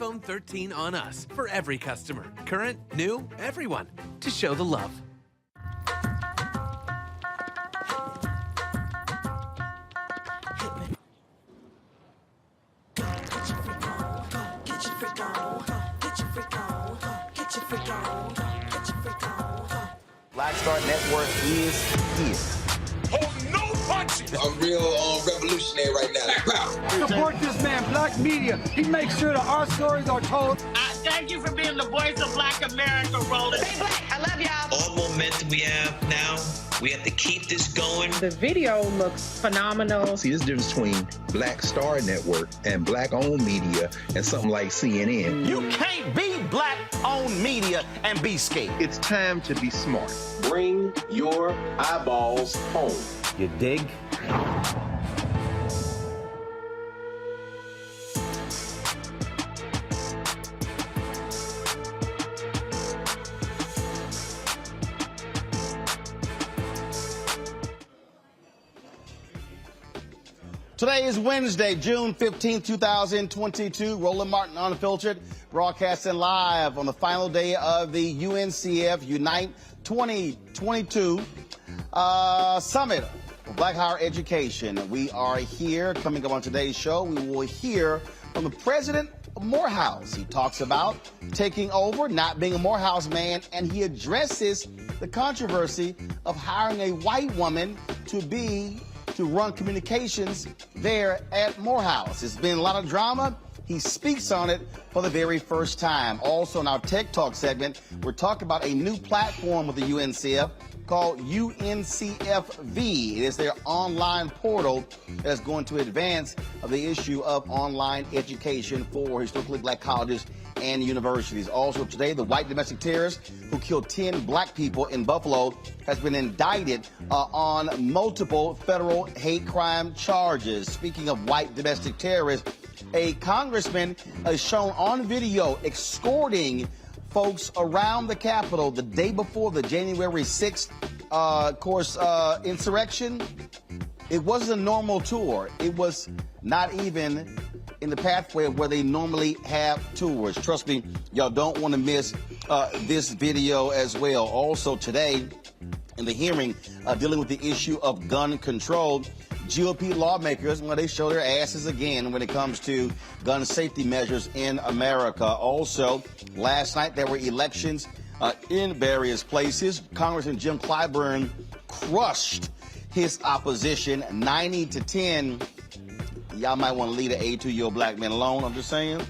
iPhone 13 on us for every customer. Current, new, everyone. To show the love. Black Star Network is here. Oh, no punches! I'm real revolutionary right now. Support this man, Black Media. He makes sure that our stories are told. Thank you for being the voice of Black America, Roland. Stay black. I love y'all. All momentum we have now, we have to keep this going. The video looks phenomenal. See, this difference between Black Star Network and black-owned media and something like CNN. You can't be black-owned media and be scared. It's time to be smart. Bring your eyeballs home. You dig? Today is Wednesday, June 15, 2022. Roland Martin Unfiltered, broadcasting live on the final day of the UNCF Unite 2022 Summit for Black Higher Education. We are here. Coming up on today's show, we will hear from the President of Morehouse. He talks about taking over, not being a Morehouse man, and he addresses the controversy of hiring a white woman to run communications there at Morehouse. It's been a lot of drama. He speaks on it for the very first time. Also in our Tech Talk segment, we're talking about a new platform with the UNCF called UNCFV. It is their online portal that is going to advance the issue of online education for historically black colleges and universities. Also today, the white domestic terrorist who killed 10 black people in Buffalo has been indicted on multiple federal hate crime charges. Speaking of white domestic terrorists, a congressman is shown on video escorting folks around the Capitol the day before the January 6th, insurrection. It wasn't a normal tour. It was not even in the pathway of where they normally have tours. Trust me, y'all don't want to miss this video as well. Also today, in the hearing dealing with the issue of gun control, GOP lawmakers, they show their asses again when it comes to gun safety measures in America. Also, last night there were elections in various places. Congressman Jim Clyburn crushed his opposition 90-10. Y'all might want to leave the 82-year-old black man alone, I'm just saying.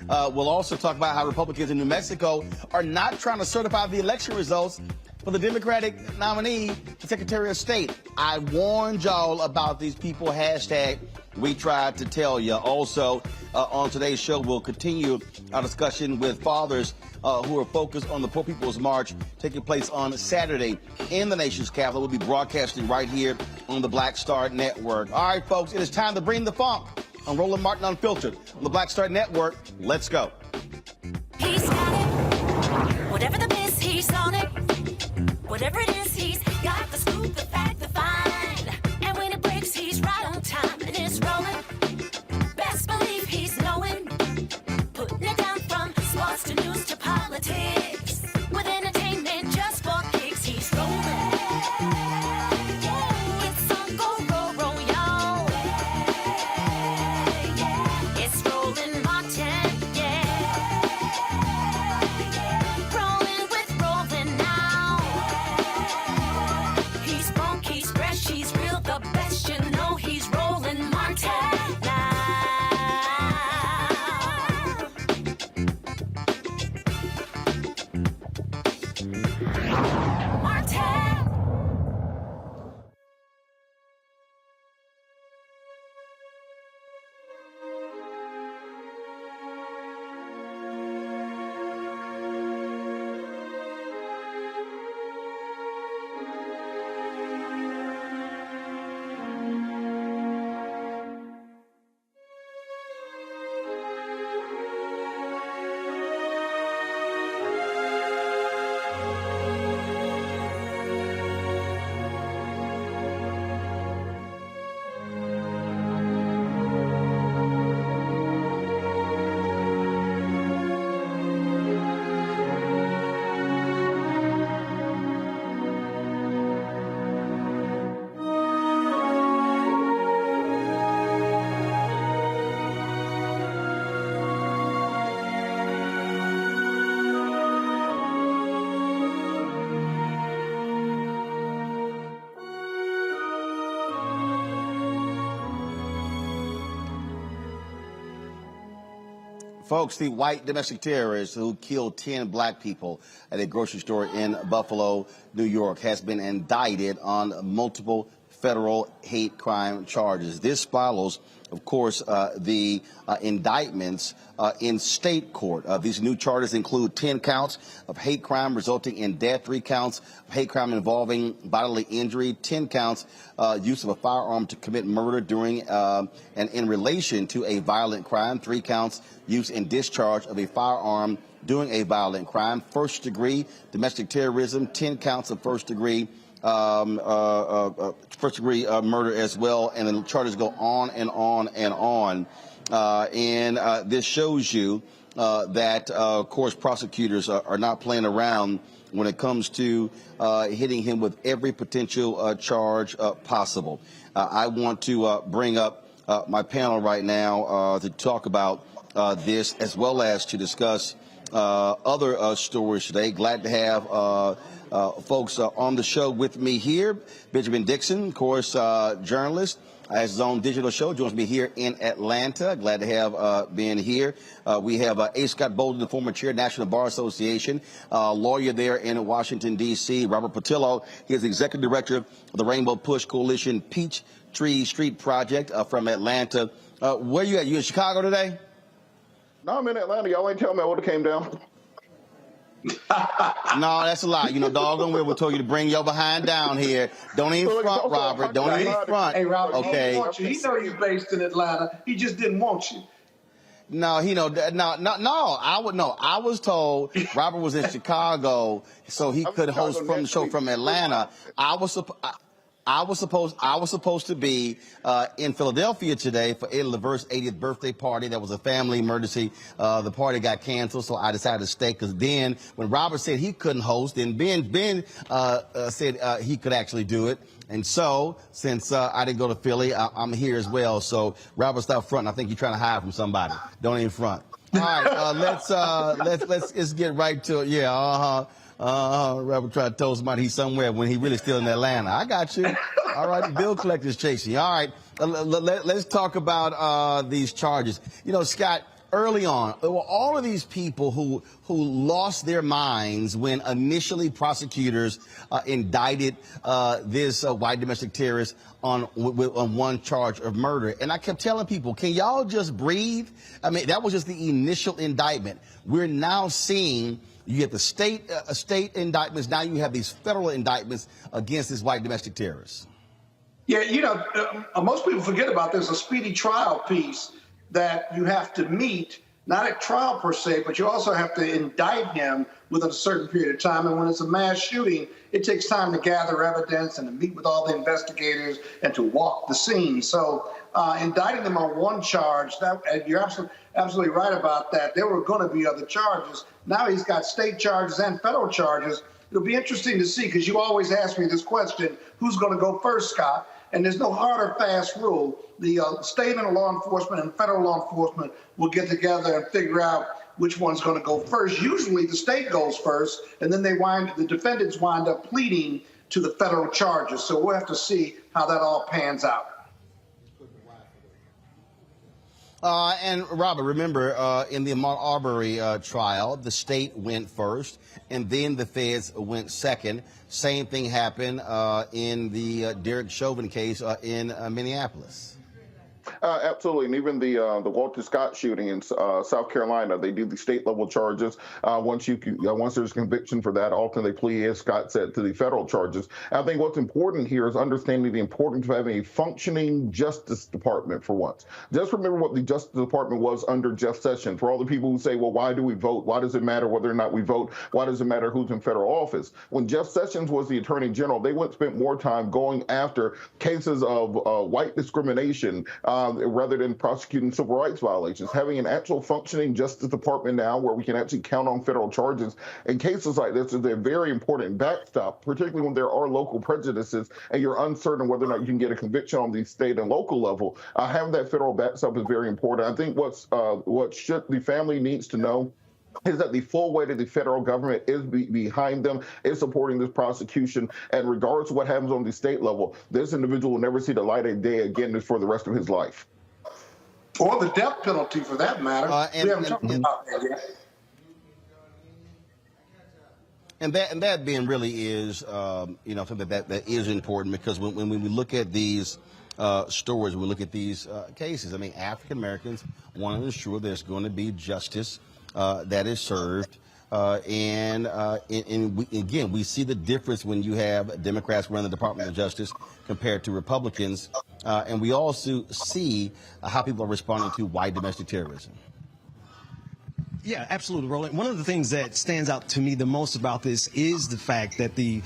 We'll also talk about how Republicans in New Mexico are not trying to certify the election results for the Democratic nominee for Secretary of State. I warned y'all about these people. Hashtag we tried to tell you. Also, on today's show, we'll continue our discussion with fathers who are focused on the Poor People's March taking place on Saturday in the nation's capital. We'll be broadcasting right here on the Black Star Network. All right, folks, it is time to bring the funk on Roland Martin Unfiltered on the Black Star Network. Let's go. He's got it. Whatever the miss, he's on it. Whatever it is, he's got the scoop, the fact, the find. And when it breaks, he's right on time and it's rolling. Best believe he's knowing. Putting it down from sports to news to politics. With entertainment just for kicks, he's rolling. It's on Go, roll, y'all. It's Roland Martin, rolling with Roland now. He's funky, he's fresh, he's real, the best, you know he's Roland Martin now. Martin. Folks, the white domestic terrorist who killed 10 black people at a grocery store in Buffalo, New York, has been indicted on multiple federal hate crime charges. This follows, of course, the indictments in state court. These new charges include 10 counts of hate crime resulting in death, 3 counts of hate crime involving bodily injury, 10 counts use of a firearm to commit murder during and in relation to a violent crime, 3 counts use and discharge of a firearm doing a violent crime, first degree domestic terrorism, 10 counts of first degree murder as well, and the charges go on and on and on. And this shows you that, of course, prosecutors are not playing around when it comes to hitting him with every potential charge possible. I want to bring up my panel right now to talk about this, as well as to discuss other stories today. Glad to have folks on the show with me here. Benjamin Dixon, of course, journalist, has his own digital show, joins me here in Atlanta. Glad to have Ben here. We have A. Scott Bolden, the former chair, National Bar Association, lawyer there in Washington, D.C. Robert Patillo, he is the executive director of the Rainbow Push Coalition Peachtree Street Project from Atlanta. Where you at? You in Chicago today? No, I'm in Atlanta. Y'all ain't telling me what it came down. No, that's a lie. You know, doggone well, we told you to bring your behind down here. Don't even front, Robert. Don't even front. Hey, Robert, okay. He want you. He know you're based in Atlanta. He just didn't want you. No, I was told Robert was in Chicago, so he could host from the show from Atlanta. I was supposed to be in Philadelphia today for Eddie LaVert's 80th birthday party. That was a family emergency. The party got canceled, so I decided to stay. Because then, when Robert said he couldn't host, then Ben said he could actually do it. And so, since I didn't go to Philly, I'm here as well. So, Robert, stop fronting. I think you're trying to hide from somebody. Don't even front. All right, let's get right to it. Yeah, Robert tried to tell somebody he's somewhere when he really still in Atlanta. I got you. All right, the bill collector's chasing you. All right, let's talk about these charges. You know, Scott, early on, there were all of these people who lost their minds when initially prosecutors indicted this white domestic terrorist on one charge of murder. And I kept telling people, can y'all just breathe? I mean, that was just the initial indictment. We're now seeing you get the state indictments. Now you have these federal indictments against this white domestic terrorist. Yeah, you know, most people forget about there's a speedy trial piece that you have to meet, not at trial per se, but you also have to indict him within a certain period of time. And when it's a mass shooting, it takes time to gather evidence and to meet with all the investigators and to walk the scene. So indicting them on one charge, you're absolutely right about that. There were going to be other charges. Now he's got state charges and federal charges. It'll be interesting to see, because you always ask me this question, who's going to go first, Scott? And there's no hard or fast rule. The state and law enforcement and federal law enforcement will get together and figure out which one's going to go first. Usually the state goes first, and then the defendants wind up pleading to the federal charges. So we'll have to see how that all pans out. And Robert, remember, in the Ahmaud Arbery trial, the state went first, and then the feds went second. Same thing happened in the Derek Chauvin case in Minneapolis. Absolutely, and even the Walter Scott shooting in South Carolina, they do the state level charges. Once there's conviction for that, often they plea, as Scott said, to the federal charges. And I think what's important here is understanding the importance of having a functioning Justice Department for once. Just remember what the Justice Department was under Jeff Sessions. For all the people who say, well, why do we vote? Why does it matter whether or not we vote? Why does it matter who's in federal office? When Jeff Sessions was the Attorney General, they spent more time going after cases of white discrimination rather than prosecuting civil rights violations. Having an actual functioning Justice Department now where we can actually count on federal charges in cases like this is a very important backstop, particularly when there are local prejudices and you're uncertain whether or not you can get a conviction on the state and local level. Having that federal backstop is very important. I think what the family needs to know is that the full weight of the federal government is behind them, is supporting this prosecution, and regardless of what happens on the state level, this individual will never see the light of day again for the rest of his life. Or the death penalty, for that matter. We haven't talked about that yet. And that being really is, something that is important, because when we look at these stories, when we look at these cases, I mean, African Americans want to ensure there's going to be justice that is served. Again, we see the difference when you have Democrats running the Department of Justice compared to Republicans. And we also see how people are responding to white domestic terrorism. Yeah, absolutely, Roland. One of the things that stands out to me the most about this is the fact that the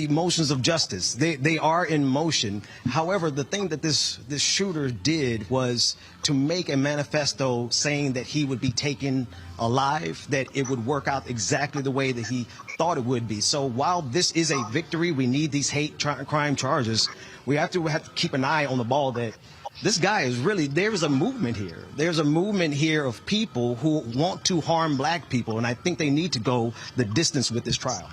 motions of justice, they are in motion. However, the thing that this shooter did was to make a manifesto saying that he would be taken alive, that it would work out exactly the way that he thought it would be. So while this is a victory, we need these hate crime charges. We have to keep an eye on the ball that this guy is really, there's a movement here. There's a movement here of people who want to harm black people, and I think they need to go the distance with this trial.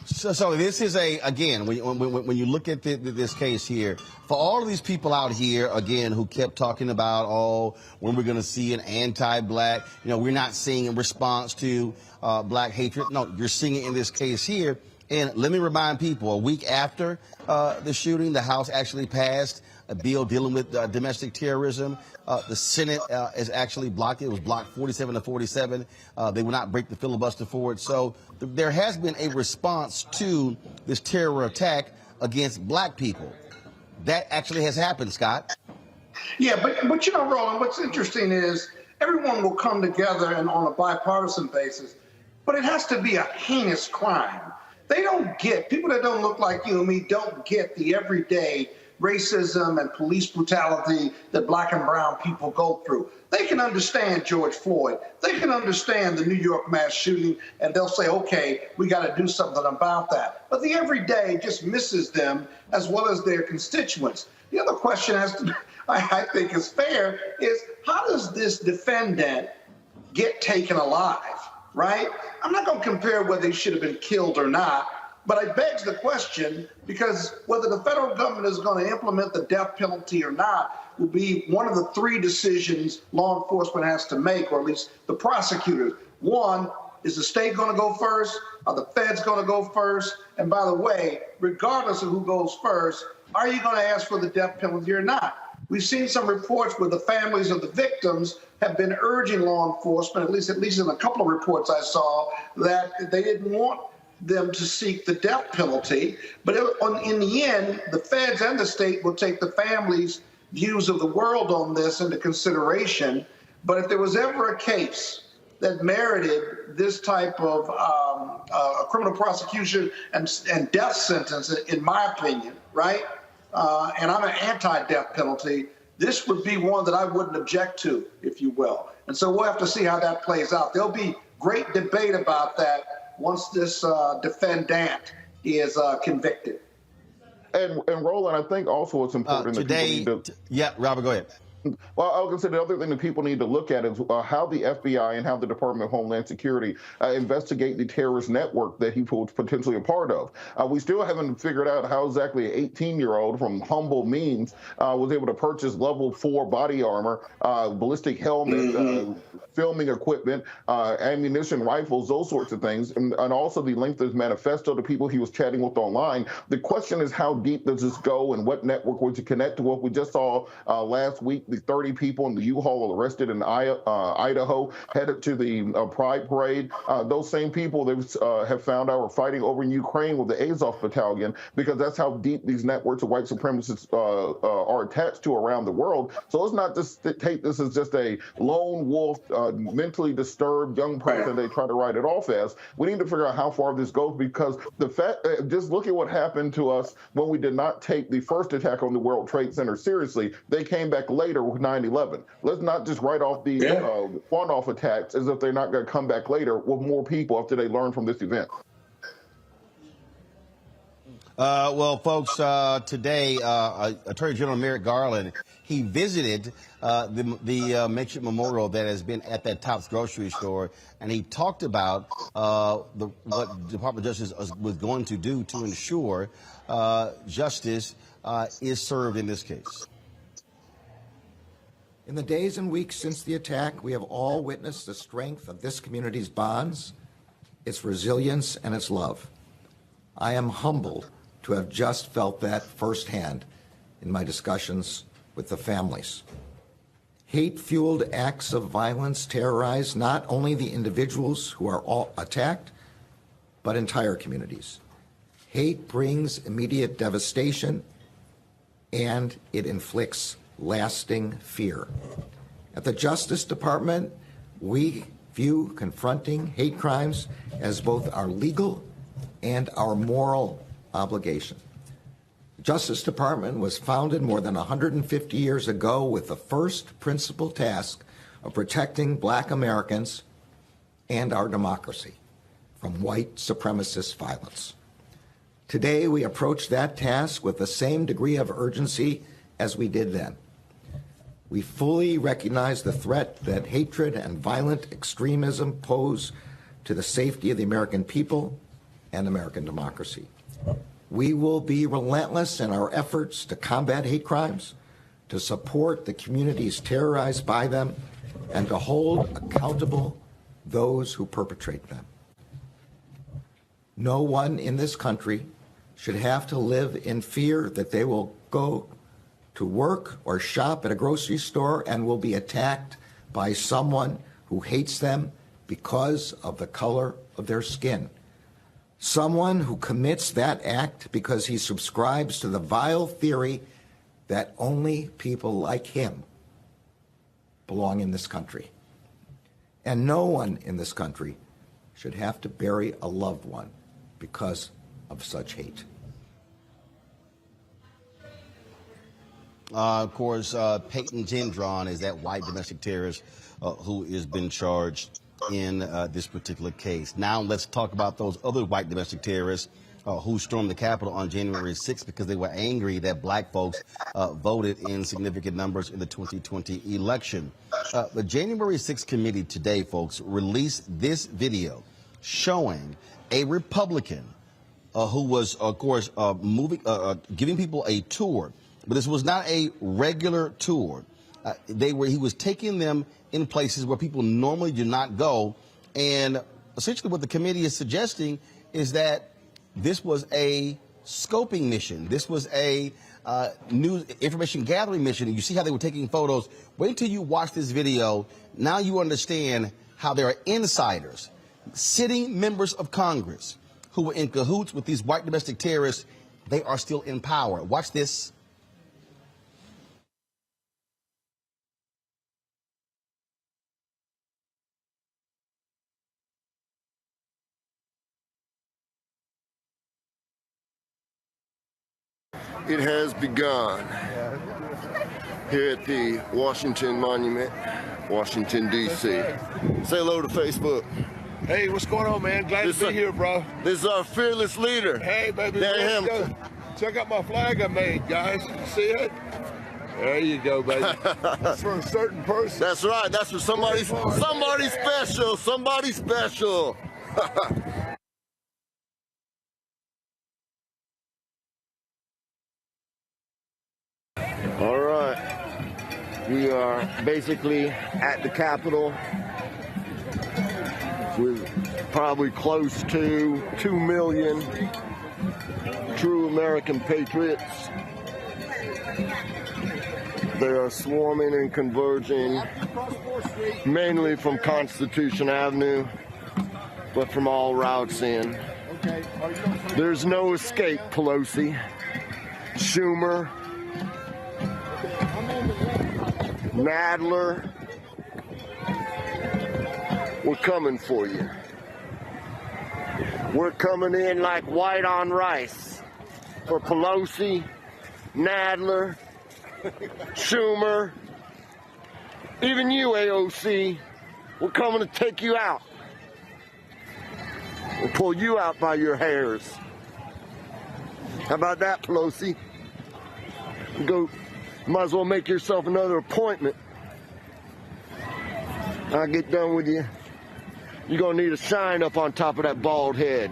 So this is again, when you look at this case here, for all of these people out here, again, who kept talking about, when we're going to see an anti-black, we're not seeing a response to black hatred. No, you're seeing it in this case here. And let me remind people, a week after the shooting, the House actually passed a bill dealing with domestic terrorism. The Senate is actually blocked it. It was blocked 47-47. They will not break the filibuster for it. So there has been a response to this terror attack against black people. That actually has happened, Scott. Yeah, but Roland, what's interesting is everyone will come together and on a bipartisan basis, but it has to be a heinous crime. They don't get, people that don't look like you and me don't get the everyday racism and police brutality that black and brown people go through. They can understand George Floyd. They can understand the New York mass shooting, and they'll say, okay, we got to do something about that. But the everyday just misses them as well as their constituents. The other question I think is fair is, how does this defendant get taken alive, right? I'm not going to compare whether he should have been killed or not, but it begs the question, because whether the federal government is going to implement the death penalty or not will be one of the three decisions law enforcement has to make, or at least the prosecutors. One, is the state going to go first? Are the feds going to go first? And by the way, regardless of who goes first, are you going to ask for the death penalty or not? We've seen some reports where the families of the victims have been urging law enforcement, at least in a couple of reports I saw, that they didn't want them to seek the death penalty. But in the end, the feds and the state will take the families' views of the world on this into consideration. But if there was ever a case that merited this type of criminal prosecution and death sentence, in my opinion, right? And I'm an anti-death penalty, this would be one that I wouldn't object to, if you will. And so we'll have to see how that plays out. There'll be great debate about that once this defendant is convicted. And Roland, I think also it's important that Yeah, Robert, go ahead. Well, I was going to say the other thing that people need to look at is how the FBI and how the Department of Homeland Security investigate the terrorist network that he was potentially a part of. We still haven't figured out how exactly an 18-year-old from humble means was able to purchase level 4 body armor, ballistic helmet, filming equipment, ammunition, rifles, those sorts of things, and also the length of his manifesto to people he was chatting with online. The question is, how deep does this go, and what network would you connect to? What we just saw last week, the 30 people in the U-Haul arrested in Idaho, headed to the Pride Parade. Those same people they have found out were fighting over in Ukraine with the Azov Battalion, because that's how deep these networks of white supremacists are attached to around the world. So let's not just take this as just a lone wolf, mentally disturbed young person they try to write it off as. We need to figure out how far this goes, because the fact, just look at what happened to us when we did not take the first attack on the World Trade Center seriously. They came back later with 9/11. Let's not just write off the one-off attacks as if they're not going to come back later with more people after they learn from this event. Well, folks, today, Attorney General Merrick Garland, he visited the makeshift memorial that has been at that Tops grocery store, and he talked about what the Department of Justice was going to do to ensure justice is served in this case. In the days and weeks since the attack, we have all witnessed the strength of this community's bonds, its resilience, and its love. I am humbled to have just felt that firsthand in my discussions with the families. Hate-fueled acts of violence terrorize not only the individuals who are all attacked, but entire communities. Hate brings immediate devastation, and it inflicts lasting fear. At the Justice Department, we view confronting hate crimes as both our legal and our moral obligation. The Justice Department was founded more than 150 years ago with the first principal task of protecting Black Americans and our democracy from white supremacist violence. Today, we approach that task with the same degree of urgency as we did then. We fully recognize the threat that hatred and violent extremism pose to the safety of the American people and American democracy. We will be relentless in our efforts to combat hate crimes, to support the communities terrorized by them, and to hold accountable those who perpetrate them. No one in this country should have to live in fear that they will go to work or shop at a grocery store and will be attacked by someone who hates them because of the color of their skin. Someone who commits that act because he subscribes to the vile theory that only people like him belong in this country. And no one in this country should have to bury a loved one because of such hate. Of course, Peyton Gendron is that white domestic terrorist who has been charged in this particular case. Now let's talk about those other white domestic terrorists who stormed the Capitol on January 6th because they were angry that black folks voted in significant numbers in the 2020 election. The January 6th committee today, folks, released this video showing a Republican who was, of course, giving people a tour. But this was not a regular tour. He was taking them in places where people normally do not go. And essentially what the committee is suggesting is that this was a scoping mission. This was a news information gathering mission. And you see how they were taking photos. Wait until you watch this video. Now you understand how there are insiders, sitting members of Congress who were in cahoots with these white domestic terrorists. They are still in power. Watch this. It has begun here at the Washington Monument, Washington, D.C. Say hello to Facebook. Hey, what's going on, man? Glad to be here, bro. This is our fearless leader. Hey, baby. Let's go. Check out my flag I made, guys. You see it? There you go, baby. That's for a certain person. That's right. That's for somebody special. Somebody special. All right, we are basically at the Capitol with probably close to 2 million true American patriots. They are swarming and converging mainly from Constitution Avenue, but from all routes in. There's no escape, Pelosi, Schumer, Nadler, we're coming for you. We're coming in like white on rice for Pelosi, Nadler, Schumer, even you, AOC. We're coming to take you out. We'll pull you out by your hairs. How about that, Pelosi? Might as well make yourself another appointment. I'll get done with you. You're gonna need a shine up on top of that bald head.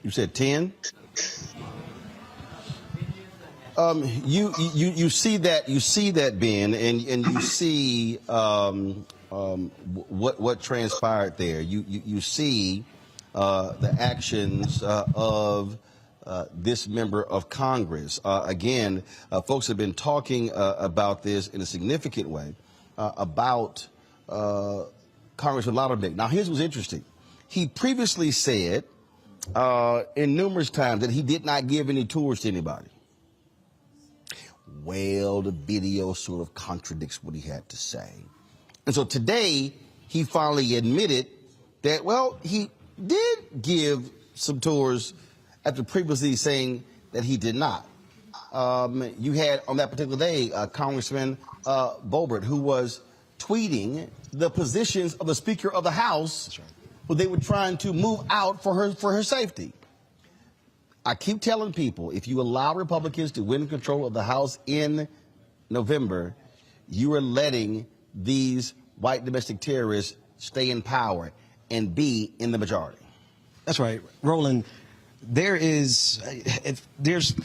You said 10? You see that, Ben, and you see what transpired there. You see the actions of this member of Congress. Again, folks have been talking about this in a significant way about Congressman Laudermick. Now, here's what's interesting. He previously said in numerous times that he did not give any tours to anybody. Well, the video sort of contradicts what he had to say. And so today, he finally admitted that, well, he did give some tours after previously saying that he did not. You had on that particular day, Congressman Boebert, who was tweeting the positions of the Speaker of the House, who they were trying to move out for her safety. I keep telling people, if you allow Republicans to win control of the House in November, you are letting these white domestic terrorists stay in power and be in the majority. That's right. Roland, there's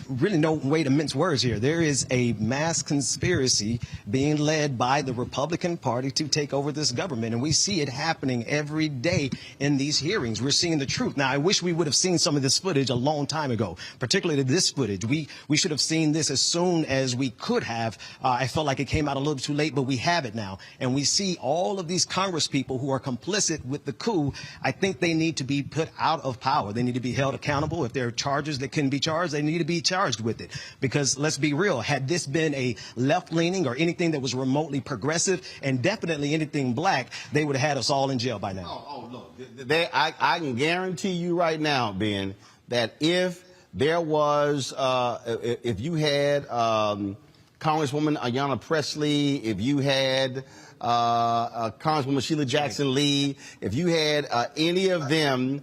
really no way to mince words here. There is a mass conspiracy being led by the Republican Party to take over this government, and we see it happening every day in these hearings. We're seeing the truth. Now, I wish we would have seen some of this footage a long time ago, particularly this footage. We should have seen this as soon as we could have. I felt like it came out a little too late, but we have it now, and we see all of these Congress people who are complicit with the coup. I think they need to be put out of power. They need to be held accountable. If there are charges that can be charged, they need to be charged with it. Because let's be real, had this been a left-leaning or anything that was remotely progressive, and definitely anything black, they would have had us all in jail by now. Oh look, I can guarantee you right now, Ben, that if there was, if you had Congresswoman Ayanna Pressley, if you had Congresswoman Sheila Jackson Lee, if you had any of them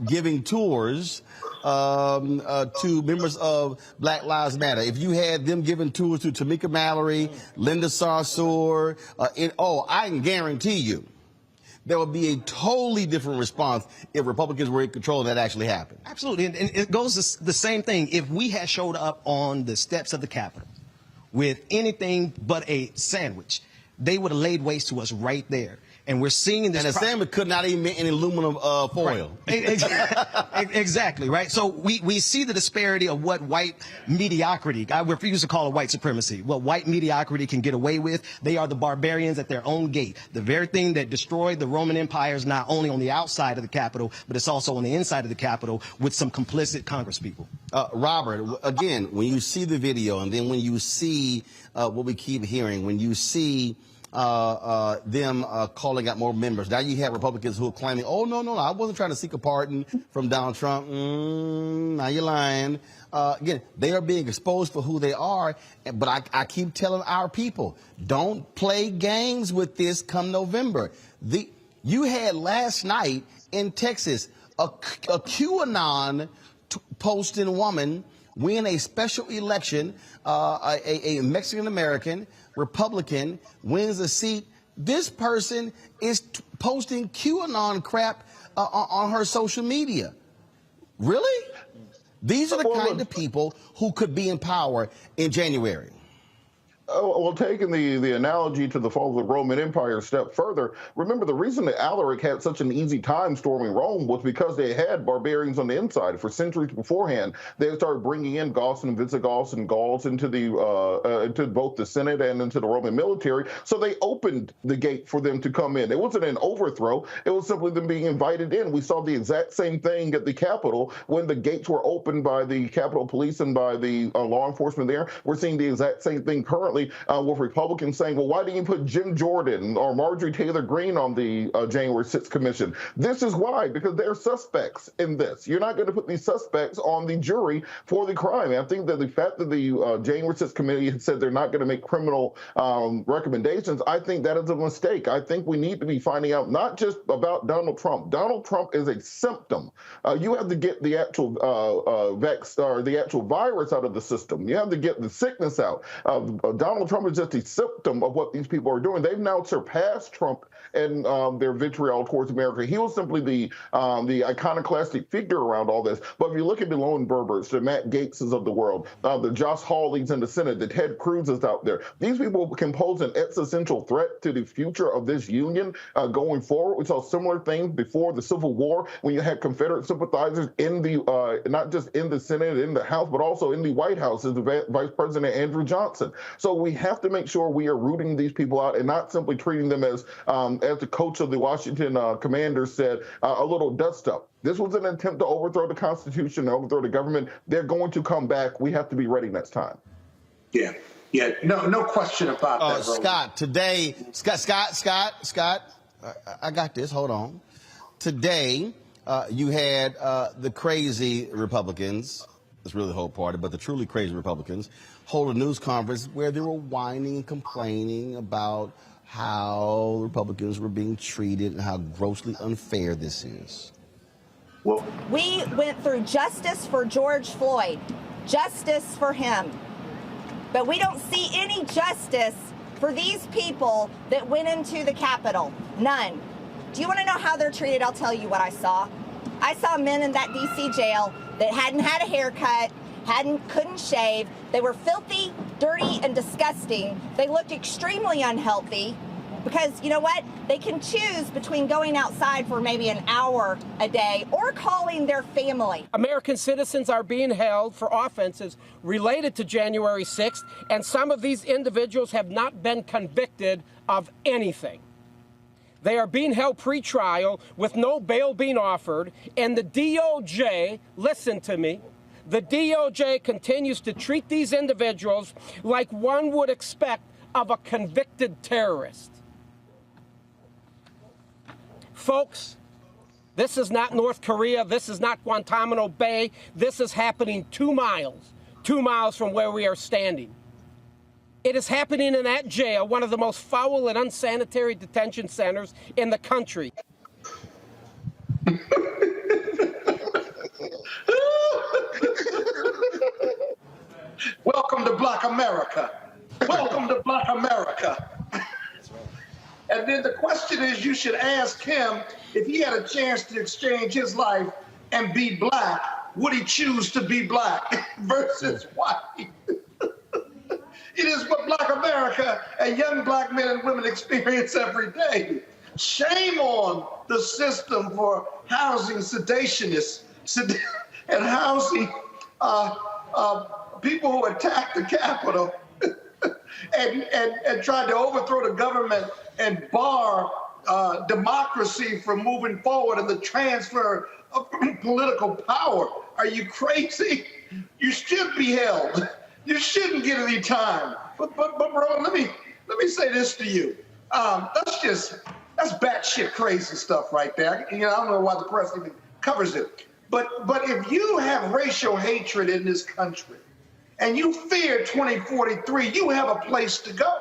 giving tours to members of Black Lives Matter. If you had them giving tours to Tamika Mallory, Linda Sarsour, I can guarantee you there would be a totally different response if Republicans were in control and that actually happened. Absolutely. And it goes to the same thing. If we had showed up on the steps of the Capitol with anything but a sandwich, they would have laid waste to us right there. And we're seeing this. And the sandwich could not even be in aluminum foil. Right. Exactly, right? So we see the disparity of what white mediocrity, I refuse to call it white supremacy, what white mediocrity can get away with. They are the barbarians at their own gate. The very thing that destroyed the Roman Empire is not only on the outside of the Capitol, but it's also on the inside of the Capitol with some complicit Congress people. Robert, again, when you see the video and then when you see what we keep hearing, when you see them calling out more members. Now you have Republicans who are claiming, oh, no, I wasn't trying to seek a pardon from Donald Trump. Now you're lying. Again, they are being exposed for who they are. But I keep telling our people, don't play games with this come November. You had last night in Texas a QAnon posting woman win a special election, a Mexican-American Republican wins a seat. This person is posting QAnon crap on her social media. Really? These are the kind of people who could be in power in January. Well, taking the analogy to the fall of the Roman Empire a step further, remember the reason that Alaric had such an easy time storming Rome was because they had barbarians on the inside. For centuries beforehand, they started bringing in Goths and Visigoths and Gauls into into both the Senate and into the Roman military. So they opened the gate for them to come in. It wasn't an overthrow. It was simply them being invited in. We saw the exact same thing at the Capitol when the gates were opened by the Capitol Police and by the law enforcement there. We're seeing the exact same thing currently with Republicans saying, well, why didn't you put Jim Jordan or Marjorie Taylor Greene on the January 6th commission? This is why, because they're suspects in this. You're not going to put these suspects on the jury for the crime. And I think that the fact that the January 6th committee had said they're not going to make criminal recommendations, I think that is a mistake. I think we need to be finding out not just about Donald Trump. Donald Trump is a symptom. You have to get the actual the actual virus out of the system. You have to get the sickness out. Donald Trump is just a symptom of what these people are doing. They've now surpassed Trump and their vitriol towards America. He was simply the iconoclastic figure around all this. But if you look at the Lone Berbers, the Matt Gaetzes of the world, the Josh Hawleys in the Senate, the Ted Cruzes out there, these people can pose an existential threat to the future of this union going forward. We saw similar things before the Civil War when you had Confederate sympathizers in the not just in the Senate, in the House, but also in the White House as the Vice President Andrew Johnson. So we have to make sure we are rooting these people out and not simply treating them as the coach of the Washington Commanders said, a little dust up. This was an attempt to overthrow the Constitution, overthrow the government. They're going to come back. We have to be ready next time. Yeah, no question about that. Scott, today, Scott, I got this. Hold on. Today, you had the crazy Republicans. It's really the whole party, but the truly crazy Republicans hold a news conference where they were whining and complaining about how Republicans were being treated and how grossly unfair this is. Well, we went through justice for George Floyd, justice for him, but we don't see any justice for these people that went into the Capitol. None. Do you want to know how they're treated? I'll tell you what I saw. I saw men in that D.C. jail that hadn't had a haircut, couldn't shave. They were filthy, dirty, and disgusting. They looked extremely unhealthy because, you know what? They can choose between going outside for maybe an hour a day or calling their family. American citizens are being held for offenses related to January 6th, and some of these individuals have not been convicted of anything. They are being held pre-trial with no bail being offered, and the DOJ, listen to me, the DOJ continues to treat these individuals like one would expect of a convicted terrorist. Folks, this is not North Korea. This is not Guantanamo Bay. This is happening 2 miles from where we are standing. It is happening in that jail, one of the most foul and unsanitary detention centers in the country. Welcome to Black America. Welcome to Black America. And then the question is, you should ask him if he had a chance to exchange his life and be black, would he choose to be black versus white? It is what Black America and young black men and women experience every day. Shame on the system for housing sedationists and housing people who attack the Capitol and tried to overthrow the government and bar democracy from moving forward and the transfer of political power. Are you crazy? You should be held. You shouldn't get any time. But Roland, let me say this to you. That's batshit crazy stuff right there. I don't know why the press even covers it. But if you have racial hatred in this country and you fear 2043, you have a place to go.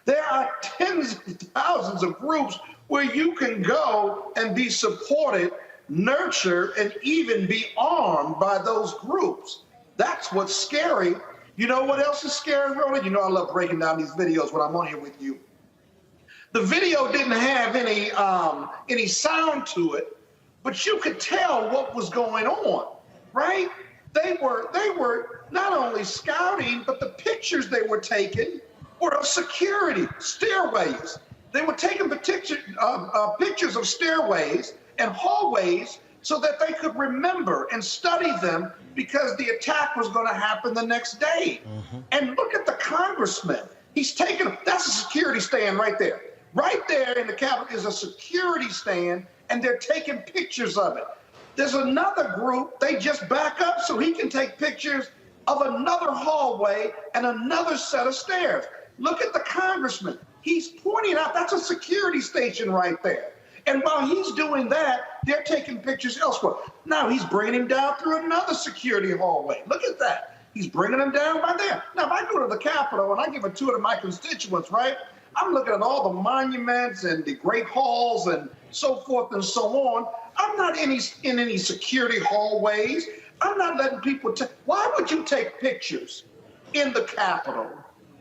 There are tens of thousands of groups where you can go and be supported, nurtured, and even be armed by those groups. That's what's scary. You know what else is scary, Roland? You know I love breaking down these videos when I'm on here with you. The video didn't have any sound to it, but you could tell what was going on, right? They were not only scouting, but the pictures they were taking were of security, stairways. They were taking pictures of stairways and hallways so that they could remember and study them because the attack was going to happen the next day. Mm-hmm. And look at the congressman. That's a security stand right there. Right there in the Capitol is a security stand, and they're taking pictures of it. There's another group, they just back up so he can take pictures of another hallway and another set of stairs. Look at the congressman. He's pointing out that's a security station right there. And while he's doing that, they're taking pictures elsewhere. Now he's bringing him down through another security hallway. Look at that. He's bringing him down by there. Now, if I go to the Capitol and I give a tour to my constituents, right, I'm looking at all the monuments and the great halls and so forth and so on. I'm not in any security hallways. I'm not letting people take. Why would you take pictures in the Capitol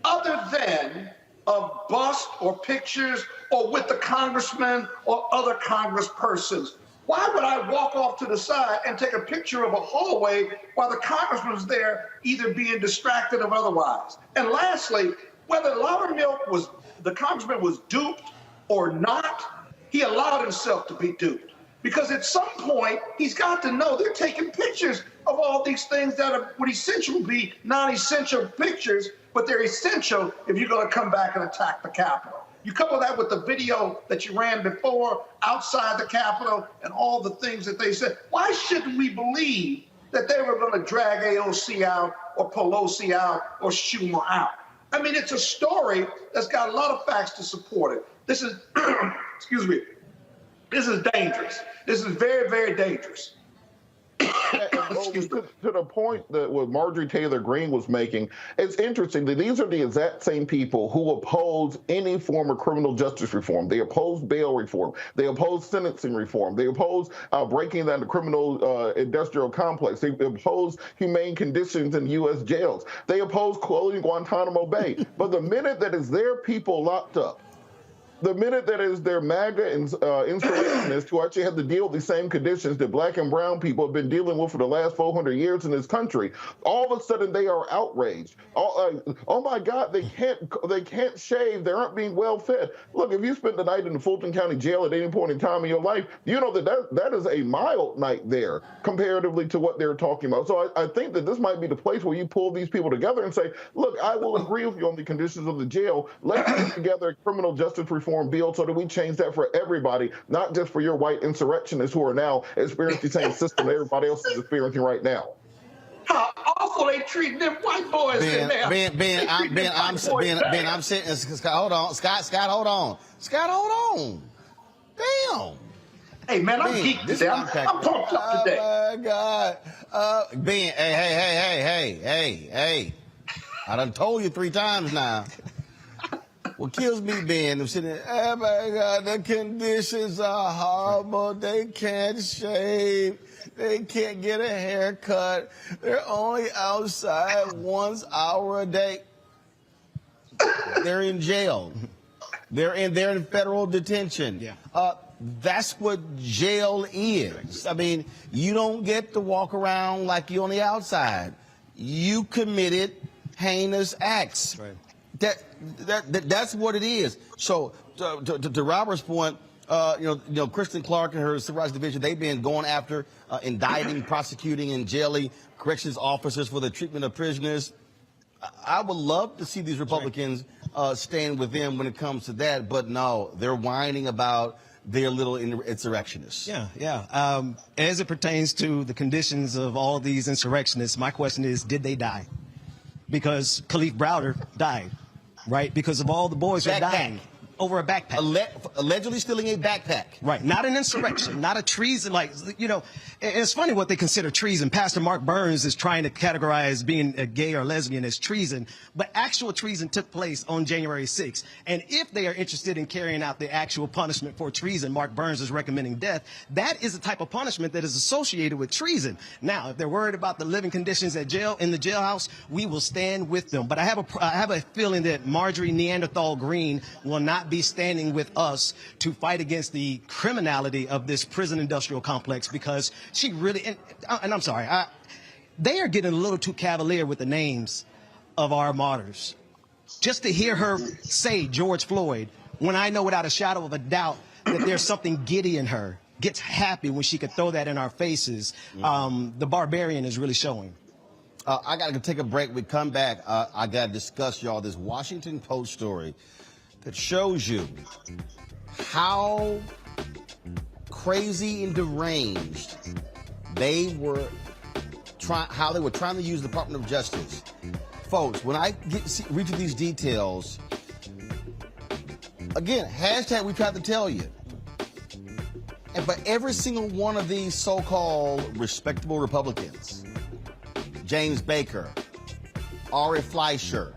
other than of bust or pictures or with the congressman or other congresspersons. Why would I walk off to the side and take a picture of a hallway while the congressman's there either being distracted or otherwise? And lastly, whether the congressman was duped or not, he allowed himself to be duped. Because at some point, he's got to know they're taking pictures of all these things that would essentially be non-essential pictures, but they're essential if you're going to come back and attack the Capitol. You couple that with the video that you ran before outside the Capitol and all the things that they said. Why shouldn't we believe that they were going to drag AOC out or Pelosi out or Schumer out? I mean, it's a story that's got a lot of facts to support it. This is, excuse me, this is dangerous. This is very, very dangerous. To the point that what Marjorie Taylor Greene was making, it's interesting that these are the exact same people who oppose any form of criminal justice reform. They oppose bail reform. They oppose sentencing reform. They oppose breaking down the criminal industrial complex. They oppose humane conditions in U.S. jails. They oppose closing Guantanamo Bay. But the minute that is their people locked up, the minute that is their MAGA insurrectionists who actually have to deal with the same conditions that black and brown people have been dealing with for the last 400 years in this country, all of a sudden they are outraged. Oh my God, they can't shave. They aren't being well fed. Look, if you spent the night in the Fulton County Jail at any point in time in your life, you know that is a mild night there comparatively to what they're talking about. So I think that this might be the place where you pull these people together and say, look, I will agree with you on the conditions of the jail. Let's put together a criminal justice reform bill so that we change that for everybody, not just for your white insurrectionists who are now experiencing the same system that everybody else is experiencing right now. How awful they treating them white boys in there. I'm sitting. Scott, hold on. Scott, hold on. Scott, hold on. Damn. Hey, man, I'm geeked today. I'm pumped up today. Oh, my God. Ben, hey. I done told you 3 times now. What kills me, Ben, I'm sitting there, oh my God, the conditions are horrible. They can't shave. They can't get a haircut. They're only outside 1 hour a day. They're in jail. They're in federal detention. Yeah. That's what jail is. I mean, you don't get to walk around like you're on the outside. You committed heinous acts. Right. That's what it is. So to Robert's point, Kristen Clark and her civil rights division, they've been going after indicting, prosecuting, and jailing corrections officers for the treatment of prisoners. I would love to see these Republicans stand with them when it comes to that, but no, they're whining about their little insurrectionists. Yeah. As it pertains to the conditions of all these insurrectionists, my question is, did they die? Because Khalif Browder died. Right, because of all the boys who are dying over a backpack. Allegedly stealing a backpack. Right, not an insurrection, not a treason. It's funny what they consider treason. Pastor Mark Burns is trying to categorize being a gay or lesbian as treason, but actual treason took place on January 6th. And if they are interested in carrying out the actual punishment for treason, Mark Burns is recommending death. That is the type of punishment that is associated with treason. Now, if they're worried about the living conditions in the jailhouse, we will stand with them. But I have a feeling that Marjorie Neanderthal Greene will not be standing with us to fight against the criminality of this prison industrial complex, because she really, and I'm sorry, they are getting a little too cavalier with the names of our martyrs. Just to hear her say George Floyd, when I know without a shadow of a doubt that there's something giddy in her, gets happy when she could throw that in our faces, the barbarian is really showing. I got to take a break. We come back. I got to discuss, y'all, this Washington Post story that shows you how crazy and deranged they were trying to use the Department of Justice. Folks, when I read through these details, again, hashtag we tried to tell you. And for every single one of these so-called respectable Republicans, James Baker, Ari Fleischer,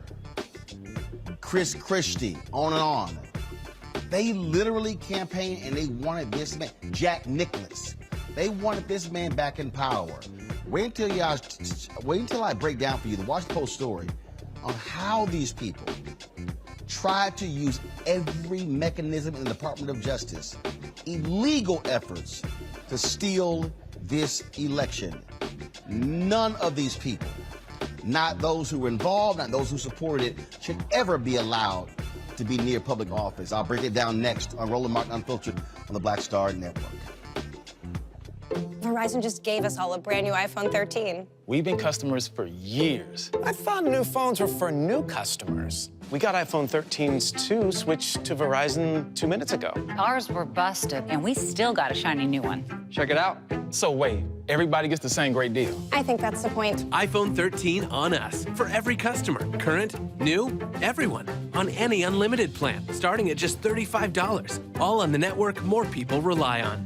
Chris Christie, on and on. They literally campaigned and they wanted this man, Jack Nicklaus. They wanted this man back in power. Wait until I break down for you the Washington Post story on how these people tried to use every mechanism in the Department of Justice, illegal efforts to steal this election. None of these people, not those who were involved, not those who supported it, should ever be allowed to be near public office. I'll break it down next on Roland Martin Unfiltered on the Black Star Network. Verizon just gave us all a brand new iPhone 13. We've been customers for years. I thought new phones were for new customers. We got iPhone 13s too, switched to Verizon 2 minutes ago. Ours were busted, and we still got a shiny new one. Check it out. So wait, everybody gets the same great deal. I think that's the point. iPhone 13 on us for every customer. Current, new, everyone. On any unlimited plan, starting at just $35. All on the network more people rely on.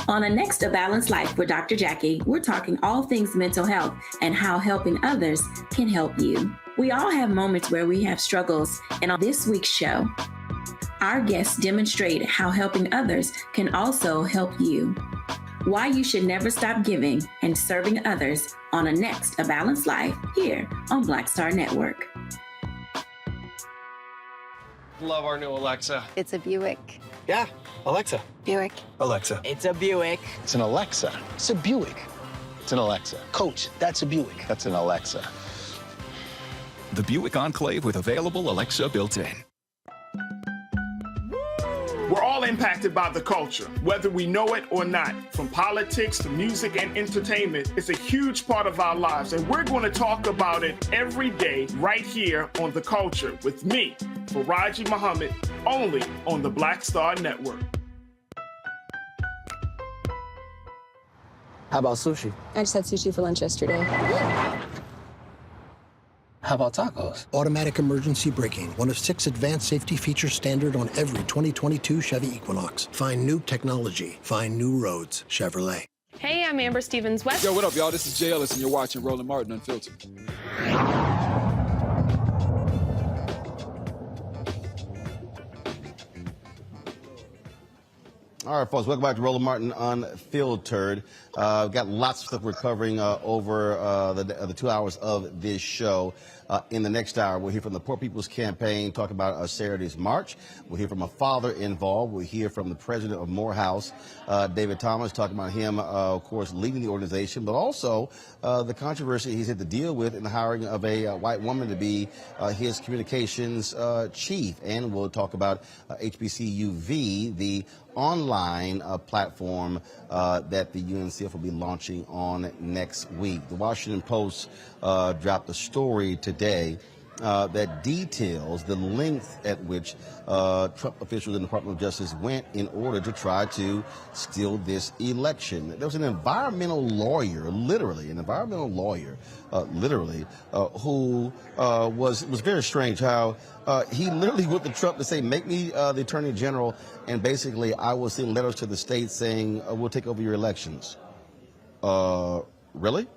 On the next A Balanced Life with Dr. Jackie, we're talking all things mental health and how helping others can help you. We all have moments where we have struggles, and on this week's show, our guests demonstrate how helping others can also help you. Why you should never stop giving and serving others on the next A Balanced Life here on Black Star Network. Love our new Alexa. It's a Buick. Yeah, Alexa. Buick. Alexa. It's a Buick. It's an Alexa. It's a Buick. It's an Alexa. Coach, that's a Buick. That's an Alexa. The Buick Enclave with available Alexa built in. We're all impacted by the culture, whether we know it or not. From politics to music and entertainment, it's a huge part of our lives, and we're going to talk about it every day right here on The Culture with me, Faraji Muhammad, only on the Black Star Network. How about sushi? I just had sushi for lunch yesterday. How about tacos? Automatic emergency braking, one of 6 advanced safety features standard on every 2022 Chevy Equinox. Find new technology. Find new roads. Chevrolet. Hey, I'm Amber Stevens-West. Yo, what up, y'all? This is Jay Ellis, and you're watching Roland Martin Unfiltered. All right, folks, welcome back to Roland Martin Unfiltered. We've got lots of stuff we're covering over the 2 hours of this show. In the next hour, we'll hear from the Poor People's Campaign, talk about Saturday's march. We'll hear from a father involved. We'll hear from the President of Morehouse, David Thomas, talking about him, of course, leading the organization, but also the controversy he's had to deal with in the hiring of a white woman to be his communications chief. And we'll talk about HBCUV, the online platform that the UNCF will be launching on next week. The Washington Post dropped a story today that details the length at which Trump officials in the Department of Justice went in order to try to steal this election. There was an environmental lawyer, literally, who was very strange how he literally went to Trump to say, make me the Attorney General, and basically I will send letters to the states saying, we'll take over your elections. Really?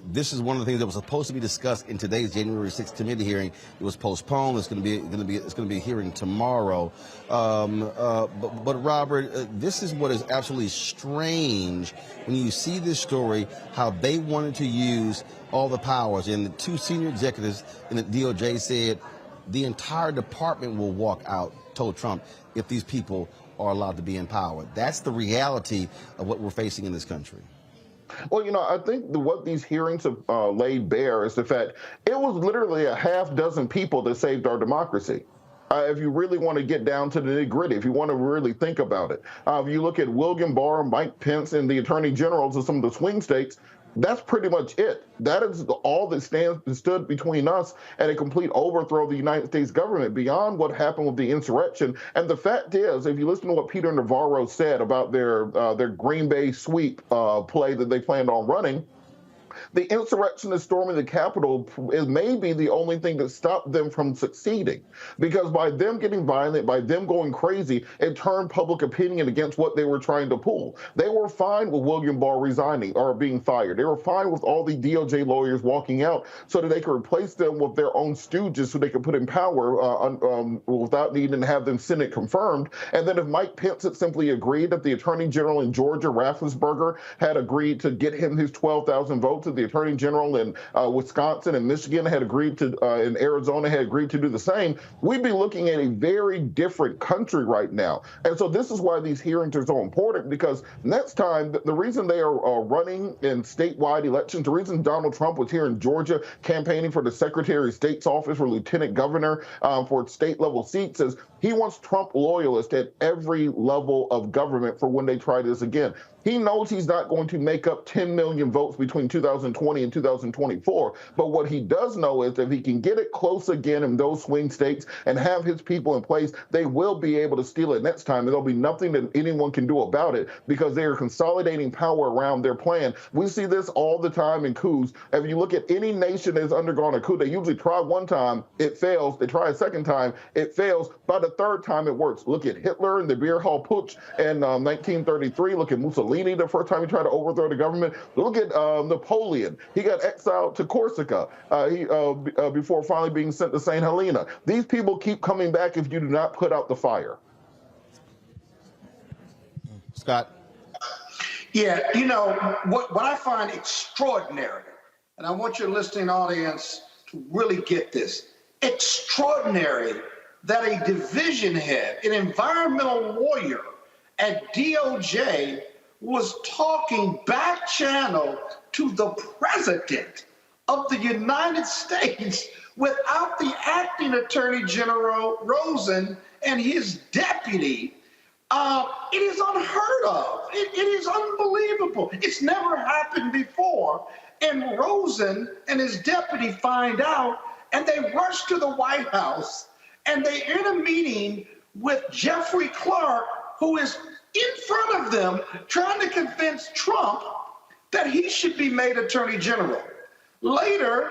This is one of the things that was supposed to be discussed in today's January 6th committee hearing. It was postponed. It's going to be a hearing tomorrow. But Robert, this is what is absolutely strange when you see this story. How they wanted to use all the powers, and the 2 senior executives in the DOJ said the entire department will walk out. Told Trump if these people are allowed to be in power. That's the reality of what we're facing in this country. Well, I think what these hearings have laid bare is the fact it was literally a half dozen people that saved our democracy. If you really want to get down to the nitty-gritty, if you want to really think about it. If you look at William Barr, Mike Pence, and the attorney generals of some of the swing states, that's pretty much it. That is all that stood between us and a complete overthrow of the United States government beyond what happened with the insurrection. And the fact is, if you listen to what Peter Navarro said about their Green Bay sweep play that they planned on running, The insurrectionists storming the Capitol is maybe the only thing that stopped them from succeeding, because by them getting violent, by them going crazy, it turned public opinion against what they were trying to pull. They were fine with William Barr resigning or being fired. They were fine with all the DOJ lawyers walking out so that they could replace them with their own stooges so they could put in power without needing to have them Senate confirmed. And then if Mike Pence had simply agreed that the Attorney General in Georgia, Raffensperger, had agreed to get him his 12,000 votes, that the Attorney General in Wisconsin and Michigan had agreed to, in Arizona had agreed to do the same, we'd be looking at a very different country right now. And so this is why these hearings are so important, because next time, the reason they are running in statewide elections, the reason Donald Trump was here in Georgia campaigning for the Secretary of State's office for Lieutenant Governor for state-level seats is he wants Trump loyalists at every level of government for when they try this again. He knows he's not going to make up 10 million votes between 2020 and 2024. But what he does know is if he can get it close again in those swing states and have his people in place, they will be able to steal it next time. And there'll be nothing that anyone can do about it because they are consolidating power around their plan. We see this all the time in coups. If you look at any nation that's undergone a coup, they usually try one time, it fails. They try a second time, it fails. By the third time, it works. Look at Hitler and the beer hall putsch in 1933. Look at Mussolini the first time he tried to overthrow the government. Look at Napoleon. He got exiled to Corsica before finally being sent to St. Helena. These people keep coming back if you do not put out the fire. Scott? Yeah, you know, what I find extraordinary, and I want your listening audience to really get this, extraordinary that a division head, an environmental lawyer at DOJ was talking back channel to the president of the United States without the acting Attorney General Rosen and his deputy. It is unheard of. It is unbelievable. It's never happened before. And Rosen and his deputy find out, and they rush to the White House, and they're in a meeting with Jeffrey Clark, who is in front of them trying to convince Trump that he should be made Attorney General. Later,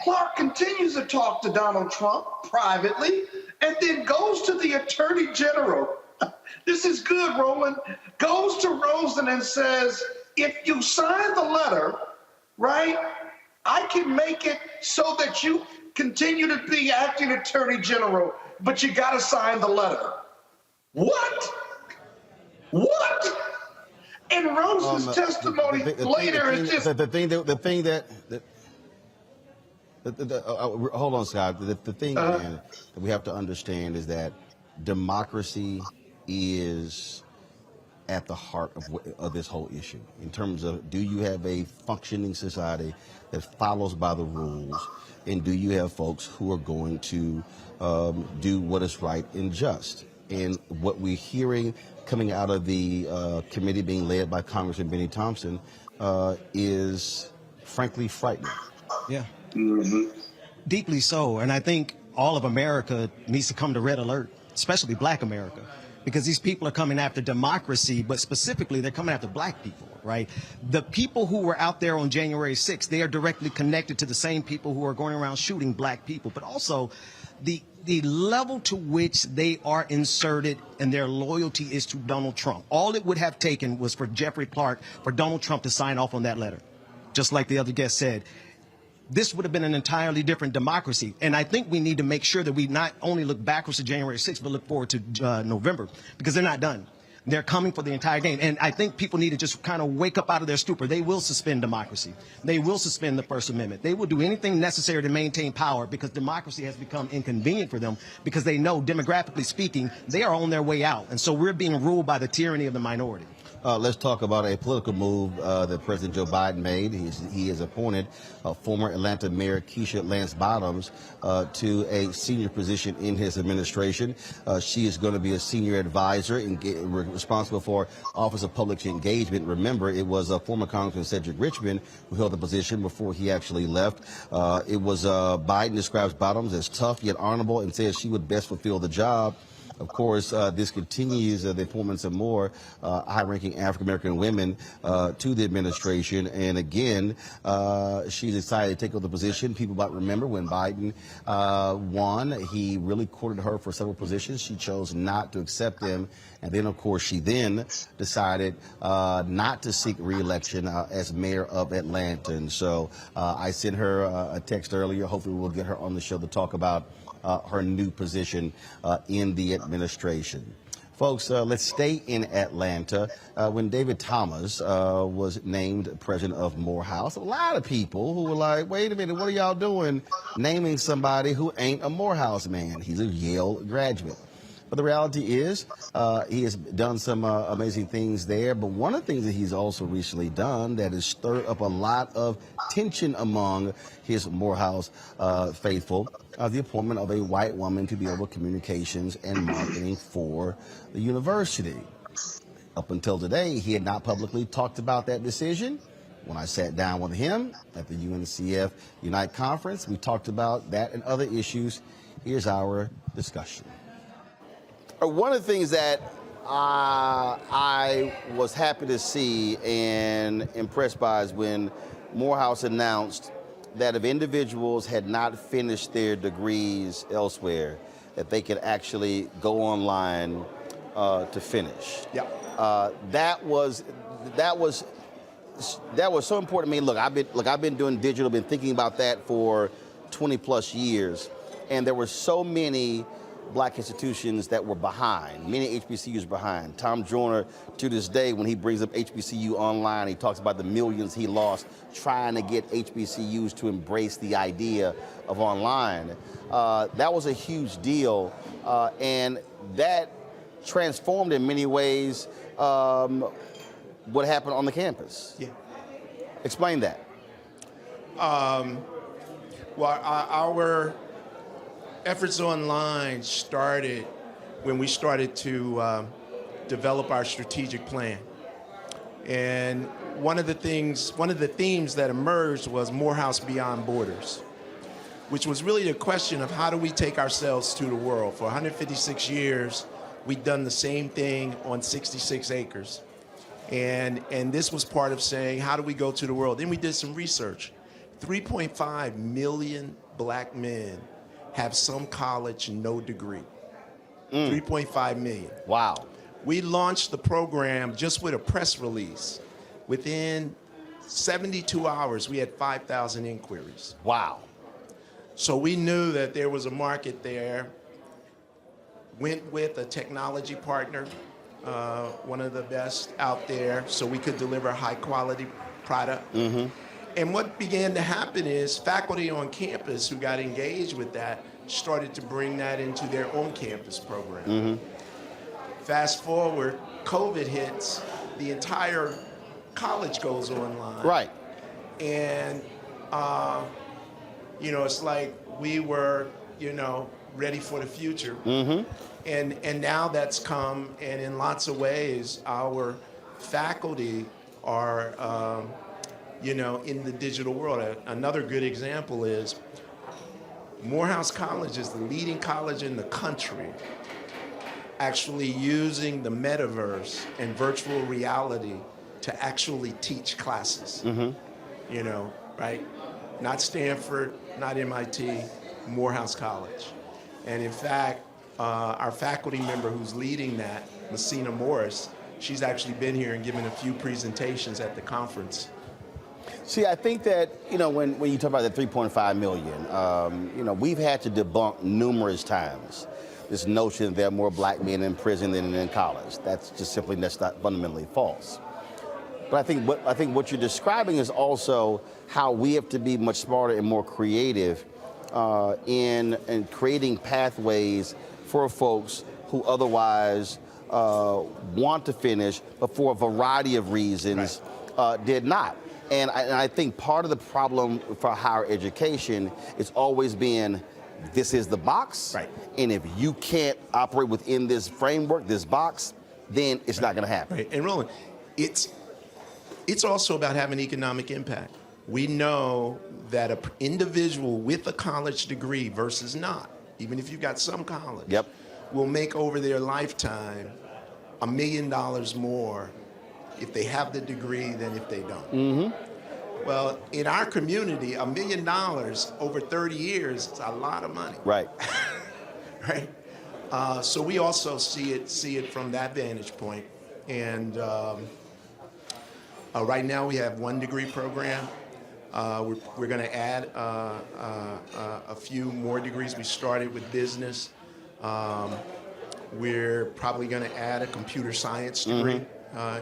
Clark continues to talk to Donald Trump privately and then goes to the Attorney General. This is good, Roland. Goes to Rosen and says, if you sign the letter, right, I can make it so that you continue to be acting Attorney General, but you got to sign the letter. What? What? And Rosen's testimony later is just hold on, Scott. The thing that we have to understand is that democracy is at the heart of this whole issue. In terms of, do you have a functioning society that follows by the rules, and do you have folks who are going to do what is right and just? And what we're hearing coming out of the committee being led by Congressman Benny Thompson is frankly frightening. Yeah. Deeply so. And I think all of America needs to come to red alert, especially Black America, because these people are coming after democracy, but specifically they're coming after Black people, right? The people who were out there on January 6th, they are directly connected to the same people who are going around shooting Black people, but also the level to which they are inserted and their loyalty is to Donald Trump. All it would have taken was for Jeffrey Clark, for Donald Trump to sign off on that letter. Just like the other guest said, this would have been an entirely different democracy. And I think we need to make sure that we not only look backwards to January 6th, but look forward to November, because they're not done. They're coming for the entire game. And I think people need to just kind of wake up out of their stupor. They will suspend democracy. They will suspend the First Amendment. They will do anything necessary to maintain power, because democracy has become inconvenient for them, because they know, demographically speaking, they are on their way out. And so we're being ruled by the tyranny of the minority. Let's talk about a political move that President Joe Biden made. He has appointed former Atlanta Mayor Keisha Lance Bottoms to a senior position in his administration. She is going to be a senior advisor and responsible for Office of Public Engagement. Remember, it was former Congressman Cedric Richmond who held the position before he actually left. Biden describes Bottoms as tough yet honorable and says she would best fulfill the job. Of course, this continues the appointments of more high-ranking African-American women to the administration. And again, she's decided to take over the position. People might remember when Biden won, he really courted her for several positions. She chose not to accept them. And then, of course, she then decided not to seek re-election as mayor of Atlanta. And so I sent her a text earlier. Hopefully we'll get her on the show to talk about her new position in the administration. Folks, let's stay in Atlanta. When David Thomas was named president of Morehouse, a lot of people who were like, wait a minute, what are y'all doing naming somebody who ain't a Morehouse man? He's a Yale graduate. But the reality is he has done some amazing things there. But one of the things that he's also recently done that has stirred up a lot of tension among his Morehouse faithful, the appointment of a white woman to be over communications and marketing for the university. Up until today, he had not publicly talked about that decision. When I sat down with him at the UNCF Unite Conference, we talked about that and other issues. Here's our discussion. One of the things that I was happy to see and impressed by is when Morehouse announced that if individuals had not finished their degrees elsewhere, that they could actually go online to finish. Yeah. That was so important to me. Look, I've been doing digital, been thinking about that for 20 plus years, and there were so many black institutions that were behind, many HBCUs behind. Tom Joyner, to this day, when he brings up HBCU online, he talks about the millions he lost trying to get HBCUs to embrace the idea of online. That was a huge deal, and that transformed in many ways what happened on the campus. Yeah. Explain that. Well, our efforts online started when we started to develop our strategic plan. And one of the themes that emerged was Morehouse Beyond Borders, which was really the question of how do we take ourselves to the world. For 156 years, we'd done the same thing on 66 acres. And this was part of saying, how do we go to the world? Then we did some research. 3.5 million black men have some college, no degree. 3.5 million. Wow. We launched the program just with a press release. Within 72 hours, we had 5,000 inquiries. Wow. So we knew that there was a market there. Went with a technology partner, one of the best out there, so we could deliver a high quality product. Mm-hmm. And what began to happen is faculty on campus who got engaged with that started to bring that into their own campus program. Mm-hmm. Fast forward, COVID hits, the entire college goes online. Right. And, it's like we were, ready for the future. Mm-hmm. And now that's come, and in lots of ways, our faculty are, in the digital world. Another good example is Morehouse College is the leading college in the country actually using the metaverse and virtual reality to actually teach classes. Mm-hmm. Right? Not Stanford, not MIT, Morehouse College. And in fact, our faculty member who's leading that, Messina Morris, she's actually been here and given a few presentations at the conference. See, I think that, when you talk about the 3.5 million, we've had to debunk numerous times this notion that there are more black men in prison than in college. That's not fundamentally false. But I think what you're describing is also how we have to be much smarter and more creative in creating pathways for folks who otherwise want to finish, but for a variety of reasons did not. And I think part of the problem for higher education is always been, this is the box, and if you can't operate within this framework, this box, then it's not going to happen. Right. And Roland, it's also about having economic impact. We know that an individual with a college degree versus not, even if you've got some college, will make over their lifetime $1 million more if they have the degree than if they don't. Mm-hmm. Well, in our community, $1 million over 30 years is a lot of money. Right. Right. So we also see it from that vantage point. And right now we have 1 degree program. We're going to add a few more degrees. We started with business. We're probably going to add a computer science degree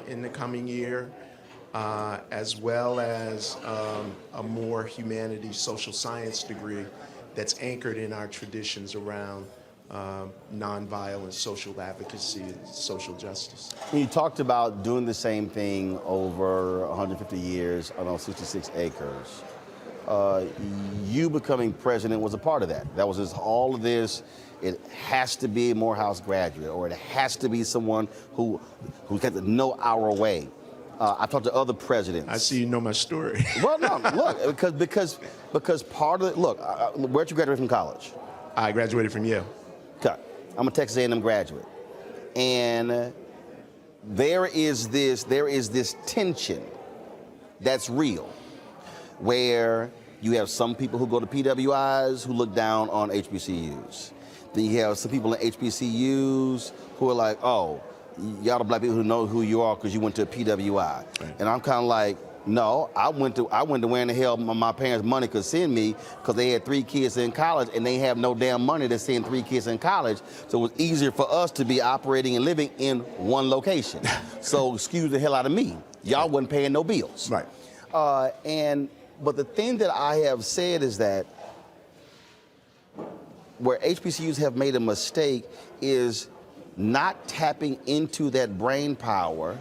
in the coming year, as well as a more humanities, social science degree that's anchored in our traditions around nonviolent social advocacy and social justice. You talked about doing the same thing over 150 years on 66 acres. You becoming president was a part of that. That was just all of this. It has to be a Morehouse graduate, or it has to be someone who got to know our way. I've talked to other presidents. I see you know my story. Well, no, look, because part of it. Look, where'd you graduate from college? I graduated from Yale. Okay, I'm a Texas A&M graduate, and there is this tension that's real, where you have some people who go to PWIs who look down on HBCUs. Then you have some people in HBCUs who are like, oh, y'all the black people who know who you are because you went to a PWI. Right. And I'm kind of like, no, I went to where in the hell my parents' money could send me, because they had 3 kids in college and they have no damn money to send 3 kids in college. So it was easier for us to be operating and living in one location. So excuse the hell out of me. Y'all wasn't paying no bills. Right. But the thing that I have said is that where HBCUs have made a mistake is not tapping into that brain power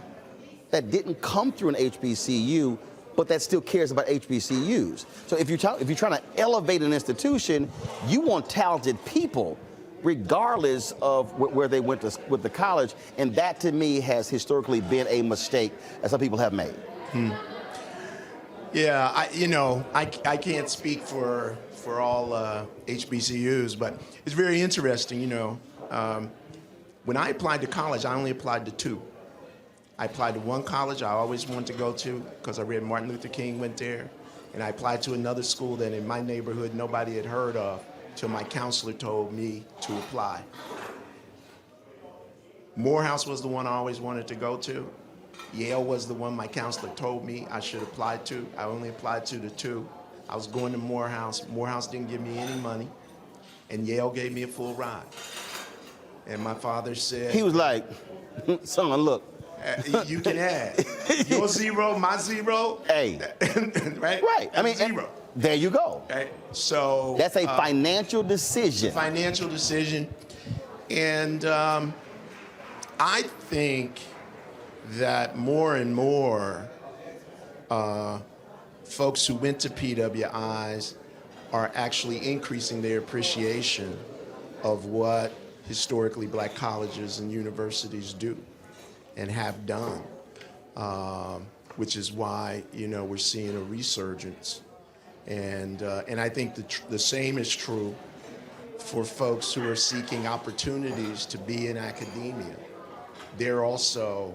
that didn't come through an HBCU, but that still cares about HBCUs. So if you're trying to elevate an institution, you want talented people, regardless of where they went to with the college, and that to me has historically been a mistake that some people have made. Yeah, I can't speak for all HBCUs, but it's very interesting. When I applied to college, I only applied to 2. I applied to one college I always wanted to go to because I read Martin Luther King went there, and I applied to another school that in my neighborhood nobody had heard of till my counselor told me to apply. Morehouse was the one I always wanted to go to. Yale was the one my counselor told me I should apply to. I only applied to the 2. I was going to Morehouse. Morehouse didn't give me any money, and Yale gave me a full ride. And my father said... He was like, son, look. You can add. Your 0, my 0. Hey. Right? Right. I mean, 0. There you go. Right? So... That's a financial decision. Financial decision. And I think that more and more folks who went to PWIs are actually increasing their appreciation of what historically black colleges and universities do and have done, which is why we're seeing a resurgence, and I think the same is true for folks who are seeking opportunities to be in academia. They're also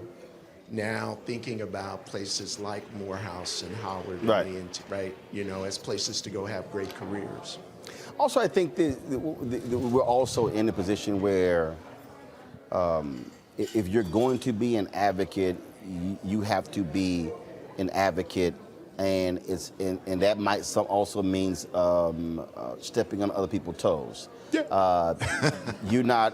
now thinking about places like Morehouse and Howard, as places to go have great careers. Also, I think that we're also in a position where if you're going to be an advocate, you have to be an advocate, and that might also means stepping on other people's toes. Yeah. You're not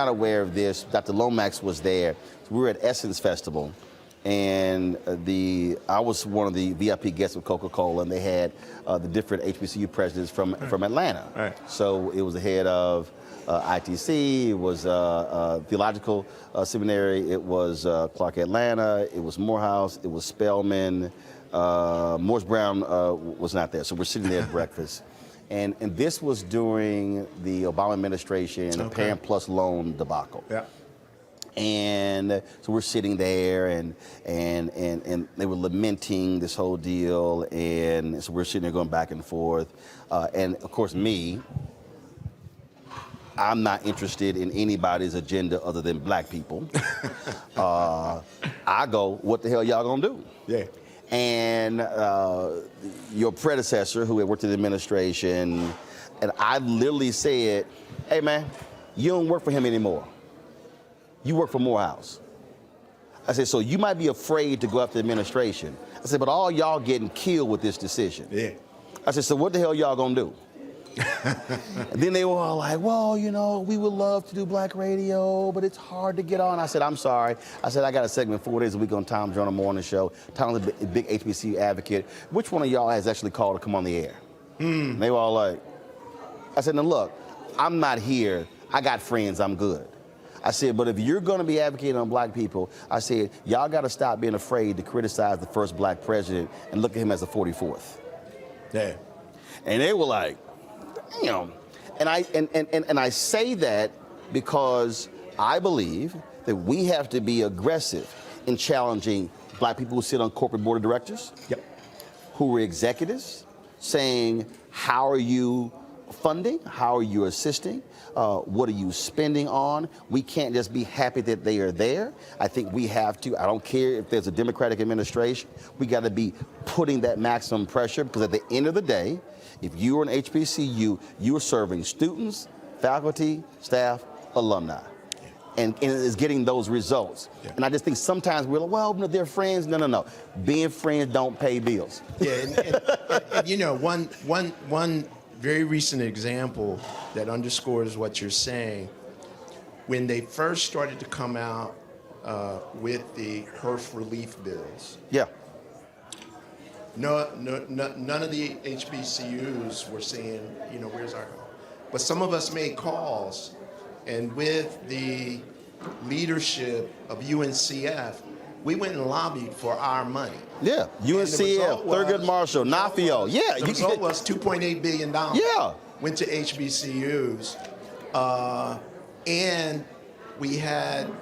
aware of this. Dr. Lomax was there. We were at Essence Festival, and I was one of the VIP guests with Coca-Cola, and they had the different HBCU presidents from Atlanta. Right. So it was the head of ITC, it was Theological Seminary, it was Clark Atlanta, it was Morehouse, it was Spelman. Morris Brown was not there, so we're sitting there at breakfast. And this was during the Obama administration, the Parent Plus loan debacle. Yeah. And so we're sitting there, and they were lamenting this whole deal, and so we're sitting there going back and forth. And of course, me, I'm not interested in anybody's agenda other than black people. I go, what the hell y'all gonna do? Yeah. And your predecessor, who had worked in the administration, and I literally said, hey man, you don't work for him anymore. You work for Morehouse. I said, so you might be afraid to go after the administration. I said, but all y'all getting killed with this decision. Yeah. I said, so what the hell y'all gonna do? And then they were all like, well, you know, we would love to do black radio, but it's hard to get on. I said, I'm sorry. I said, I got a segment 4 days a week on Tom's Journal Morning Show. Tom's a big HBCU advocate. Which one of y'all has actually called to come on the air? And they were all like, I said, now look, I'm not here. I got friends, I'm good. I said, but if you're going to be advocating on black people, I said, y'all got to stop being afraid to criticize the first black president and look at him as the 44th. Yeah. And they were like, damn. And I say that because I believe that we have to be aggressive in challenging black people who sit on corporate board of directors, who are executives, saying, how are you funding? How are you assisting? What are you spending on? We can't just be happy that they are there. I think we have to, I don't care if there's a Democratic administration, we got to be putting that maximum pressure, because at the end of the day, if you're an HBCU, you're serving students, faculty, staff, alumni. And it's getting those results. Yeah. And I just think sometimes we're like, well, no, they're friends. No. Being friends don't pay bills. Yeah, and you know, one very recent example that underscores what you're saying, when they first started to come out with the HERF relief bills. Yeah. None of the HBCUs were saying, you know, where's our, but some of us made calls, and with the leadership of UNCF, we went and lobbied for our money. Yeah, UNCF, Thurgood Marshall, NAFIO. Yeah, the result was $2.8 billion. Yeah, went to HBCUs, and we had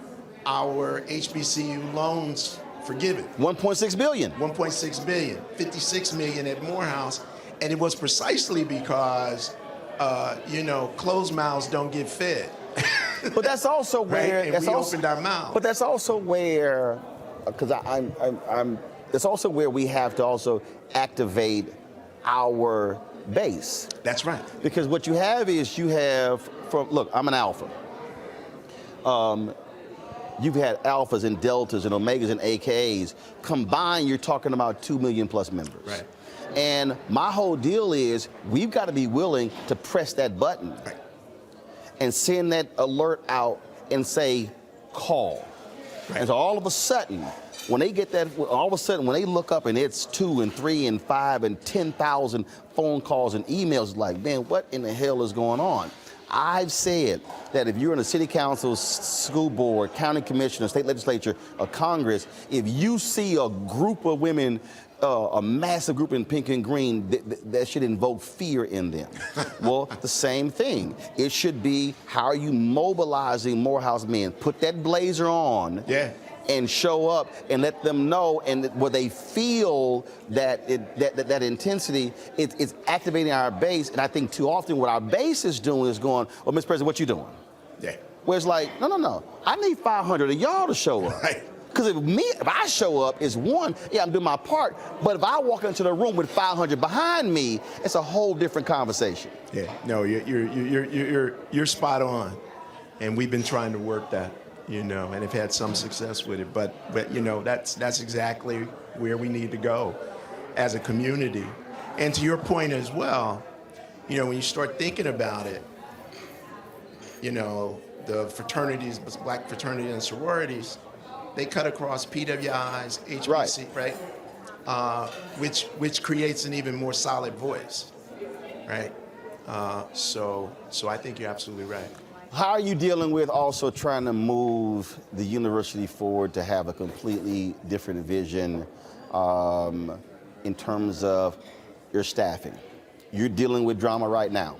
our HBCU loans forgiven. 1.6 billion. 1.6 billion. 56 million at Morehouse, and it was precisely because, you know, closed mouths don't get fed. But that's also where right? And we opened our mouths. But that's also where, because it's also where we have to also activate our base. That's right. Because what you have is look, I'm an alpha. You've had alphas and deltas and omegas and AKs. Combined, you're talking about 2 million plus members. Right. And my whole deal is we've got to be willing to press that button and send that alert out and say, call. Right. And so all of a sudden, when they get that, all of a sudden, when they look up and it's 2 and 3 and 5 and 10,000 phone calls and emails, like, man, what in the hell is going on? I've said that if you're in a city council, school board, county commissioner, state legislature, or Congress, if you see a group of women, a massive group in pink and green, that should invoke fear in them. Well, the same thing. It should be, how are you mobilizing Morehouse men? Put that blazer on. Yeah. And show up and let them know, and where they feel that that intensity, it's activating our base. And I think too often what our base is doing is going, well, Mr. President, what you doing? Yeah. Where it's like, no. I need 500 of y'all to show up. Right. Because if I show up, it's one, yeah, I'm doing my part. But if I walk into the room with 500 behind me, it's a whole different conversation. Yeah. No, you're spot on, and we've been trying to work that. You know, and have had some success with it, but you know, that's exactly where we need to go as a community. And to your point as well, you know, when you start thinking about it, you know, the fraternities, black fraternities and sororities, they cut across PWIs, HBC, right? Which creates an even more solid voice, right? So I think you're absolutely right. How are you dealing with also trying to move the university forward to have a completely different vision in terms of your staffing? You're dealing with drama right now.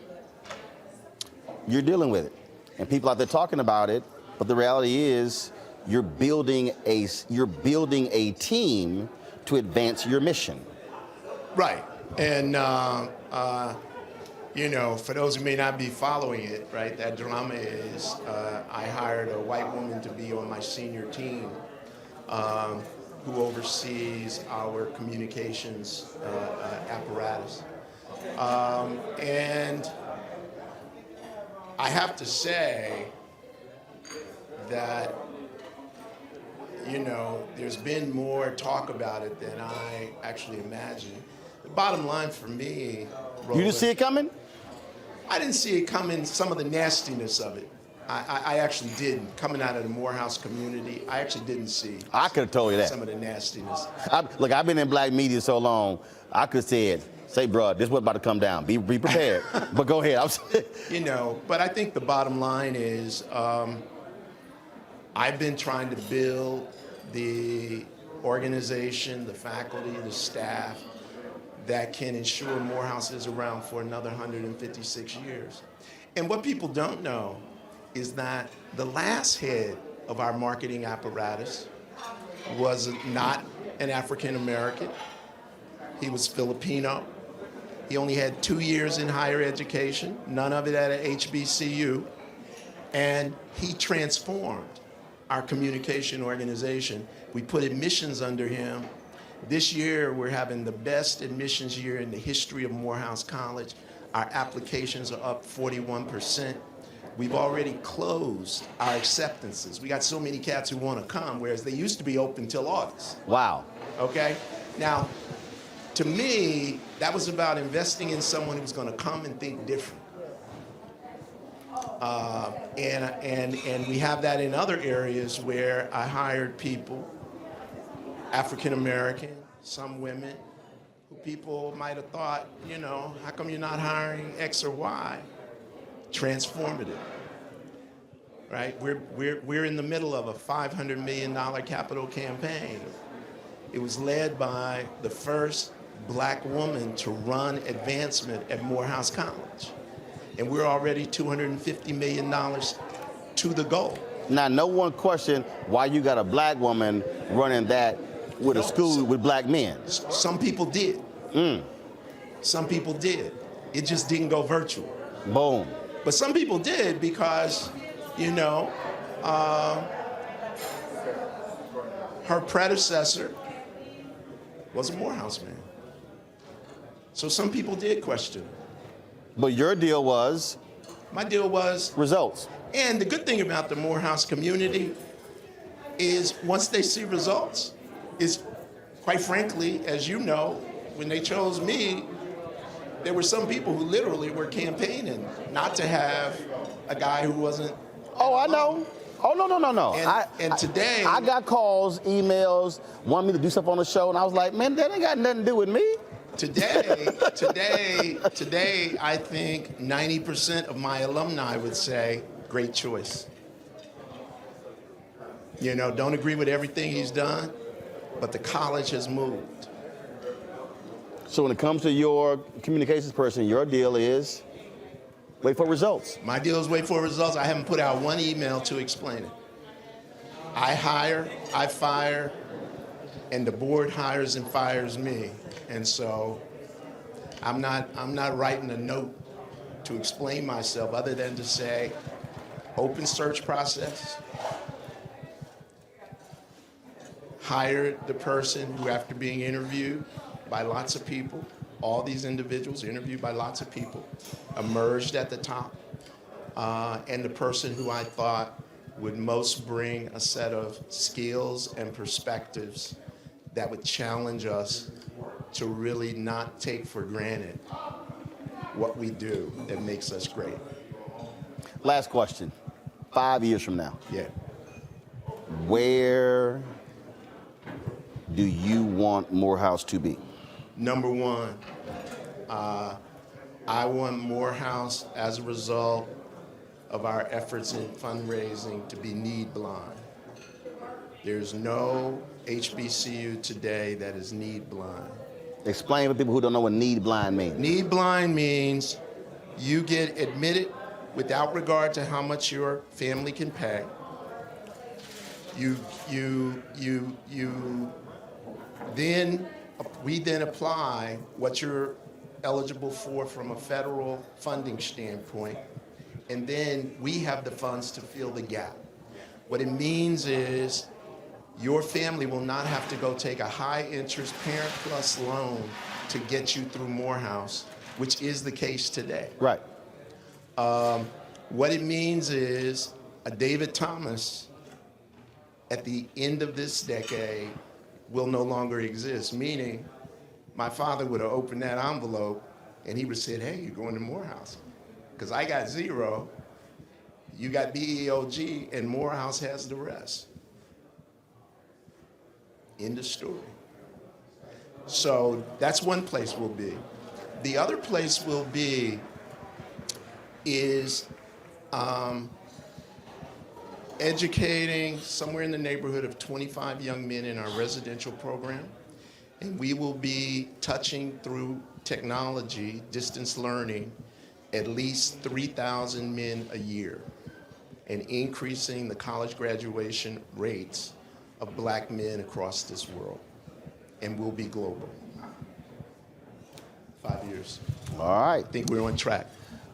You're dealing with it. And people out there talking about it, but the reality is you're building a team to advance your mission. Right. And You know, for those who may not be following it, right, that drama is I hired a white woman to be on my senior team who oversees our communications apparatus. And I have to say that, you know, there's been more talk about it than I actually imagined. The bottom line for me, Roland, You didn't see it coming? I didn't see it coming, some of the nastiness of it. I actually didn't. Coming out of the Morehouse community, I actually didn't see. I could have told you that. Some of the nastiness. Look, I've been in black media so long, I could have said, say, bro, this is what's about to come down. Be prepared. But go ahead. You know, but I think the bottom line is I've been trying to build the organization, the faculty, the staff that can ensure Morehouse is around for another 156 years. And what people don't know is that the last head of our marketing apparatus was not an African American. He was Filipino. He only had 2 years in higher education, none of it at a HBCU, and he transformed our communication organization. We put admissions under him. This year, we're having the best admissions year in the history of Morehouse College. Our applications are up 41%. We've already closed our acceptances. We got so many cats who want to come, whereas they used to be open till August. Wow. Okay? Now, to me, that was about investing in someone who's going to come and think different. And we have that in other areas where I hired people, African American, some women, who people might have thought, you know, how come you're not hiring X or Y? Transformative, right? We're in the middle of a $500 million capital campaign. It was led by the first black woman to run advancement at Morehouse College. And we're already $250 million to the goal. Now, no one questioned why you got a black woman running that with a school with black men. Some people did. Some people did. It just didn't go virtual. Boom. But some people did because, you know, her predecessor was a Morehouse man. So some people did question it. But your deal was? My deal was? Results. And the good thing about the Morehouse community is once they see results, is quite frankly, as you know, when they chose me, there were some people who literally were campaigning not to have a guy who wasn't. Oh, I know. Oh, no. And today. I got calls, emails, wanted me to do stuff on the show, and I was like, man, that ain't got nothing to do with me. Today, I think 90% of my alumni would say, great choice. You know, don't agree with everything he's done, but the college has moved. So when it comes to your communications person, your deal is wait for results. My deal is wait for results. I haven't put out one email to explain it. I hire, I fire, and the board hires and fires me. And so I'm not writing a note to explain myself other than to say open search process, hired the person who, after being interviewed by lots of people, all these individuals interviewed by lots of people, emerged at the top, and the person who I thought would most bring a set of skills and perspectives that would challenge us to really not take for granted what we do that makes us great. Last question. 5 years from now. Yeah. Where do you want Morehouse to be? Number one, I want Morehouse, as a result of our efforts in fundraising, to be need blind. There's no HBCU today that is need blind. Explain for people who don't know what need blind means. Need blind means you get admitted without regard to how much your family can pay. We then apply what your eligible for from a federal funding standpoint, and then we have the funds to fill the gap. What it means is your family will not have to go take a high-interest Parent Plus loan to get you through Morehouse, which is the case today. Right. What it means is a David Thomas at the end of this decade will no longer exist, meaning my father would have opened that envelope and he would have said, hey, you're going to Morehouse. Because I got 0, you got BEOG, and Morehouse has the rest. End of story. So that's one place we'll be. The other place we'll be is educating somewhere in the neighborhood of 25 young men in our residential program. And we will be touching through technology, distance learning, at least 3,000 men a year and increasing the college graduation rates of black men across this world. And we'll be global. 5 years. All right. I think we're on track.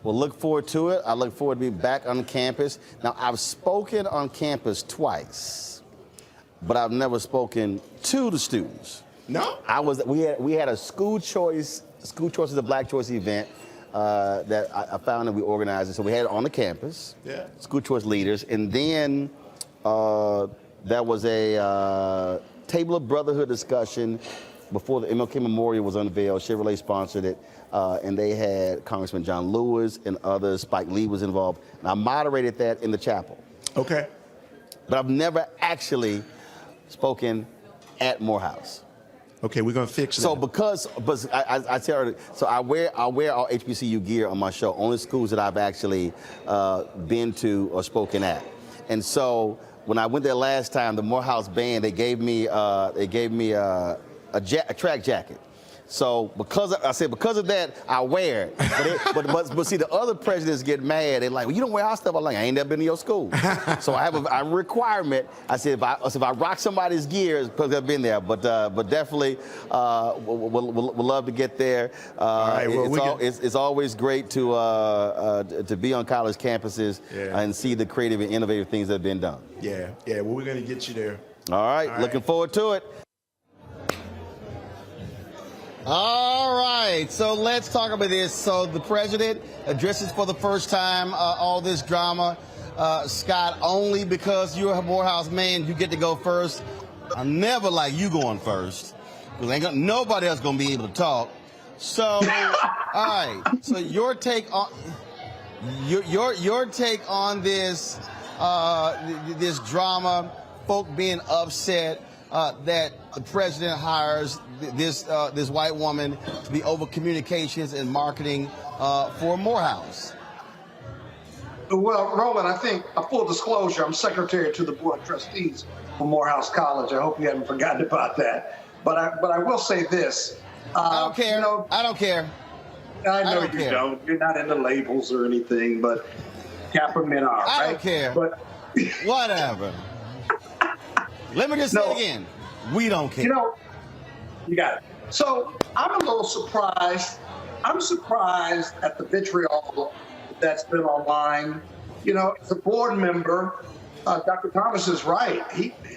Well, look forward to it. I look forward to being back on campus. Now, I've spoken on campus twice, but I've never spoken to the students. No? We had a school choice is a black choice event that I found that we organized. So we had it on the campus. Yeah. School choice leaders. And then there was a table of brotherhood discussion before the MLK Memorial was unveiled. Chevrolet sponsored it. And they had Congressman John Lewis and others. Spike Lee was involved. And I moderated that in the chapel. Okay. But I've never actually spoken at Morehouse. Okay, we're gonna fix that. So but I tell her, so I wear our HBCU gear on my show. Only schools that I've actually been to or spoken at. And so when I went there last time, the Morehouse band, they gave me a track jacket. So because of that, I wear it. But see, the other presidents get mad. They're like, well, you don't wear our stuff. I'm like, I ain't never been to your school. So I have a requirement. I said, if I rock somebody's gear, it's because I've been there. But definitely, we'll love to get there. It's always great to be on college campuses and see the creative and innovative things that have been done. Yeah. Well, we're gonna get you there. All right. Looking forward to it. All right, so let's talk about this. So the president addresses for the first time all this drama. Scott, only because you're a Morehouse man, you get to go first. I never like you going first because nobody else gonna be able to talk. So, all right. So your take on this this drama, folk being upset. That the president hires this white woman to be over communications and marketing for Morehouse. Well, Roland, I think a full disclosure, I'm secretary to the board of trustees for Morehouse College. I hope you haven't forgotten about that. But I will say this. I don't care. I don't care. I know you don't. You're not into labels or anything, but Kappa men are, right? I don't care. But whatever. Let me just say it again. We don't care. You got it. So I'm a little surprised. I'm surprised at the vitriol that's been online. As a board member, Dr. Thomas is right.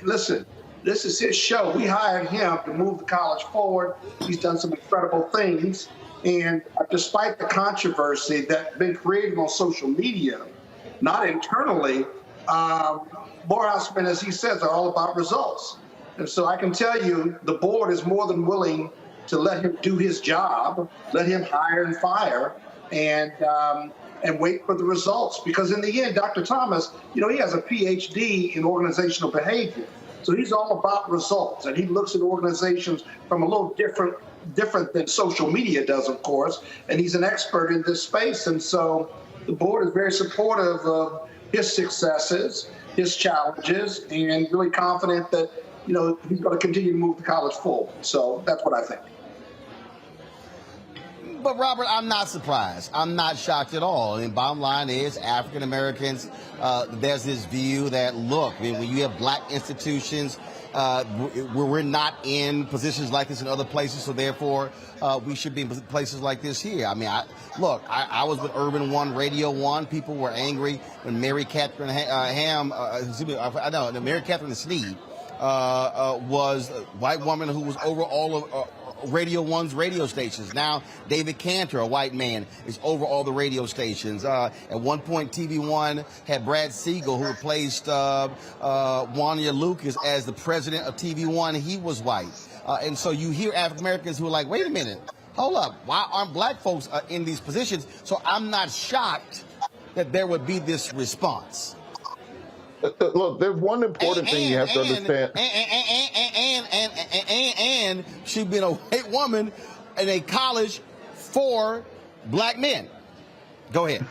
Listen, this is his show. We hired him to move the college forward. He's done some incredible things. And despite the controversy that's been created on social media, not internally, Morehouse men, as he says, are all about results. And so I can tell you the board is more than willing to let him do his job, let him hire and fire, and wait for the results. Because in the end, Dr. Thomas, he has a PhD in organizational behavior. So he's all about results, and he looks at organizations from a little different than social media does, of course, and he's an expert in this space. And so the board is very supportive of his successes, his challenges, and really confident that, he's going to continue to move the college forward. So that's what I think. But Robert, I'm not surprised. I'm not shocked at all. I mean, bottom line is African Americans, there's this view that, look, when you have black institutions, we're not in positions like this in other places, so therefore we should be in places like this here. I mean, I was with Urban One, Radio One. People were angry when Mary Catherine Mary Catherine Sneed was a white woman who was over all of Radio One's radio stations. Now, David Cantor, a white man, is over all the radio stations. At one point, TV One had Brad Siegel, who replaced Wanya Lucas as the president of TV One. He was white. And so you hear African Americans who are like, wait a minute, hold up, why aren't black folks in these positions? So I'm not shocked that there would be this response. Look, there's one important thing you have to understand. And she's been a white woman in a college for black men. Go ahead.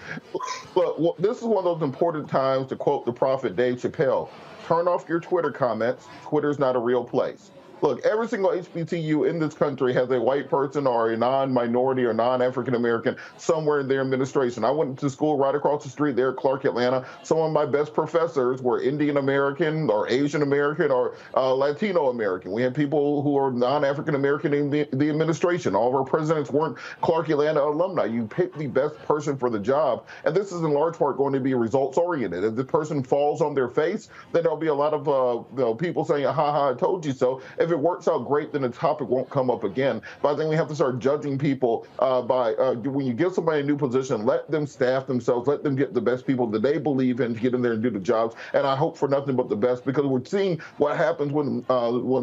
Look, this is one of those important times to quote the prophet Dave Chappelle. Turn off your Twitter comments. Twitter's not a real place. Look, every single HBCU in this country has a white person or a non-minority or non-African American somewhere in their administration. I went to school right across the street there at Clark, Atlanta. Some of my best professors were Indian American or Asian American or Latino American. We had people who are non-African American in the administration. All of our presidents weren't Clark, Atlanta alumni. You pick the best person for the job, and this is in large part going to be results oriented. If the person falls on their face, then there'll be a lot of people saying, "Ha ha, I told you so." If it works out great, then the topic won't come up again. But I think we have to start judging people by when you give somebody a new position, let them staff themselves, let them get the best people that they believe in to get in there and do the jobs. And I hope for nothing but the best, because we're seeing what happens when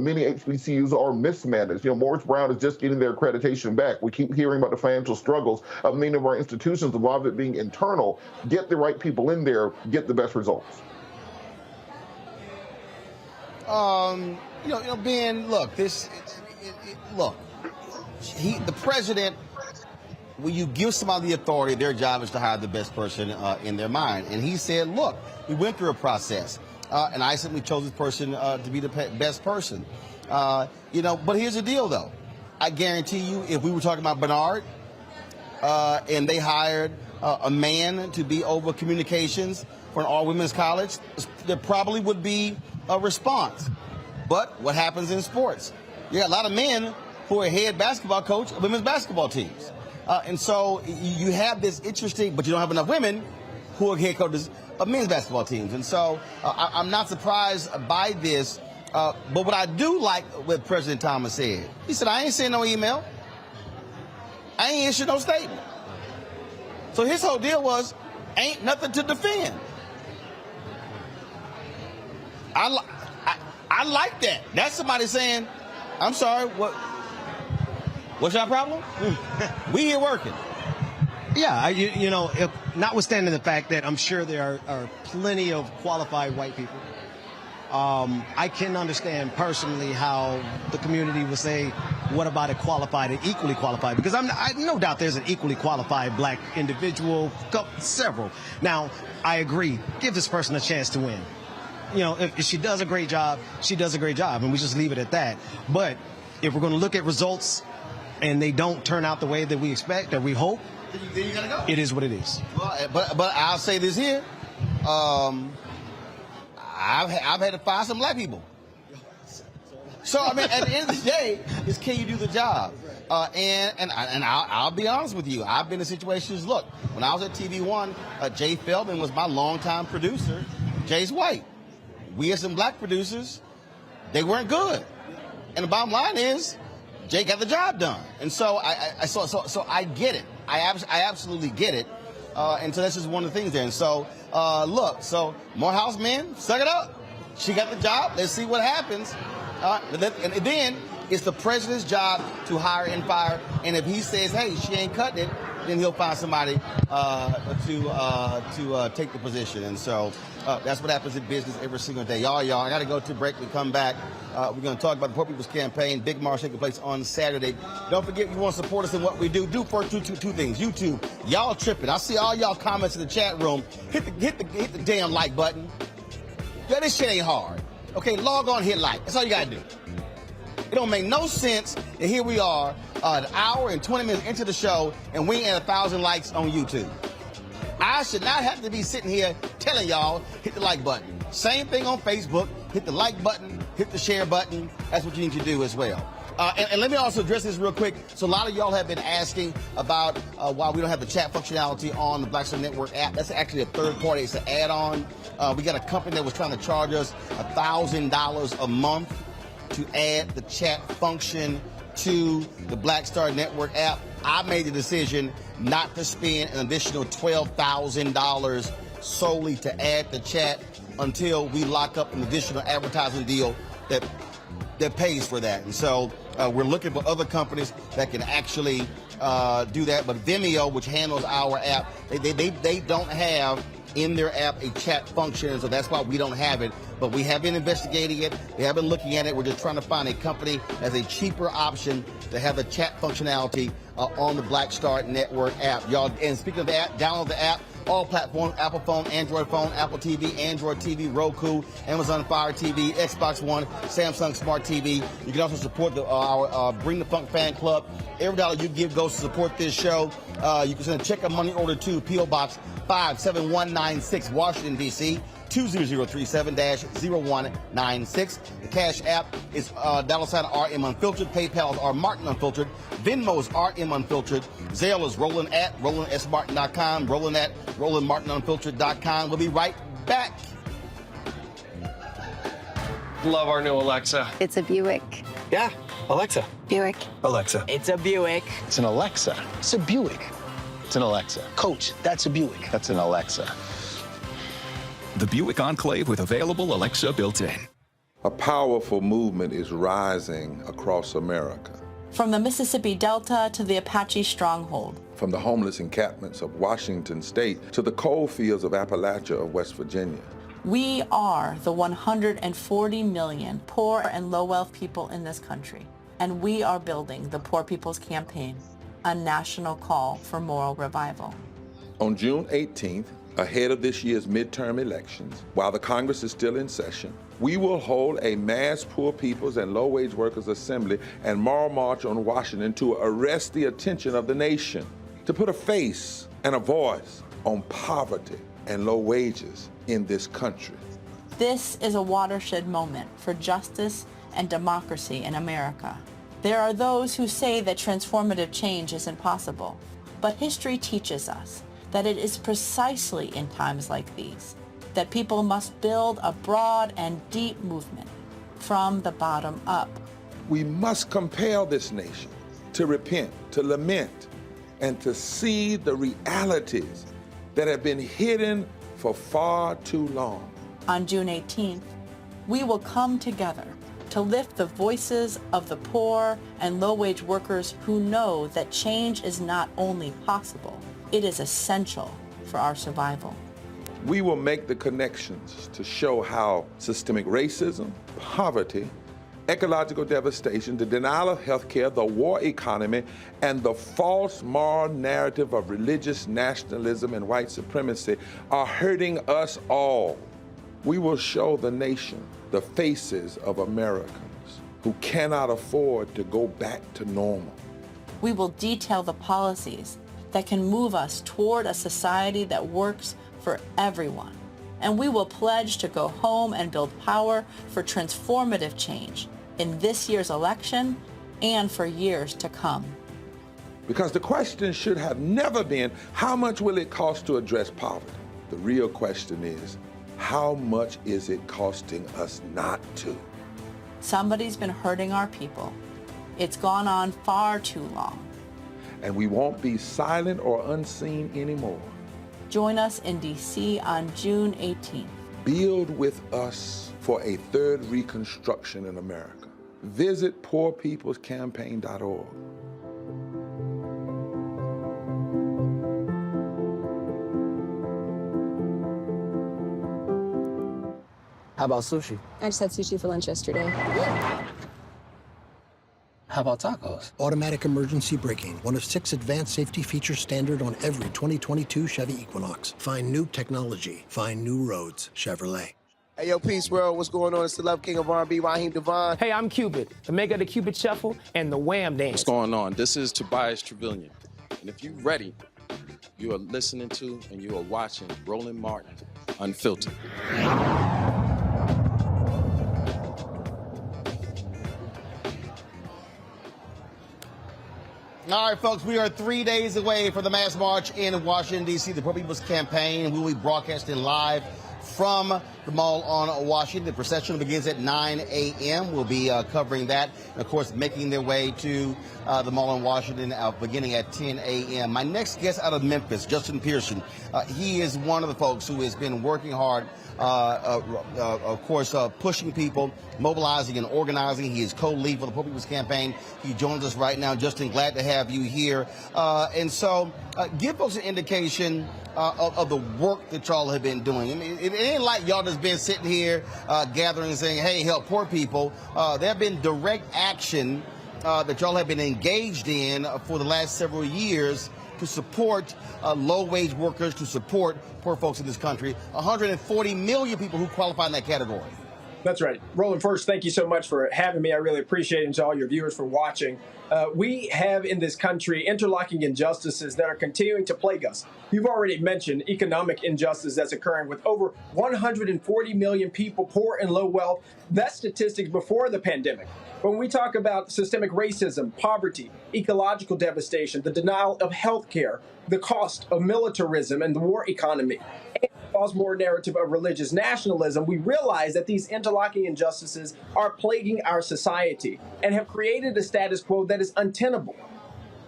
many HBCUs are mismanaged. You know, Morris Brown is just getting their accreditation back. We keep hearing about the financial struggles of many of our institutions, a lot of it being internal. Get the right people in there, get the best results. Ben, look, the president, when you give somebody the authority, their job is to hire the best person in their mind. And he said, look, we went through a process, and I simply chose this person to be the best person. But here's the deal, though. I guarantee you, if we were talking about Bernard, and they hired a man to be over communications for an all-women's college, there probably would be a response. But what happens in sports? You got a lot of men who are head basketball coach of women's basketball teams. And so you have this interesting, but you don't have enough women who are head coaches of men's basketball teams. And so I'm not surprised by this. But what I do like what President Thomas said, he said, I ain't sent no email. I ain't issued no statement. So his whole deal was, ain't nothing to defend. I like that. That's somebody saying, I'm sorry, what's your problem? We here working. Yeah, notwithstanding the fact that I'm sure there are plenty of qualified white people, I can understand personally how the community would say, what about a qualified and equally qualified? Because I no doubt there's an equally qualified black individual, several. Now, I agree, give this person a chance to win. If she does a great job, she does a great job, and we just leave it at that. But if we're going to look at results and they don't turn out the way that we expect or we hope, then you gotta go. It is what it is. Well, but I'll say this here. I've had to fire some black people. So, I mean, at the end of the day, is can you do the job? And I'll be honest with you. I've been in situations, look, when I was at TV One, Jay Feldman was my longtime producer. Jay's white. We had some black producers. They weren't good. And the bottom line is, Jay got the job done. And so I get it. I absolutely get it. And so this is one of the things there. And so, so Morehouse men, suck it up. She got the job. Let's see what happens. And then it's the president's job to hire and fire. And if he says, hey, she ain't cutting it, then he'll find somebody to take the position. And so that's what happens in business every single day. Y'all, I got to go to break. We come back. We're going to talk about the Poor People's Campaign. Big march taking place on Saturday. Don't forget, you want to support us in what we do. Do first two things. YouTube, y'all tripping. I see all y'all comments in the chat room. Hit the damn like button. Yeah, this shit ain't hard. Okay, log on, hit like. That's all you got to do. It don't make no sense that here we are, an hour and 20 minutes into the show, and we ain't at 1,000 likes on YouTube. I should not have to be sitting here telling y'all, hit the like button. Same thing on Facebook. hit the like button, hit the share button. That's what you need to do as well. And let me also address this real quick. So a lot of y'all have been asking about why we don't have the chat functionality on the Black Star Network app. That's actually a third party. It's an add-on. We got a company that was trying to charge us $1,000 a month to add the chat function to the Black Star Network app. I made the decision not to spend an additional $12,000 solely to add the chat until we lock up an additional advertising deal that pays for that. And so we're looking for other companies that can actually do that. But Vimeo, which handles our app, they don't have in their app a chat function, so that's why we don't have it. But we have been investigating it. We have been looking at it. We're just trying to find a company as a cheaper option to have the chat functionality on the Black Star Network app. Y'all, and speaking of the app, download the app. All platforms, Apple phone, Android phone, Apple TV, Android TV, Roku, Amazon Fire TV, Xbox One, Samsung Smart TV. You can also support our Bring the Funk fan club. Every dollar you give goes to support this show. You can send a check or money order to P.O. Box 57196, Washington, D.C., 20037-0196. The Cash App is $RM Unfiltered. PayPal is R Martin Unfiltered. Venmo is RM Unfiltered. Zelle is Roland at RolandSMartin.com. Roland at RolandMartinUnfiltered.com. We'll be right back. Love our new Alexa. It's a Buick. Yeah, Alexa. Buick. Alexa. It's a Buick. It's an Alexa. It's a Buick. It's an Alexa. Coach, that's a Buick. That's an Alexa. The Buick Enclave with available Alexa built in. A powerful movement is rising across America. From the Mississippi Delta to the Apache Stronghold. From the homeless encampments of Washington State to the coal fields of Appalachia of West Virginia. We are the 140 million poor and low-wealth people in this country. And we are building the Poor People's Campaign, a national call for moral revival. On June 18th, ahead of this year's midterm elections, while the Congress is still in session, we will hold a mass poor people's and low-wage workers assembly and moral march on Washington to arrest the attention of the nation, to put a face and a voice on poverty and low wages in this country. This is a watershed moment for justice and democracy in America. There are those who say that transformative change isn't possible, but history teaches us that it is precisely in times like these that people must build a broad and deep movement from the bottom up. We must compel this nation to repent, to lament, and to see the realities that have been hidden for far too long. On June 18th, we will come together to lift the voices of the poor and low-wage workers who know that change is not only possible, it is essential for our survival. We will make the connections to show how systemic racism, poverty, ecological devastation, the denial of health care, the war economy, and the false moral narrative of religious nationalism and white supremacy are hurting us all. We will show the nation the faces of Americans who cannot afford to go back to normal. We will detail the policies that can move us toward a society that works for everyone. And we will pledge to go home and build power for transformative change in this year's election and for years to come. Because the question should have never been, how much will it cost to address poverty? The real question is, how much is it costing us not to? Somebody's been hurting our people. It's gone on far too long. And we won't be silent or unseen anymore. Join us in D.C. on June 18th. Build with us for a third reconstruction in America. Visit poorpeoplescampaign.org. How about sushi? I just had sushi for lunch yesterday. How about tacos? Automatic emergency braking, one of 6 advanced safety features standard on every 2022 Chevy Equinox. Find new technology. Find new roads. Chevrolet. Hey, yo, Peace World, what's going on? It's the Love King of R&B, Raheem Devon. Hey, I'm Cupid, the maker of the Cupid Shuffle and the Wham Dance. What's going on? This is Tobias Trevelyan. And if you're ready, you are listening to and you are watching Roland Martin Unfiltered. All right, folks, we are 3 days away from the mass march in Washington, D.C., the Poor People's Campaign. We will be broadcasting live from the Mall on Washington. The procession begins at 9 a.m. We'll be covering that, and, of course, making their way to the Mall on Washington beginning at 10 a.m. My next guest out of Memphis, Justin Pearson, he is one of the folks who has been working hard, of course, pushing people, mobilizing and organizing. He is co-lead for the Poor People's Campaign. He joins us right now. Justin, glad to have you here. And so give folks an indication of the work that y'all have been doing. I mean, it ain't like y'all just been sitting here gathering saying, hey, help poor people. There have been direct action that y'all have been engaged in for the last several years to support low-wage workers, to support poor folks in this country. 140 million people who qualify in that category. That's right. Roland, first, thank you so much for having me. I really appreciate it, and to all your viewers for watching. We have in this country interlocking injustices that are continuing to plague us. You've already mentioned economic injustice that's occurring with over 140 million people poor and low wealth. That's statistics before the pandemic. When we talk about systemic racism, poverty, ecological devastation, the denial of health care, the cost of militarism and the war economy, and the false moral narrative of religious nationalism, we realize that these interlocking injustices are plaguing our society and have created a status quo that is untenable.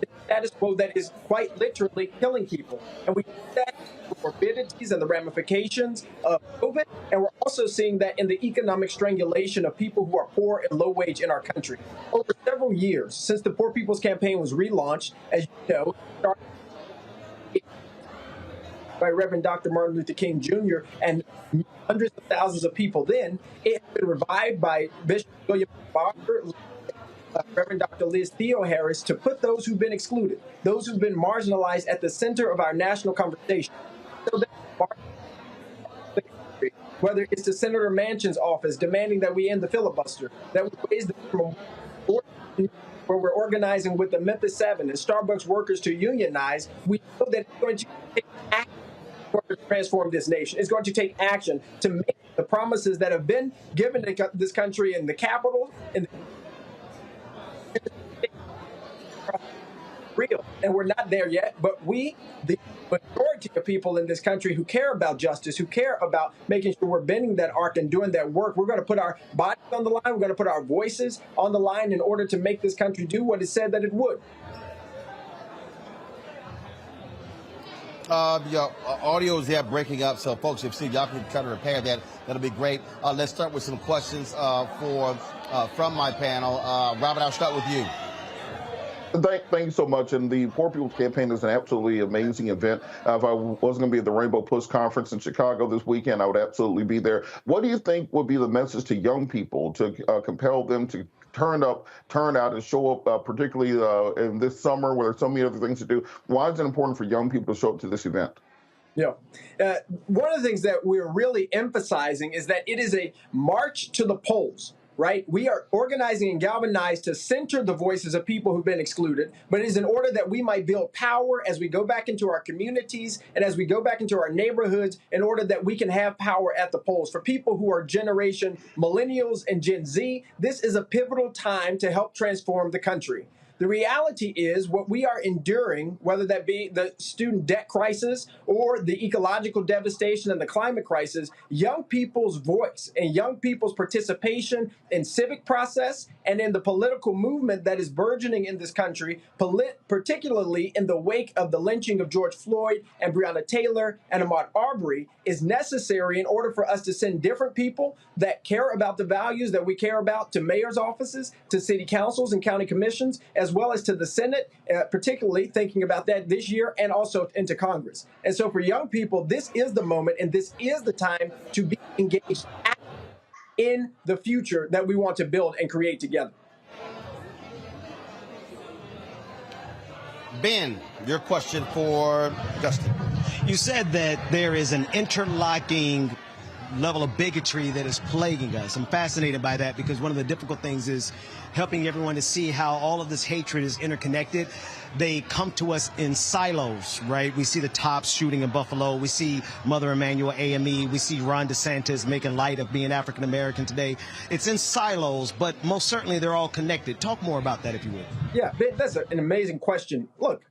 A status quo that is quite literally killing people. And we see that the morbidities and the ramifications of COVID, and we're also seeing that in the economic strangulation of people who are poor and low wage in our country. Over several years, since the Poor People's Campaign was relaunched, as you know, started by Reverend Dr. Martin Luther King Jr. and hundreds of thousands of people then, it has been revived by Bishop William Barber, Reverend Dr. Liz Theo Harris, to put those who've been excluded, those who've been marginalized at the center of our national conversation. So that whether it's to Senator Manchin's office demanding that we end the filibuster, that we raise the minimum where we're organizing with the Memphis 7 and Starbucks workers to unionize, we know that it's going to take action to transform this nation. It's going to take action to make the promises that have been given to this country in the Capitol and real. And we're not there yet, but we, the majority of people in this country who care about justice, who care about making sure we're bending that arc and doing that work, we're going to put our bodies on the line, we're going to put our voices on the line in order to make this country do what it said that it would. Your audio is there breaking up, so folks, if y'all can try to repair that, that'll be great. Let's start with some questions from my panel. Robert, I'll start with you. Thank you so much. And the Poor People's Campaign is an absolutely amazing event. If I was going to be at the Rainbow Push Conference in Chicago this weekend, I would absolutely be there. What do you think would be the message to young people to compel them to turn out and show up, particularly in this summer where there's so many other things to do? Why is it important for young people to show up to this event? Yeah. One of the things that we're really emphasizing is that it is a march to the polls. Right? We are organizing and galvanized to center the voices of people who've been excluded, but it is in order that we might build power as we go back into our communities and as we go back into our neighborhoods, in order that we can have power at the polls. For people who are generation millennials and Gen Z, this is a pivotal time to help transform the country. The reality is what we are enduring, whether that be the student debt crisis or the ecological devastation and the climate crisis, young people's voice and young people's participation in civic process and in the political movement that is burgeoning in this country, particularly in the wake of the lynching of George Floyd and Breonna Taylor and Ahmaud Arbery, is necessary in order for us to send different people that care about the values that we care about to mayor's offices, to city councils and county commissions, as well as to the Senate, particularly thinking about that this year, and also into Congress. And so for young people, this is the moment and this is the time to be engaged in the future that we want to build and create together. Ben, your question for Justin. You said that there is an interlocking level of bigotry that is plaguing us. I'm fascinated by that because one of the difficult things is helping everyone to see how all of this hatred is interconnected. They come to us in silos, right? We see the Tops shooting in Buffalo. We see Mother Emanuel AME. We see Ron DeSantis making light of being African American today. It's in silos, but most certainly they're all connected. Talk more about that, if you would. Yeah, that's an amazing question. Look,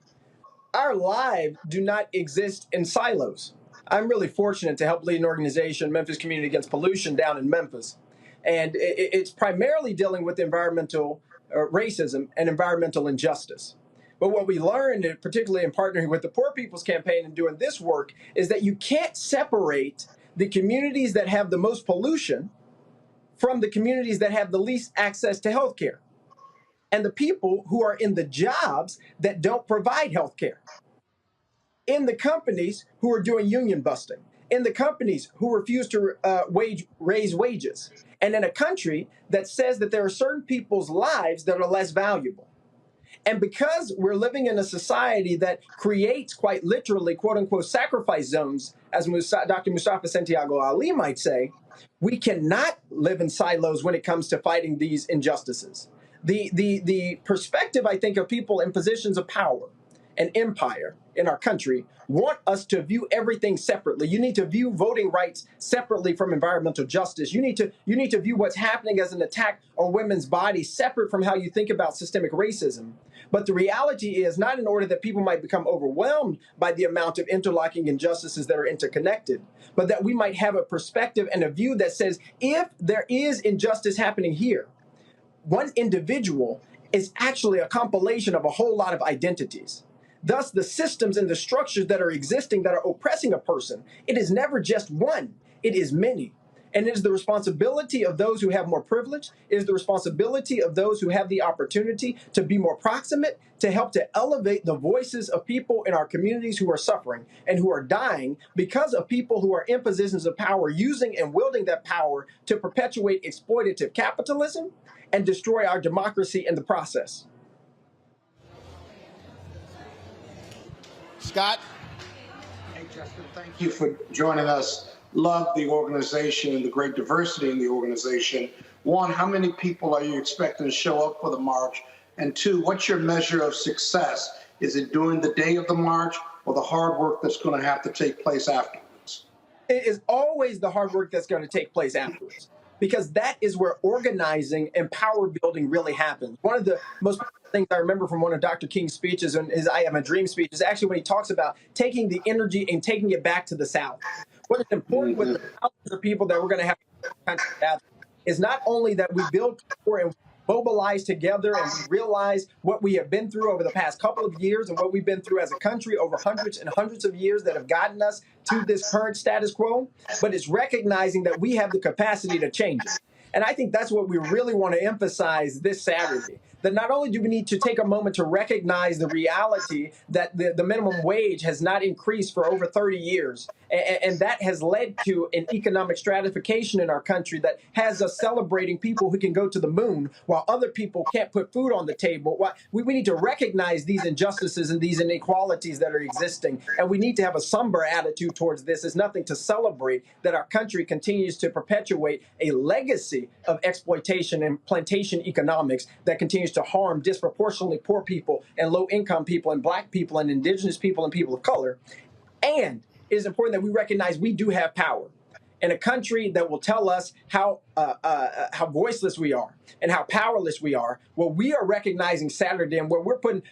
our lives do not exist in silos. I'm really fortunate to help lead an organization, Memphis Community Against Pollution, down in Memphis. And it's primarily dealing with environmental racism and environmental injustice. But what we learned, particularly in partnering with the Poor People's Campaign and doing this work, is that you can't separate the communities that have the most pollution from the communities that have the least access to health care, and the people who are in the jobs that don't provide health care, in the companies who are doing union busting, in the companies who refuse to raise wages, and in a country that says that there are certain people's lives that are less valuable. And because we're living in a society that creates quite literally, quote unquote, sacrifice zones, as Dr. Mustafa Santiago Ali might say, we cannot live in silos when it comes to fighting these injustices. The perspective, I think, of people in positions of power and empire in our country want us to view everything separately. You need to view voting rights separately from environmental justice. You need to view what's happening as an attack on women's bodies separate from how you think about systemic racism. But the reality is not in order that people might become overwhelmed by the amount of interlocking injustices that are interconnected, but that we might have a perspective and a view that says, if there is injustice happening here, one individual is actually a compilation of a whole lot of identities. Thus, the systems and the structures that are existing that are oppressing a person, it is never just one, it is many. And it is the responsibility of those who have more privilege, it is the responsibility of those who have the opportunity to be more proximate, to help to elevate the voices of people in our communities who are suffering and who are dying because of people who are in positions of power, using and wielding that power to perpetuate exploitative capitalism and destroy our democracy in the process. Scott? Hey, Justin, thank you for joining us. Love the organization and the great diversity in the organization. One, how many people are you expecting to show up for the march? And two, what's your measure of success? Is it during the day of the march or the hard work that's going to have to take place afterwards? It is always the hard work that's going to take place afterwards, because that is where organizing and power building really happens. One of the most things I remember from one of Dr. King's speeches, and his I Am a Dream speech, is actually when he talks about taking the energy and taking it back to the South. What is important with the thousands of people that we're going to have is not only that we build power and mobilize together and we realize what we have been through over the past couple of years and what we've been through as a country over hundreds and hundreds of years that have gotten us to this current status quo, but it's recognizing that we have the capacity to change it. And I think that's what we really want to emphasize this Saturday, that not only do we need to take a moment to recognize the reality that the minimum wage has not increased for over 30 years, and that has led to an economic stratification in our country that has us celebrating people who can go to the moon while other people can't put food on the table. We need to recognize these injustices and these inequalities that are existing, and we need to have a somber attitude towards this. It's nothing to celebrate that our country continues to perpetuate a legacy of exploitation and plantation economics that continues to harm disproportionately poor people and low-income people and black people and indigenous people and people of color. And it is important that we recognize we do have power in a country that will tell us how voiceless we are and how powerless we are. What we are recognizing Saturday and where we're putting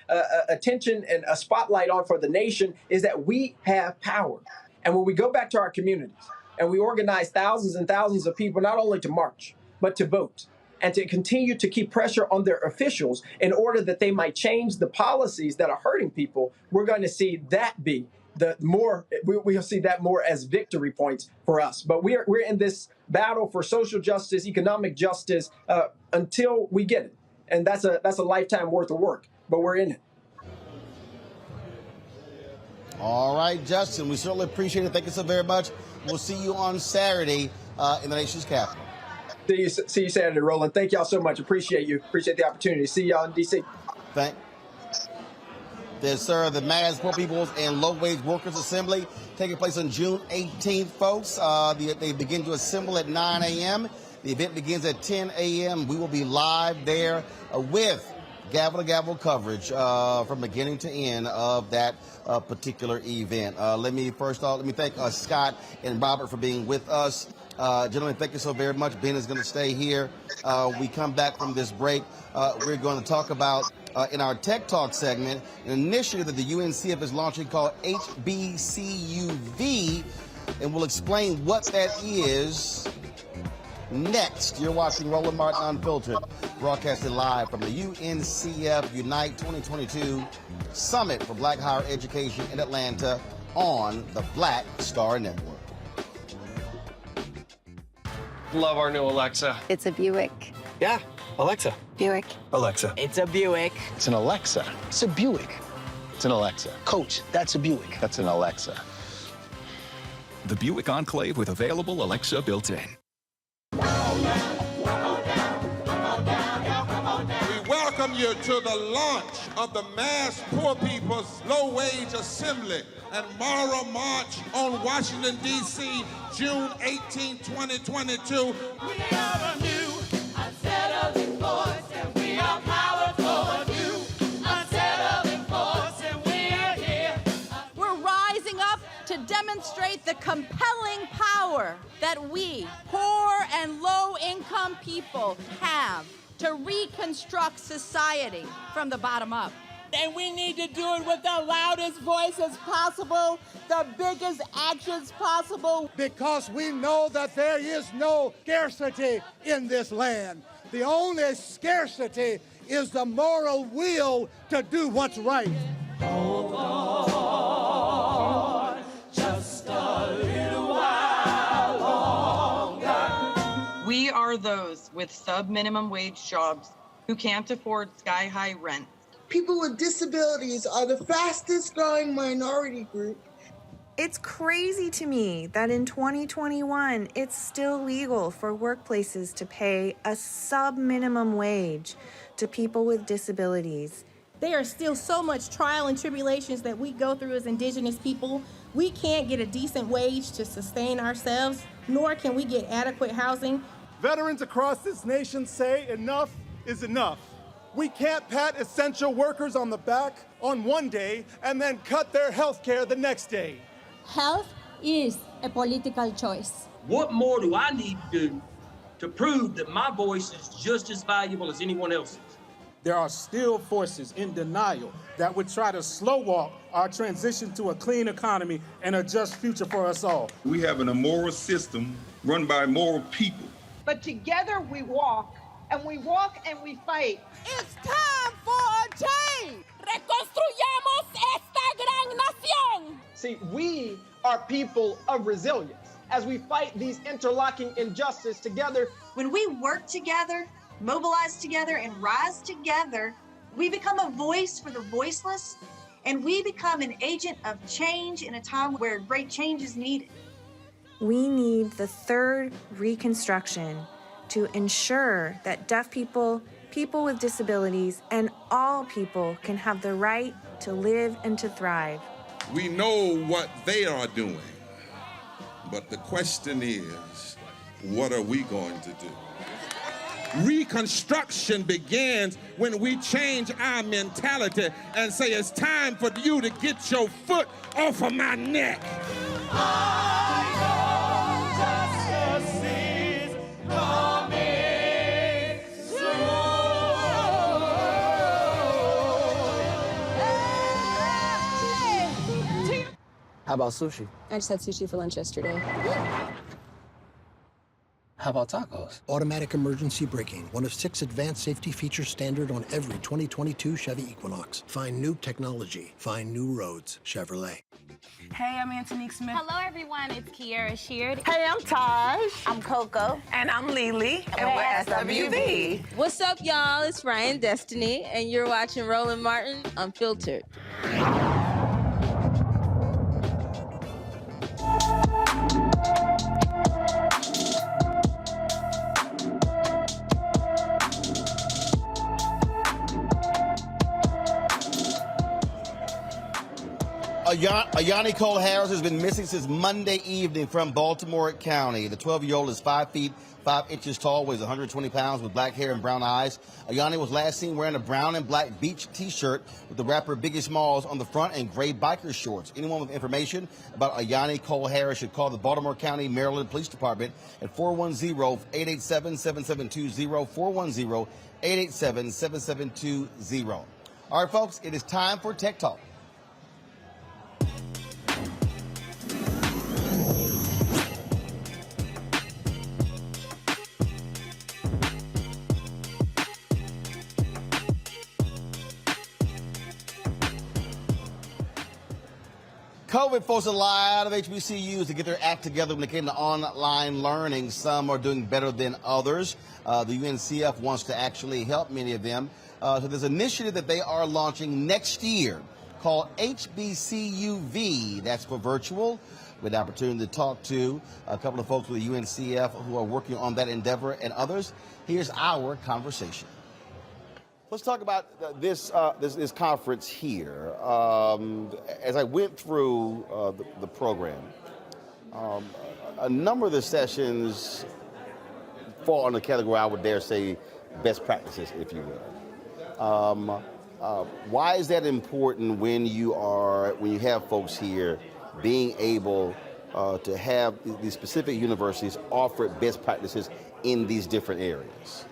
attention and a spotlight on for the nation is that we have power. And when we go back to our communities and we organize thousands and thousands of people, not only to march, but to vote, and to continue to keep pressure on their officials in order that they might change the policies that are hurting people, we're going to see that be we'll see that more as victory points for us. But we're in this battle for social justice, economic justice, until we get it. And that's a lifetime worth of work, but we're in it. All right, Justin, we certainly appreciate it. Thank you so very much. We'll see you on Saturday in the nation's capital. See you Saturday, Roland. Thank y'all so much. Appreciate you. Appreciate the opportunity. See y'all in D.C. to serve the Mass Poor People's and Low-Wage Workers Assembly, taking place on June 18th, folks. They begin to assemble at 9 a.m. The event begins at 10 a.m. We will be live there with gavel-to-gavel coverage from beginning to end of that particular event. Let me thank Scott and Robert for being with us. Gentlemen, thank you so very much. Ben is going to stay here. We come back from this break. We're going to talk about, in our Tech Talk segment, an initiative that the UNCF is launching called HBCUV, and we'll explain what that is next. You're watching Roland Martin Unfiltered, broadcasting live from the UNCF Unite 2022 Summit for Black Higher Education in Atlanta on the Black Star Network. Love our new Alexa. It's a Buick. Yeah, Alexa. Buick. Alexa. It's a Buick. It's an Alexa. It's a Buick. It's an Alexa. Coach, that's a Buick. That's an Alexa. The Buick Enclave with available Alexa built-in. We welcome you to the launch of the Mass Poor People's Low-Wage Assembly and Moral March on Washington, D.C., June 18, 2022. We are a new, unsettling force, and we are powerful. New, unsettling force, and we are here. We're rising up to demonstrate the compelling power that we, poor and low-income people, have to reconstruct society from the bottom up. And we need to do it with the loudest voices possible, the biggest actions possible. Because we know that there is no scarcity in this land. The only scarcity is the moral will to do what's right. Hold on, just a little while longer. We are those with sub-minimum wage jobs who can't afford sky-high rent. People with disabilities are the fastest growing minority group. It's crazy to me that in 2021, it's still legal for workplaces to pay a sub-minimum wage to people with disabilities. There are still so much trial and tribulations that we go through as Indigenous people. We can't get a decent wage to sustain ourselves, nor can we get adequate housing. Veterans across this nation say enough is enough. We can't pat essential workers on the back on one day and then cut their health care the next day. Health is a political choice. What more do I need to do to prove that my voice is just as valuable as anyone else's? There are still forces in denial that would try to slow walk our transition to a clean economy and a just future for us all. We have an immoral system run by immoral people. But together we walk, and we walk and we fight. It's time for a change. Reconstruyamos esta gran nación. See, we are people of resilience as we fight these interlocking injustices together. When we work together, mobilize together, and rise together, we become a voice for the voiceless, and we become an agent of change in a time where great change is needed. We need the third reconstruction to ensure that deaf people, people with disabilities, and all people can have the right to live and to thrive. We know what they are doing, but the question is, what are we going to do? Reconstruction begins when we change our mentality and say it's time for you to get your foot off of my neck. Justice is coming soon. How about sushi? I just had sushi for lunch yesterday. How about tacos? Automatic emergency braking, one of 6 advanced safety features standard on every 2022 Chevy Equinox. Find new technology. Find new roads. Chevrolet. Hey, I'm Antonique Smith. Hello, everyone. It's Kiara Sheard. Hey, I'm Taj. I'm Coco. And I'm Lily. And we're SWV. What's up, y'all? It's Ryan Destiny, and you're watching Roland Martin Unfiltered. Ayani Cole Harris has been missing since Monday evening from Baltimore County. The 12-year-old is 5 feet 5 inches tall, weighs 120 pounds, with black hair and brown eyes. Ayani was last seen wearing a brown and black beach T-shirt with the rapper Biggie Smalls on the front and gray biker shorts. Anyone with information about Ayani Cole Harris should call the Baltimore County, Maryland Police Department at 410-887-7720, 410-887-7720. All right, folks, it is time for Tech Talk. COVID forced a lot of HBCUs to get their act together when it came to online learning. Some are doing better than others. The UNCF wants to actually help many of them. So there's an initiative that they are launching next year called HBCUV. That's for virtual. With the opportunity to talk to a couple of folks with the UNCF who are working on that endeavor and others. Here's our conversation. Let's talk about this conference here. As I went through the program, a number of the sessions fall under the category, I would dare say, best practices, if you will. Why is that important when you have folks here being able to have these specific universities offer best practices in these different areas?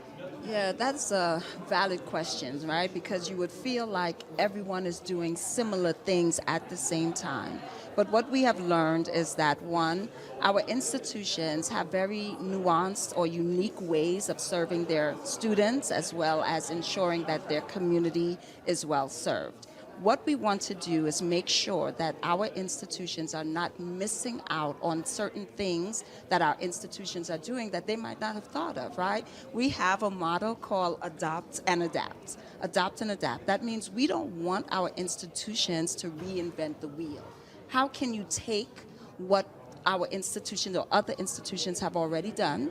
Yeah, that's a valid question, right? Because you would feel like everyone is doing similar things at the same time. But what we have learned is that, one, our institutions have very nuanced or unique ways of serving their students as well as ensuring that their community is well served. What we want to do is make sure that our institutions are not missing out on certain things that our institutions are doing that they might not have thought of, right? We have a motto called adopt and adapt. Adopt and adapt. That means we don't want our institutions to reinvent the wheel. How can you take what our institutions or other institutions have already done,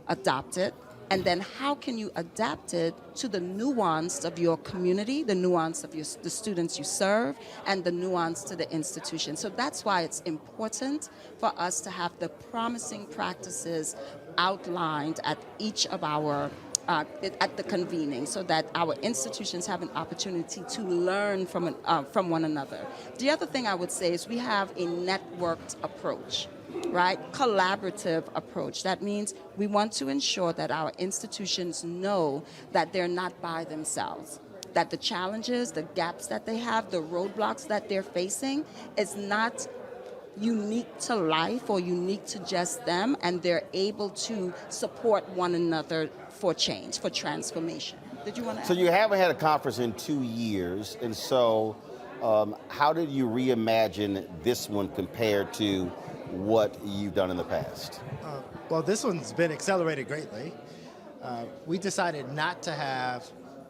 adopt it, and then how can you adapt it to the nuance of your community, the nuance of the students you serve, and the nuance to the institution? So that's why it's important for us to have the promising practices outlined at each of our at the convening, so that our institutions have an opportunity to learn from one another. The other thing I would say is we have a networked approach. Right? Collaborative approach. That means we want to ensure that our institutions know that they're not by themselves, that the challenges, the gaps that they have, the roadblocks that they're facing is not unique to life or unique to just them, and they're able to support one another for change, for transformation. Did you want to add? So you haven't had a conference in 2 years, and so how did you reimagine this one compared to what you've done in the past? Well, this one's been accelerated greatly. We decided not to have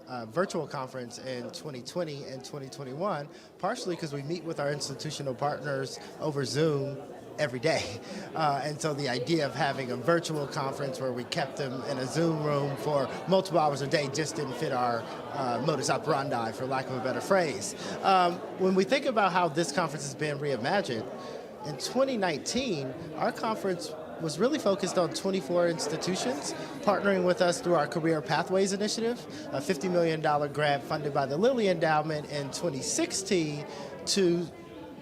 a virtual conference in 2020 and 2021, partially because we meet with our institutional partners over Zoom every day. And so the idea of having a virtual conference where we kept them in a Zoom room for multiple hours a day just didn't fit our modus operandi, for lack of a better phrase. When we think about how this conference has been reimagined, in 2019, our conference was really focused on 24 institutions partnering with us through our Career Pathways Initiative, a $50 million grant funded by the Lilly Endowment in 2016 to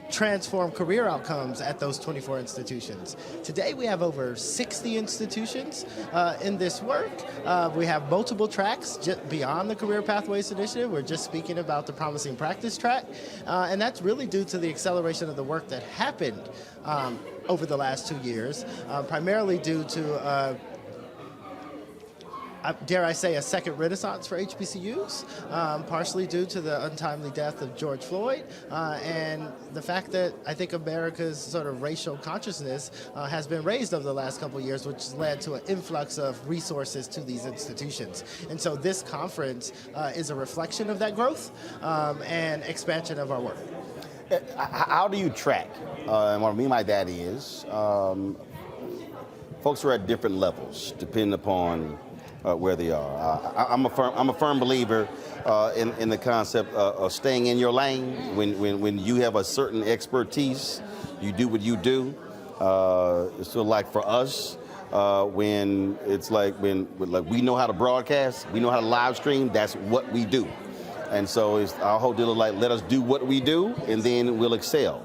transform career outcomes at those 24 institutions. Today we have over 60 institutions in this work. We have multiple tracks just beyond the Career Pathways Initiative. We're just speaking about the Promising Practice track, and that's really due to the acceleration of the work that happened over the last 2 years, primarily due to dare I say, a second renaissance for HBCUs, partially due to the untimely death of George Floyd, and the fact that I think America's sort of racial consciousness has been raised over the last couple of years, which has led to an influx of resources to these institutions. And so this conference is a reflection of that growth and expansion of our work. How do you track? And what I mean by that is folks are at different levels, depending upon where they are. I'm a firm believer in the concept of staying in your lane. When you have a certain expertise, you do what you do. So like for us, when it's like when we know how to broadcast, we know how to live stream, that's what we do. And so it's our whole deal of like, let us do what we do and then we'll excel.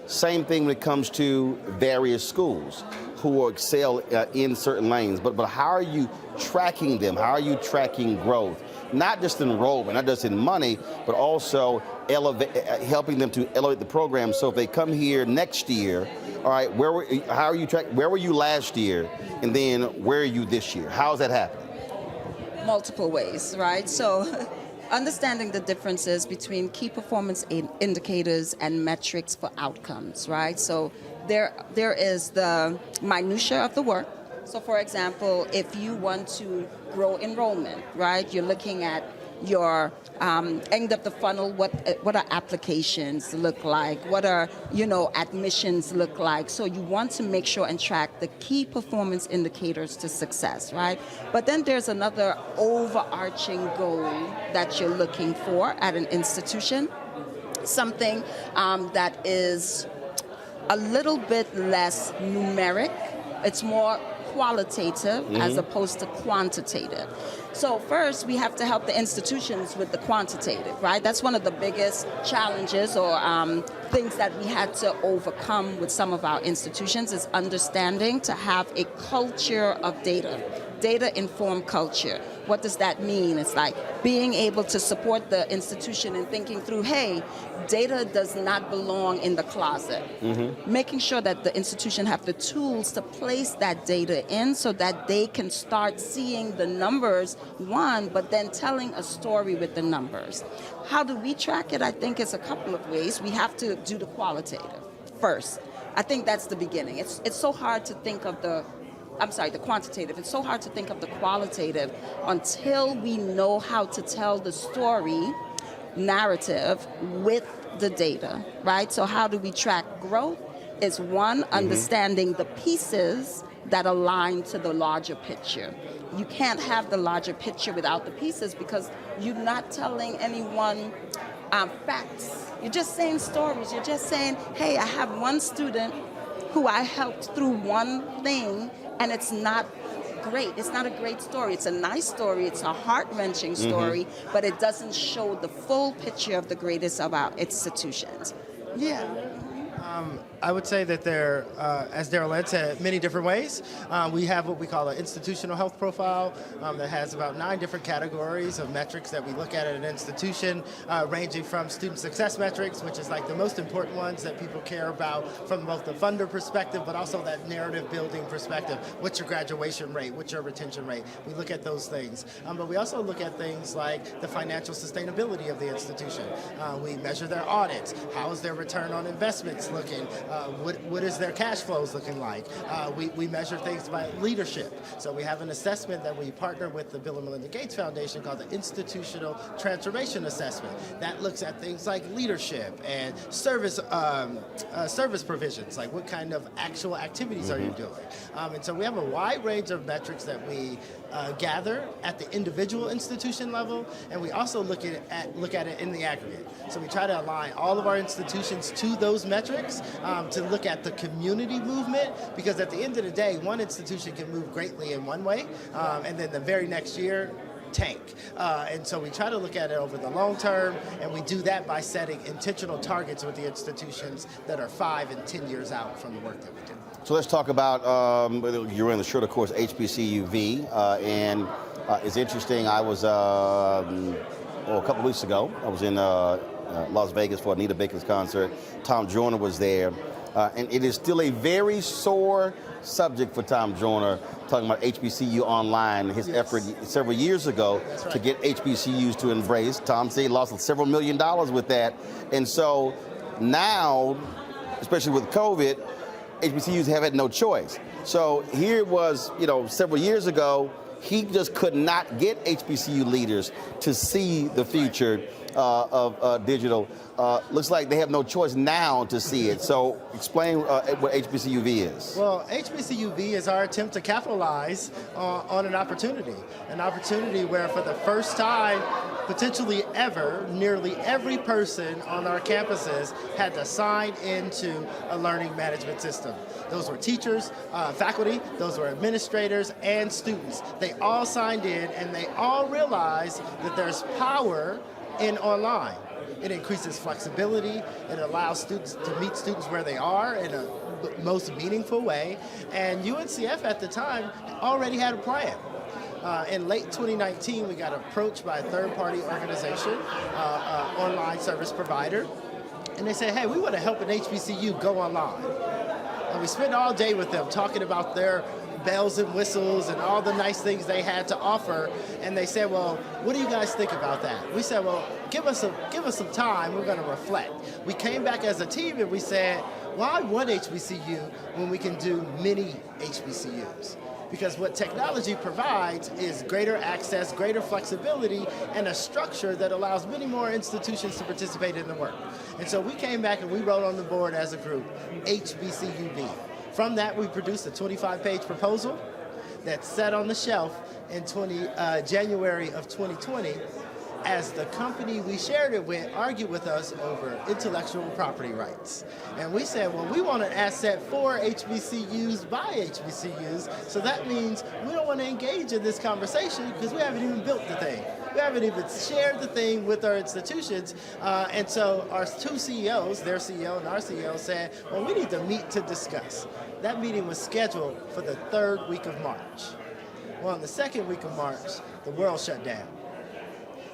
Same thing when it comes to various schools who will excel in certain lanes. But how are you tracking them? How are you tracking growth? Not just enrollment, not just in money, but also helping them to elevate the program. So if they come here next year, all right, where were you last year, and then where are you this year? How's that happening? Multiple ways, right? So understanding the differences between key performance indicators and metrics for outcomes, right? So there is the minutia of the work. So for example, if you want to grow enrollment, right, you're looking at your end of the funnel, what are applications look like, what are admissions look like. So you want to make sure and track the key performance indicators to success, right? But then there's another overarching goal that you're looking for at an institution, something that is a little bit less numeric. It's more qualitative as opposed to quantitative. So first, we have to help the institutions with the quantitative, right? That's one of the biggest challenges or things that we had to overcome with some of our institutions is understanding to have a culture of data-informed culture. What does that mean? It's like being able to support the institution and thinking through, hey, data does not belong in the closet. Making sure that the institution have the tools to place that data in so that they can start seeing the numbers, one, but then telling a story with the numbers. How do we track it? I think it's a couple of ways. We have to do the qualitative first. I think that's the beginning. It's so hard to think of the quantitative. It's so hard to think of the qualitative until we know how to tell the story narrative with the data, right? So how do we track growth? Is one, understanding the pieces that align to the larger picture. You can't have the larger picture without the pieces because you're not telling anyone facts. You're just saying stories. You're just saying, hey, I have one student who I helped through one thing, and it's not great. It's not a great story. It's a nice story. It's a heart-wrenching story, but it doesn't show the full picture of the greatest of our institutions. Yeah. I would say that there, as Darrell said, many different ways. We have what we call an institutional health profile that has about 9 different categories of metrics that we look at an institution, ranging from student success metrics, which is like the most important ones that people care about from both the funder perspective, but also that narrative building perspective. What's your graduation rate? What's your retention rate? We look at those things. But we also look at things like the financial sustainability of the institution. We measure their audits. How is their return on investments looking? What is their cash flows looking like? We measure things by leadership. So we have an assessment that we partner with the Bill and Melinda Gates Foundation called the Institutional Transformation Assessment. That looks at things like leadership and service provisions, like what kind of actual activities are you doing? And so we have a wide range of metrics that we gather at the individual institution level, and we also look at it in the aggregate. So we try to align all of our institutions to those metrics to look at the community movement, because at the end of the day, one institution can move greatly in one way, and then the very next year, tank. And so we try to look at it over the long term, and we do that by setting intentional targets with the institutions that are 5 and 10 years out from the work that we do. So let's talk about, you're in the shirt, of course, HBCUV, and it's interesting. I was, a couple of weeks ago, I was in Las Vegas for Anita Baker's concert. Tom Joyner was there, and it is still a very sore subject for Tom Joyner, talking about HBCU online, his effort several years ago to get HBCUs to embrace. Tom said he lost several $1 million with that. And so now, especially with COVID, HBCUs have had no choice. So here it was, several years ago, he just could not get HBCU leaders to see the future of digital. Looks like they have no choice now to see it. So explain what HBCUV is. Well, HBCUV is our attempt to capitalize on an opportunity where for the first time, potentially ever, nearly every person on our campuses had to sign into a learning management system. Those were teachers, faculty, those were administrators, and students. They all signed in, and they all realized that there's power in online. It increases flexibility. It allows students to meet students where they are in a most meaningful way. And UNCF at the time already had a plan. In late 2019, we got approached by a third-party organization, online service provider, and they said, hey, we want to help an HBCU go online. And we spent all day with them talking about their bells and whistles and all the nice things they had to offer. And they said, well, what do you guys think about that? We said, well, give us some time. We're going to reflect. We came back as a team and we said, why one HBCU when we can do many HBCUs? Because what technology provides is greater access, greater flexibility, and a structure that allows many more institutions to participate in the work. And so we came back and we wrote on the board as a group, HBCUV. From that, we produced a 25-page proposal that sat on the shelf in January of 2020 as the company we shared it with argued with us over intellectual property rights. And we said, well, we want an asset for HBCUs by HBCUs, so that means we don't want to engage in this conversation because we haven't even built the thing. We haven't even shared the thing with our institutions. And so our two CEOs, their CEO and our CEO, said, well, we need to meet to discuss. That meeting was scheduled for the third week of March. Well, in the second week of March, the world shut down.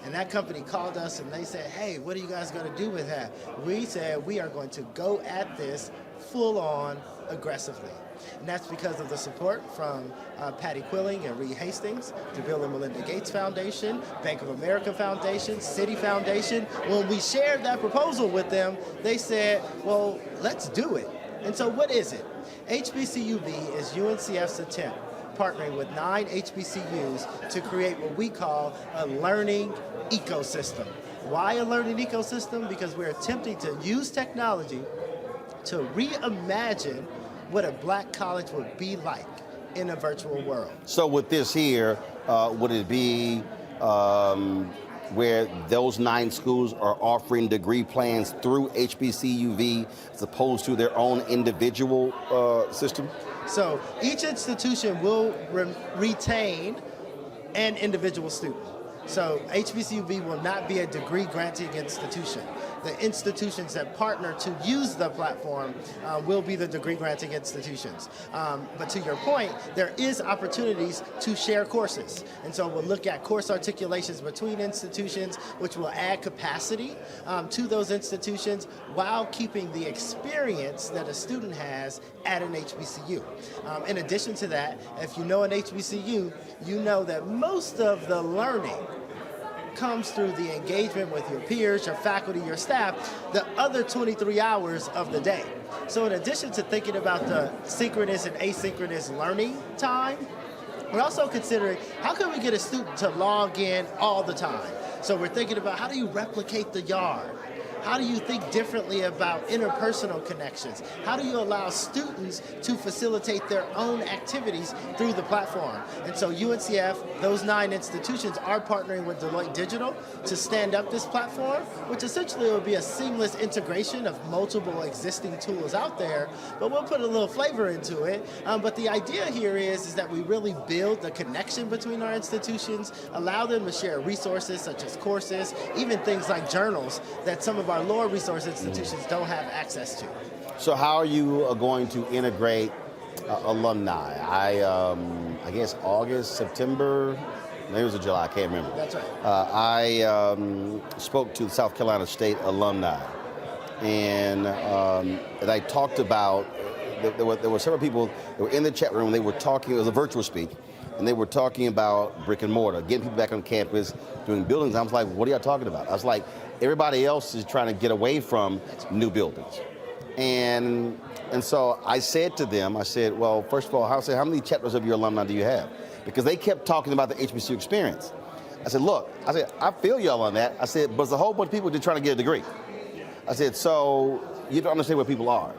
And that company called us and they said, hey, what are you guys going to do with that? We said, we are going to go at this full on aggressively. And that's because of the support from Patty Quilling and Reed Hastings, the Bill and Melinda Gates Foundation, Bank of America Foundation, Citi Foundation. When we shared that proposal with them, they said, well, let's do it. And so what is it? HBCUV is UNCF's attempt, partnering with 9 HBCUs to create what we call a learning ecosystem. Why a learning ecosystem? Because we're attempting to use technology to reimagine what a black college would be like in a virtual world. So with this here, would it be where those 9 schools are offering degree plans through HBCUV as opposed to their own individual system? So each institution will retain an individual student. So HBCUV will not be a degree granting institution. The institutions that partner to use the platform will be the degree granting institutions. But to your point, there is opportunities to share courses. And so we'll look at course articulations between institutions, which will add capacity to those institutions while keeping the experience that a student has at an HBCU. In addition to that, if you know an HBCU, you know that most of the learning comes through the engagement with your peers, your faculty, your staff, the other 23 hours of the day. So in addition to thinking about the synchronous and asynchronous learning time, we're also considering how can we get a student to log in all the time? So we're thinking about how do you replicate the yard? How do you think differently about interpersonal connections? How do you allow students to facilitate their own activities through the platform? And so UNCF, those 9 institutions are partnering with Deloitte Digital to stand up this platform, which essentially will be a seamless integration of multiple existing tools out there, but we'll put a little flavor into it. But the idea here is that we really build the connection between our institutions, allow them to share resources such as courses, even things like journals that some of our lower resource institutions don't have access to. So how are you going to integrate alumni? I guess August, September, maybe it was July, I can't remember. That's right. I spoke to South Carolina State alumni, and I talked about, there were several people that were in the chat room, they were talking, it was a virtual speak, and they were talking about brick and mortar, getting people back on campus, doing buildings. I was like, what are y'all talking about? I was like, everybody else is trying to get away from new buildings. And so I said to them, I said, well, first of all, how many chapters of your alumni do you have? because they kept talking about the HBCU experience. I said, look, I feel y'all on that. I said, but there's a whole bunch of people just trying to get a degree. I said, so you don't understand where people are.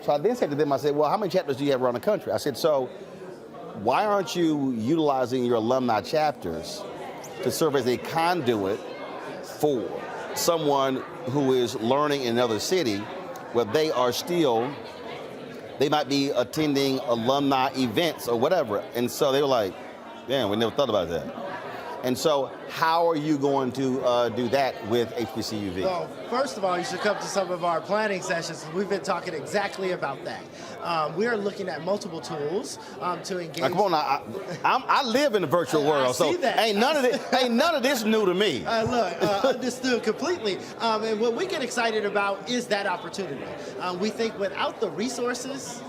So I then said to them, I said, well, how many chapters do you have around the country? I said, so why aren't you utilizing your alumni chapters to serve as a conduit for someone who is learning in another city where they might be attending alumni events or whatever. And so they were like, damn, we never thought about that. And so how are you going to do that with HBCUV? Well, first of all, you should come to some of our planning sessions. We've been talking exactly about that. We are looking at multiple tools to engage. Now, come on, I live in the virtual world, so ain't none of this new to me. Understood completely. And what we get excited about is that opportunity. We think without the resources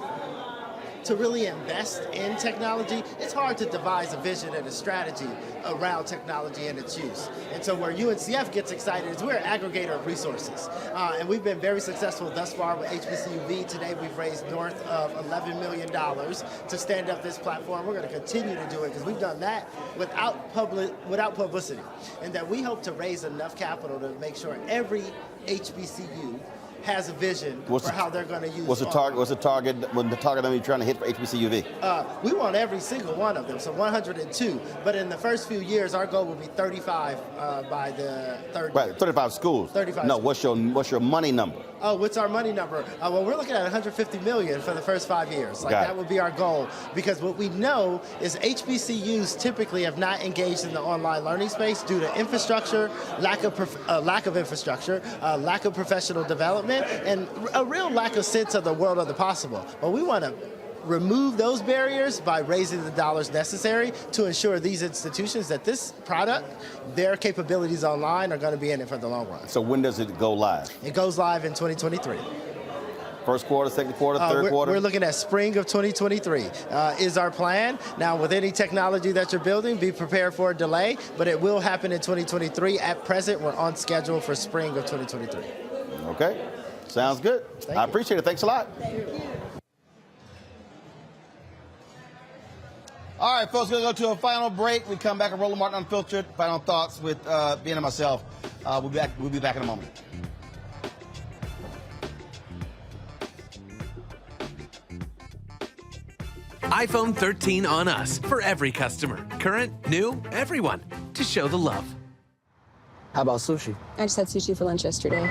to really invest in technology, it's hard to devise a vision and a strategy around technology and its use. And so where UNCF gets excited is we're an aggregator of resources. And we've been very successful thus far with HBCUV. Today we've raised north of $11 million to stand up this platform. We're going to continue to do it because we've done that without publicity. And that we hope to raise enough capital to make sure every HBCU has a vision for how they're going to use. What's the target number you're trying to hit for HBCUV? We want every single one of them, so 102. But in the first few years, our goal will be 35 by the third year. Right, 35 schools. 35. No, what's your money number? Oh, what's our money number? Well, we're looking at $150 million for the first 5 years. That would be our goal, because what we know is HBCUs typically have not engaged in the online learning space due to infrastructure, lack of infrastructure, lack of professional development, and a real lack of sense of the world of the possible. But we want to remove those barriers by raising the dollars necessary to ensure these institutions that this product, their capabilities online, are going to be in it for the long run. So when does it go live? It goes live in 2023. First quarter, second quarter, third quarter? We're looking at spring of 2023 is our plan. Now, with any technology that you're building, be prepared for a delay, but it will happen in 2023. At present, we're on schedule for spring of 2023. Okay, sounds good. I appreciate it. Thanks a lot. Thank you. All right, folks, we're going to go to a final break. We come back at Roland Martin Unfiltered. Final thoughts with Ben and myself. We'll be back in a moment. iPhone 13 on us for every customer. Current, new, everyone. To show the love. How about sushi? I just had sushi for lunch yesterday.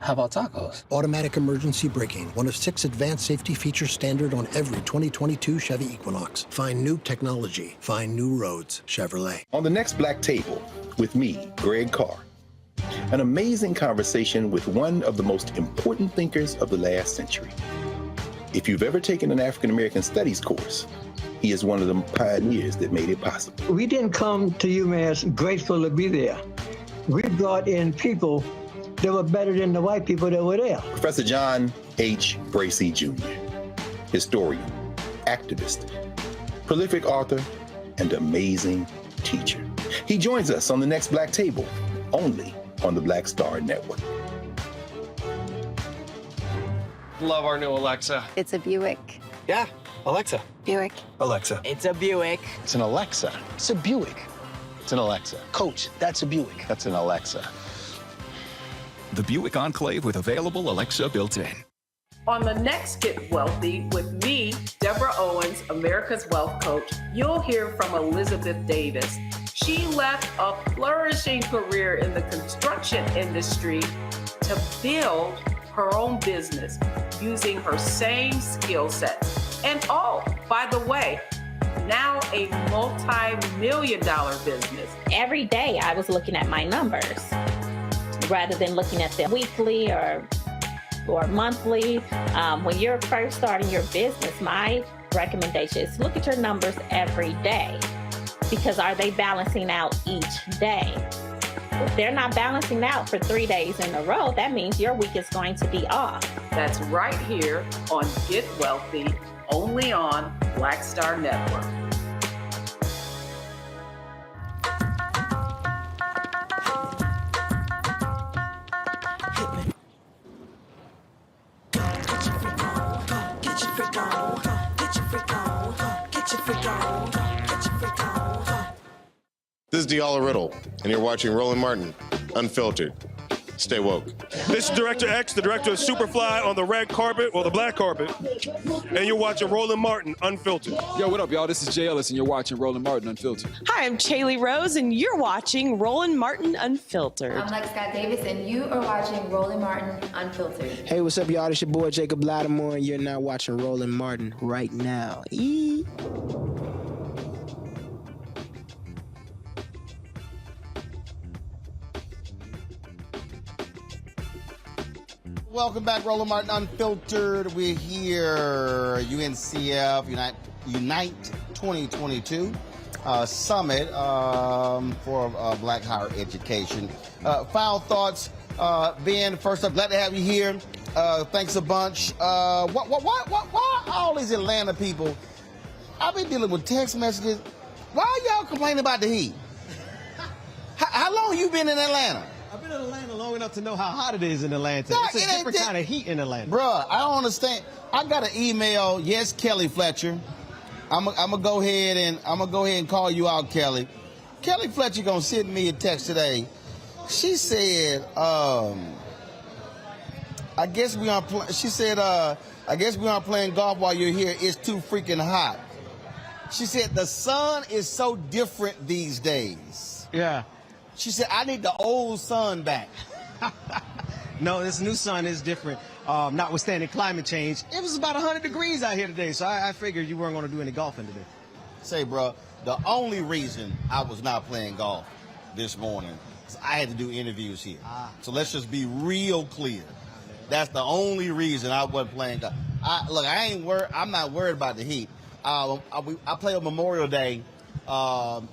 How about tacos? Automatic emergency braking, one of 6 advanced safety features standard on every 2022 Chevy Equinox. Find new technology. Find new roads. Chevrolet. On the next Black Table, with me, Greg Carr. An amazing conversation with one of the most important thinkers of the last century. If you've ever taken an African American studies course, he is one of the pioneers that made it possible. We didn't come to UMass grateful to be there. We brought in people that were better than the white people that were there. Professor John H. Bracey Jr., historian, activist, prolific author, and amazing teacher. He joins us on the next Black Table, only on the Black Star Network. Love our new Alexa. It's a Buick. Yeah, Alexa. Buick. Alexa. It's a Buick. It's an Alexa. It's a Buick. It's an Alexa. Coach, that's a Buick. That's an Alexa. The Buick Enclave with available Alexa built-in. On the next Get Wealthy with me, Deborah Owens, America's Wealth Coach, you'll hear from Elizabeth Davis. She left a flourishing career in the construction industry to build her own business using her same skill sets. And oh, by the way, now a multi-million-dollar business. Every day I was looking at my numbers rather than looking at them weekly or monthly. When you're first starting your business, my recommendation is look at your numbers every day, because are they balancing out each day? If they're not balancing out for 3 days in a row, that means your week is going to be off. That's right here on Get Wealthy, only on Black Star Network. Get your freak on, is Diala Riddle, and you're watching Roland Martin Unfiltered. Stay woke. This is Director X, the director of Superfly on the red carpet or the black carpet, and you're watching Roland Martin Unfiltered. Yo, what up, y'all? This is Jay Ellis, and you're watching Roland Martin Unfiltered. Hi, I'm Chaley Rose, and you're watching Roland Martin Unfiltered. I'm Lex Scott Davis, and you are watching Roland Martin Unfiltered. Hey, what's up, y'all? It's your boy Jacob Lattimore, and you're now watching Roland Martin right now. Eee. Welcome back, Roland Martin Unfiltered. We're here, UNCF Unite 2022 Summit for Black Higher Education. Final thoughts, Ben. First up, glad to have you here. Thanks a bunch. Why all these Atlanta people? I've been dealing with text messages. Why are y'all complaining about the heat? How long you been in Atlanta? I've been in Atlanta long enough to know how hot it is in Atlanta. It's a different kind of heat in Atlanta. Bruh, I don't understand. I got an email. Yes, Kelly Fletcher. I'm gonna go ahead and call you out, Kelly. Kelly Fletcher gonna send me a text today. She said, I guess we aren't. She said, I guess we aren't playing golf while you're here. It's too freaking hot. She said the sun is so different these days. Yeah. She said, I need the old sun back. No, this new sun is different. Notwithstanding climate change, it was about 100 degrees out here today, so I figured you weren't going to do any golfing today. Say, bro, the only reason I was not playing golf this morning is I had to do interviews here. So let's just be real clear. That's the only reason I wasn't playing golf. I'm not worried about the heat. I play on Memorial Day. So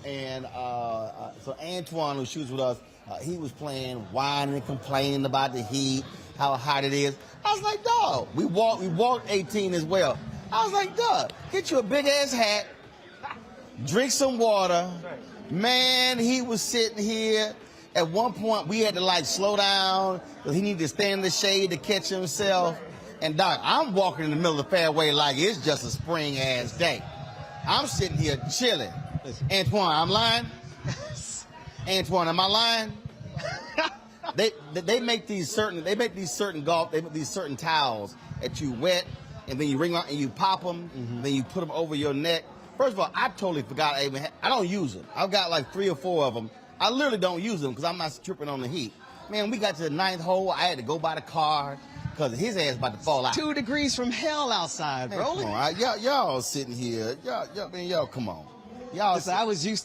Antoine, who shoots with us, he was playing, whining and complaining about the heat, how hot it is. I was like, dog, we walked 18 as well. I was like, dog, get you a big ass hat, drink some water. Man, he was sitting here. At one point, we had to slow down because he needed to stand in the shade to catch himself. And doc, I'm walking in the middle of the fairway like it's just a spring ass day. I'm sitting here chilling. Antoine, I'm lying? Antoine, am I lying? They make these certain towels that you wet and then you wring out and you pop them, then you put them over your neck. First of all, I totally forgot I don't use them. I've got like 3 or 4 of them. I literally don't use them because I'm not tripping on the heat. Man, we got to the 9th hole. I had to go by the car because his ass about to fall out. 2 degrees from hell outside, bro. Come on, y'all sitting here. Y'all, come on. Listen,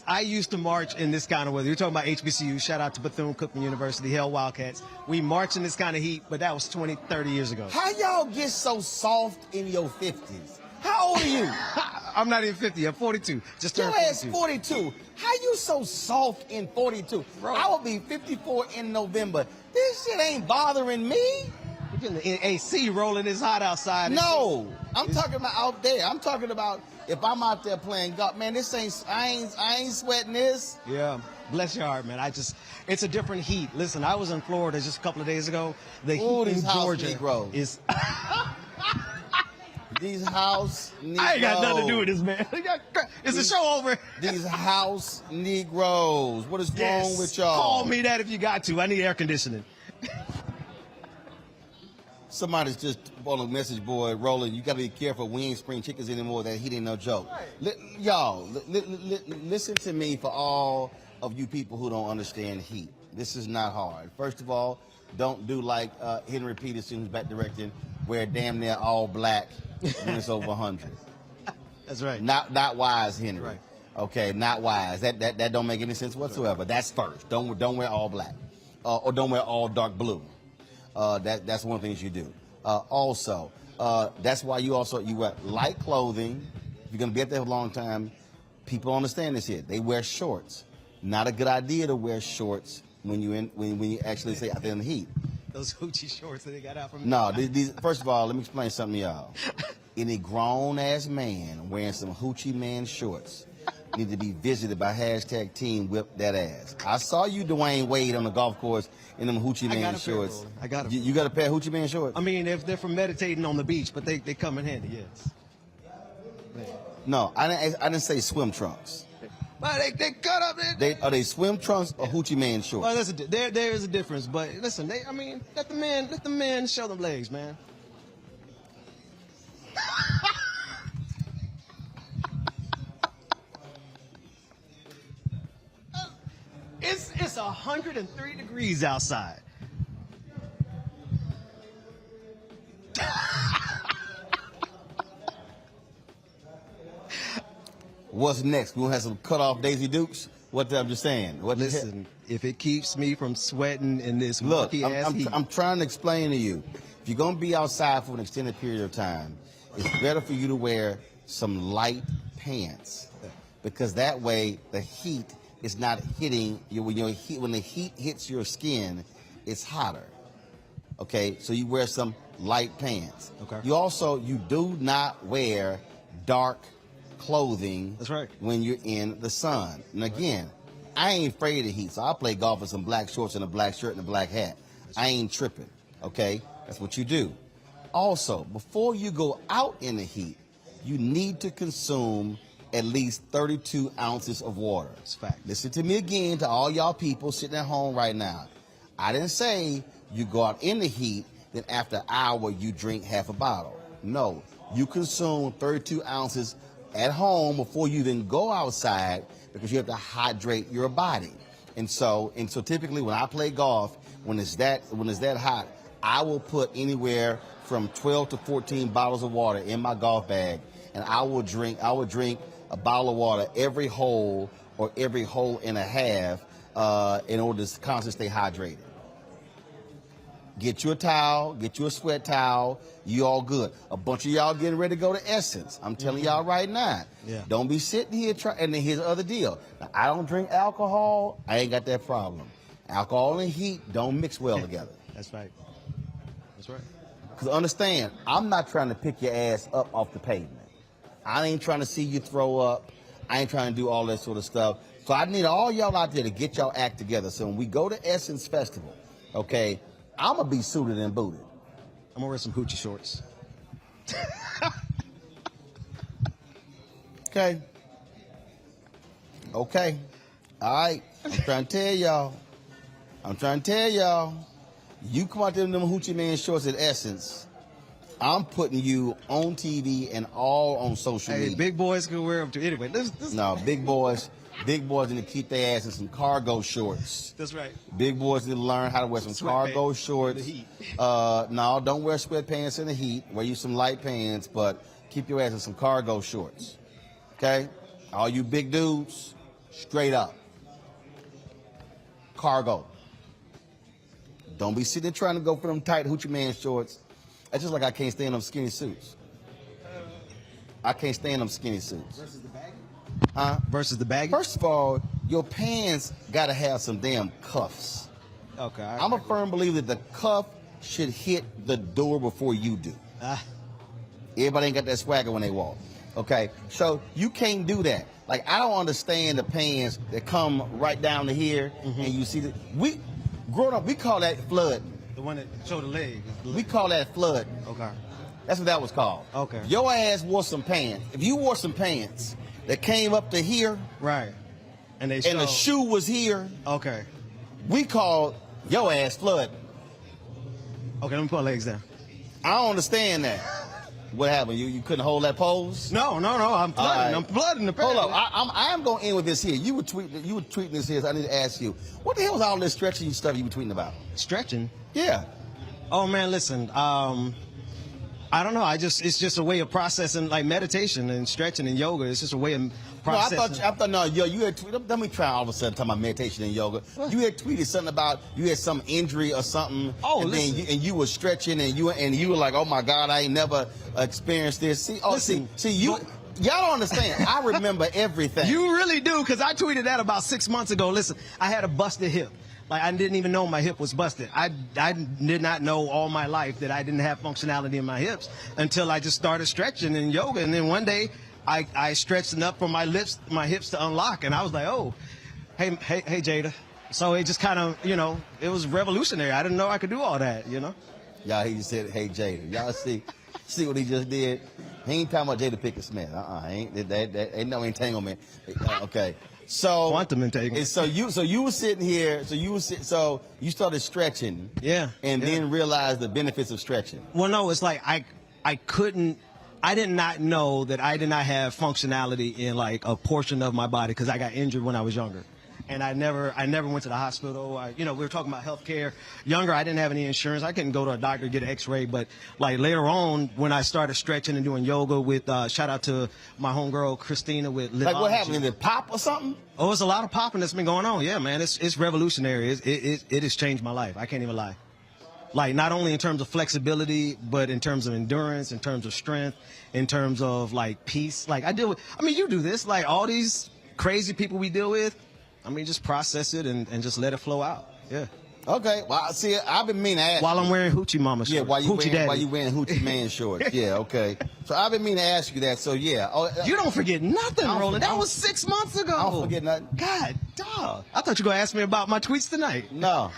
I used to march in this kind of weather. You're talking about HBCU. Shout out to Bethune-Cookman University, Hell Wildcats. We march in this kind of heat, but that was 20, 30 years ago. How y'all get so soft in your 50s? How old are you? I'm not even 50. I'm 42. Just turned 42. 42. How you so soft in 42? Bro. I will be 54 in November. This shit ain't bothering me. You're getting the AC rolling. It's hot outside. No, I'm talking about out there. I'm talking about if I'm out there playing golf. Man, I ain't sweating this. Yeah, bless your heart, man. It's a different heat. Listen, I was in Florida just a couple of days ago. The heat in Georgia is. These house Negroes. I ain't got nothing to do with this, man. Is the show over? These house Negroes. What is wrong with y'all? Call me that if you got to. I need air conditioning. Somebody's just on a message board, Roland, you got to be careful. We ain't spring chickens anymore. That heat ain't no joke. Y'all, listen to me for all of you people who don't understand heat. This is not hard. First of all, don't do like Henry Peterson, who's back directing, wear damn near all black when it's over 100. That's right. Not wise, Henry. Right. Okay, not wise. That don't make any sense whatsoever. That's first. Don't wear all black, or don't wear all dark blue. That's one of the things you do. Also, that's why you wear light clothing. If you're gonna be out there for a long time, people understand this here. They wear shorts. Not a good idea to wear shorts when you actually stay out there in the heat. Those hoochie shorts that they got out from. No, these. First of all, let me explain something to y'all. Any grown ass man wearing some hoochie man shorts need to be visited by hashtag Team Whip That Ass. I saw you, Dwayne Wade, on the golf course in them hoochie man shorts. I got a pair. You got a pair of hoochie man shorts? I mean, if they're for meditating on the beach, but they come in handy, yes. No, I didn't say swim trunks. Well, they cut up. Are they swim trunks or hoochie man shorts? Well, there is a difference, but listen, let the men show them legs, man. It's 103 degrees outside. What's next? We gonna have some cut off Daisy Dukes? What I'm just saying. Listen, if it keeps me from sweating in this Look, mucky ass heat. I'm trying to explain to you. If you're gonna be outside for an extended period of time, it's better for you to wear some light pants, because that way the heat is not hitting you. When the heat hits your skin, it's hotter. Okay, so you wear some light pants. Okay. You do not wear dark clothing. That's right. When you're in the sun. And again, I ain't afraid of the heat, so I play golf with some black shorts and a black shirt and a black hat. I ain't tripping. Okay, that's what you do. Also, before you go out in the heat, you need to consume at least 32 ounces of water. That's fact. Listen to me again, to all y'all people sitting at home right now. I didn't say you go out in the heat, then after an hour you drink half a bottle. No, you consume 32 ounces at home before you then go outside, because you have to hydrate your body. And so typically when I play golf, when it's that hot, I will put anywhere from 12 to 14 bottles of water in my golf bag, and I will drink a bottle of water every hole or every hole and a half in order to constantly stay hydrated. Get you a towel, get you a sweat towel, you all good. A bunch of y'all getting ready to go to Essence. I'm telling y'all right now. Yeah. Don't be sitting here and then here's the other deal. Now, I don't drink alcohol. I ain't got that problem. Alcohol and heat don't mix well together. That's right. That's right. Because understand, I'm not trying to pick your ass up off the pavement. I ain't trying to see you throw up. I ain't trying to do all that sort of stuff. So I need all y'all out there to get y'all act together. So when we go to Essence Festival, okay, I'm going to be suited and booted. I'm going to wear some hoochie shorts. Okay. Okay. All right. I'm trying to tell y'all. You come out there in them hoochie man shorts at Essence, I'm putting you on TV and all on social media. Big boys can wear them too. Anyway, No, big boys need to keep their ass in some cargo shorts. That's right. Big boys need to learn how to wear some cargo shorts. In the heat. No, don't wear sweatpants in the heat. Wear you some light pants, but keep your ass in some cargo shorts. Okay? All you big dudes, straight up. Cargo. Don't be sitting there trying to go for them tight hoochie man shorts. That's just like I can't stand them skinny suits. I can't stand them skinny suits. Versus the baggy? Huh? Versus the baggy? First of all, your pants got to have some damn cuffs. Okay. I'm a firm believer that the cuff should hit the door before you do. Everybody ain't got that swagger when they walk. Okay? So you can't do that. Like, I don't understand the pants that come right down to here, and you see growing up, we call that flooding. The one that showed the leg. We call that flooding. Okay. That's what that was called. Okay. Your ass wore some pants. If you wore some pants that came up to here, right, and the shoe was here, okay, we called your ass flooding. Okay, let me put my legs down. I don't understand that. What happened? You couldn't hold that pose? No. I'm flooding. Right. I'm flooding the pants. Hold up. I am going to end with this here. You were tweeting this here. So I need to ask you, what the hell was all this stretching stuff you were tweeting about? Stretching? Yeah. Oh man, listen. I don't know. It's just a way of processing, like meditation and stretching and yoga. It's just a way of processing. I thought no, you had tweeted. Let me try all of a sudden talking about meditation and yoga. What? You had tweeted something about you had some injury or something. Oh, and listen. then you were stretching and you were like, oh my God, I ain't never experienced this. See, y'all don't understand. I remember everything. You really do, because I tweeted that about 6 months ago. Listen, I had a busted hip. Like, I didn't even know my hip was busted. I did not know all my life that I didn't have functionality in my hips until I just started stretching and yoga. And then one day, I stretched enough for my hips to unlock. And I was like, oh, hey, Jada. So it just kind of, it was revolutionary. I didn't know I could do all that, Y'all, he just said, hey, Jada. Y'all see what he just did? He ain't talking about Jada Pinkett Smith. Ain't no entanglement. Okay. So quantum entanglement. So you were sitting here. So you started stretching. Yeah. And then realized the benefits of stretching. Well, no, it's like I did not know that I did not have functionality in like a portion of my body because I got injured when I was younger. And I never went to the hospital. We were talking about health care. Younger, I didn't have any insurance. I couldn't go to a doctor, get an x-ray. But like later on, when I started stretching and doing yoga with, shout out to my homegirl, Christina with Live. Like what happened? Did it pop or something? Oh, it's a lot of popping that's been going on. Yeah, man, it's revolutionary. It has changed my life. I can't even lie. Like not only in terms of flexibility, but in terms of endurance, in terms of strength, in terms of like peace. Like you do this, like all these crazy people we deal with. Just process it and just let it flow out. Yeah. Okay. Well, see, I've been meaning to ask while you. I'm wearing Hoochie Mama shorts. Yeah, while you wearing Hoochie Man shorts. Yeah, okay. So I've been meaning to ask you that. So yeah. You don't forget nothing, Roland. That was 6 months ago. I don't forget nothing. God, dog. I thought you were going to ask me about my tweets tonight. No.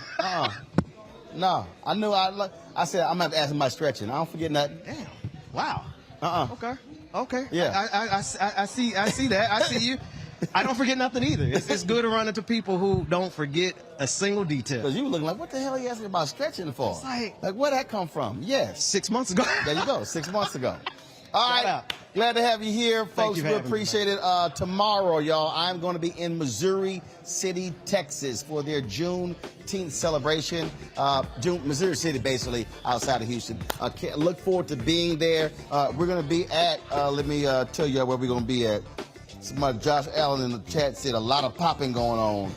No. I knew I said I'm going to have to ask him about stretching. I don't forget nothing. Damn. Wow. Okay. Yeah. I see that. I see you. I don't forget nothing either. It's good to run into people who don't forget a single detail. Because you were looking like, what the hell are you asking about stretching for? It's like where'd that come from? Yes. 6 months ago. There you go. 6 months ago. All right. Glad to have you here, folks. We appreciate it. Tomorrow, y'all, I'm going to be in Missouri City, Texas for their Juneteenth celebration. Missouri City, basically, outside of Houston. Look forward to being there. We're going to be at, let me tell you where we're going to be at. Somebody, Josh Allen in the chat said a lot of popping going on.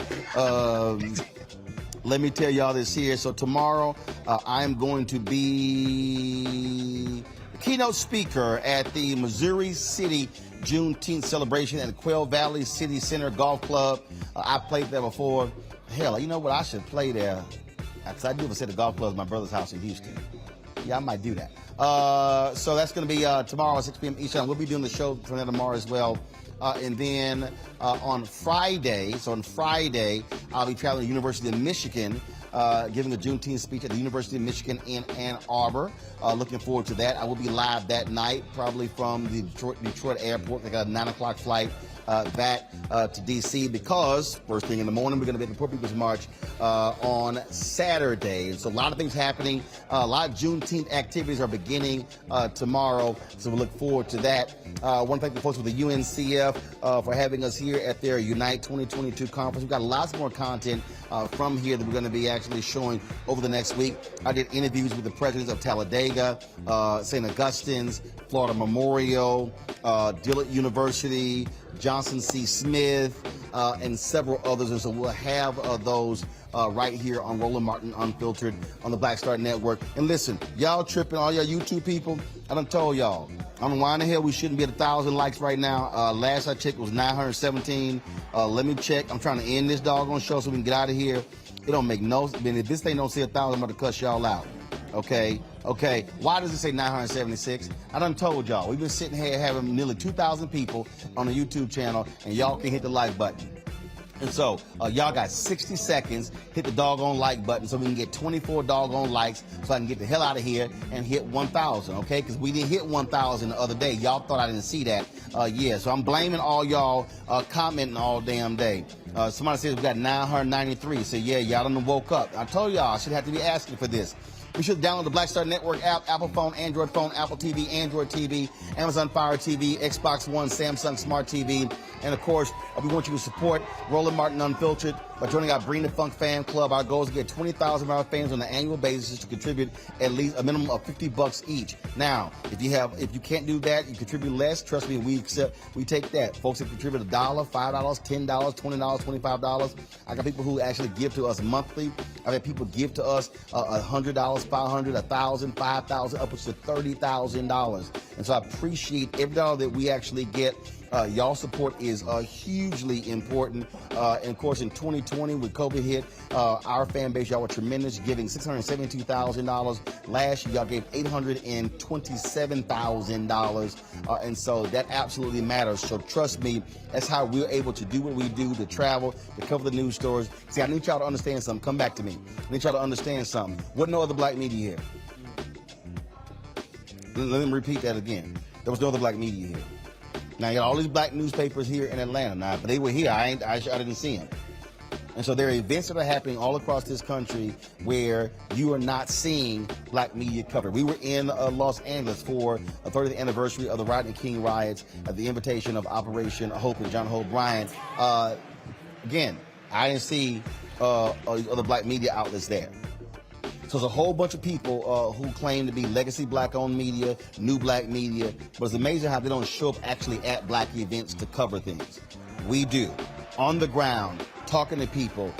Let me tell y'all this here. So tomorrow, I'm going to be the keynote speaker at the Missouri City Juneteenth celebration at the Quail Valley City Center Golf Club. I played there before. Hell, you know what? I should play there. Because I do have a set of golf clubs at my brother's house in Houston. Yeah, I might do that. So that's going to be tomorrow at 6 p.m. Eastern. We'll be doing the show from there tomorrow as well. And then on Friday, I'll be traveling to the University of Michigan, giving a Juneteenth speech at the University of Michigan in Ann Arbor. Looking forward to that. I will be live that night, probably from the Detroit airport. They got a 9 o'clock flight back to D.C. because first thing in the morning, we're going to be at the Poor People's March on Saturday. And so a lot of things happening. A lot of Juneteenth activities are beginning tomorrow. So we look forward to that. I want to thank the folks with the UNCF for having us here at their Unite 2022 conference. We've got lots more content from here that we're going to be actually showing over the next week. I did interviews with the presidents of Talladega, St. Augustine's, Florida Memorial, Dillard University, Johnson C. Smith, and several others. And so we'll have those right here on Roland Martin Unfiltered on the Black Star Network. And listen, y'all tripping, all y'all YouTube people, I done told y'all, I don't know why in the hell we shouldn't be at 1,000 likes right now. Last I checked, it was 917. Let me check. I'm trying to end this doggone show so we can get out of here. It don't make no sense. If this thing don't say 1,000, I'm going to cuss y'all out. Okay. Why does it say 976? I done told y'all. We've been sitting here having nearly 2,000 people on the YouTube channel, and y'all can hit the like button. And so, y'all got 60 seconds. Hit the doggone like button so we can get 24 doggone likes so I can get the hell out of here and hit 1,000, okay? Because we didn't hit 1,000 the other day. Y'all thought I didn't see that. So I'm blaming all y'all commenting all damn day. Somebody says we got 993. So, yeah, y'all done woke up. I told y'all I should have to be asking for this. Be sure to download the Black Star Network app, Apple phone, Android phone, Apple TV, Android TV, Amazon Fire TV, Xbox One, Samsung Smart TV. And, of course, we want you to support Roland Martin Unfiltered by joining our Bring the Funk fan club. Our goal is to get 20,000 of our fans on an annual basis to contribute at least a minimum of $50 each. Now, if you can't do that, you contribute less. Trust me, we take that. Folks that contribute $1, $5, $10, $20, $25. I got people who actually give to us monthly. I've had people give to us $100, $500, $1,000, $5,000, upwards to $30,000. And so I appreciate every dollar that we actually get. Y'all support is hugely important. And of course, in 2020, when COVID hit, our fan base, y'all were tremendous, giving $672,000. Last year, y'all gave $827,000. And so that absolutely matters. So trust me, that's how we're able to do what we do, to travel, to cover the news stories. See, I need y'all to understand something. Come back to me. I need y'all to understand something. What no other black media here? Let me repeat that again. There was no other black media here. Now, you got all these black newspapers here in Atlanta now, but they were here. I didn't see them. And so there are events that are happening all across this country where you are not seeing black media covered. We were in Los Angeles for the 30th anniversary of the Rodney King riots at the invitation of Operation Hope and John Hope Bryant. Again, I didn't see other black media outlets there. So there's a whole bunch of people who claim to be legacy black-owned media, new black media, but it's amazing how they don't show up actually at black events to cover things. We do. On the ground, talking to people,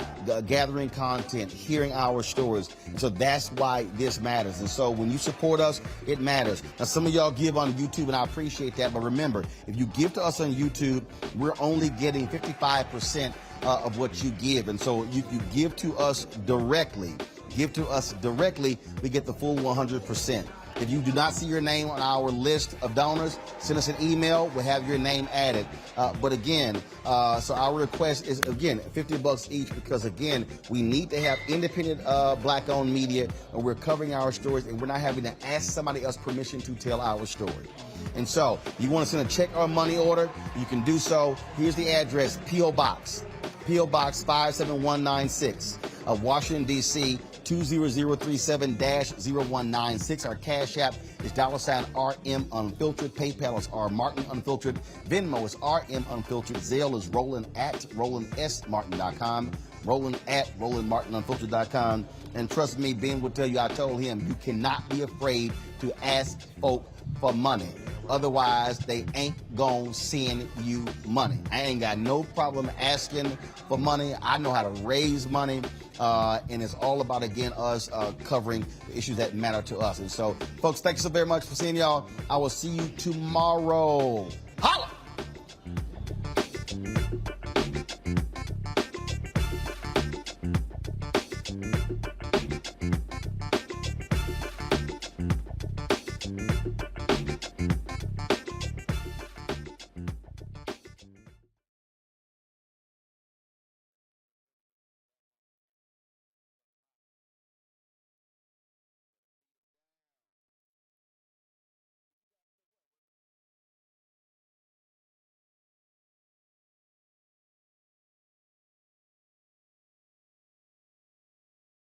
gathering content, hearing our stories. So that's why this matters. And so when you support us, it matters. Now, some of y'all give on YouTube, and I appreciate that. But remember, if you give to us on YouTube, we're only getting 55% of what you give. And so you give to us directly. Give to us directly, we get the full 100%. If you do not see your name on our list of donors, send us an email. We'll have your name added. But again, so our request is, again, $50 each because, again, we need to have independent black-owned media, and we're covering our stories, and we're not having to ask somebody else permission to tell our story. And so you want to send a check or money order, you can do so. Here's the address, P.O. Box 57196, Washington, D.C., 20037-0196. Our Cash App is $RM Unfiltered. PayPal is R Martin Unfiltered. Venmo is RM Unfiltered. Zelle is Roland at RolandSMartin.com. Roland at RolandMartinUnfiltered.com. And trust me, Ben will tell you, I told him, you cannot be afraid to ask folk for money. Otherwise, they ain't gonna send you money. I ain't got no problem asking for money. I know how to raise money. And it's all about, again, us covering the issues that matter to us. And so, folks, thank you so very much for seeing y'all. I will see you tomorrow.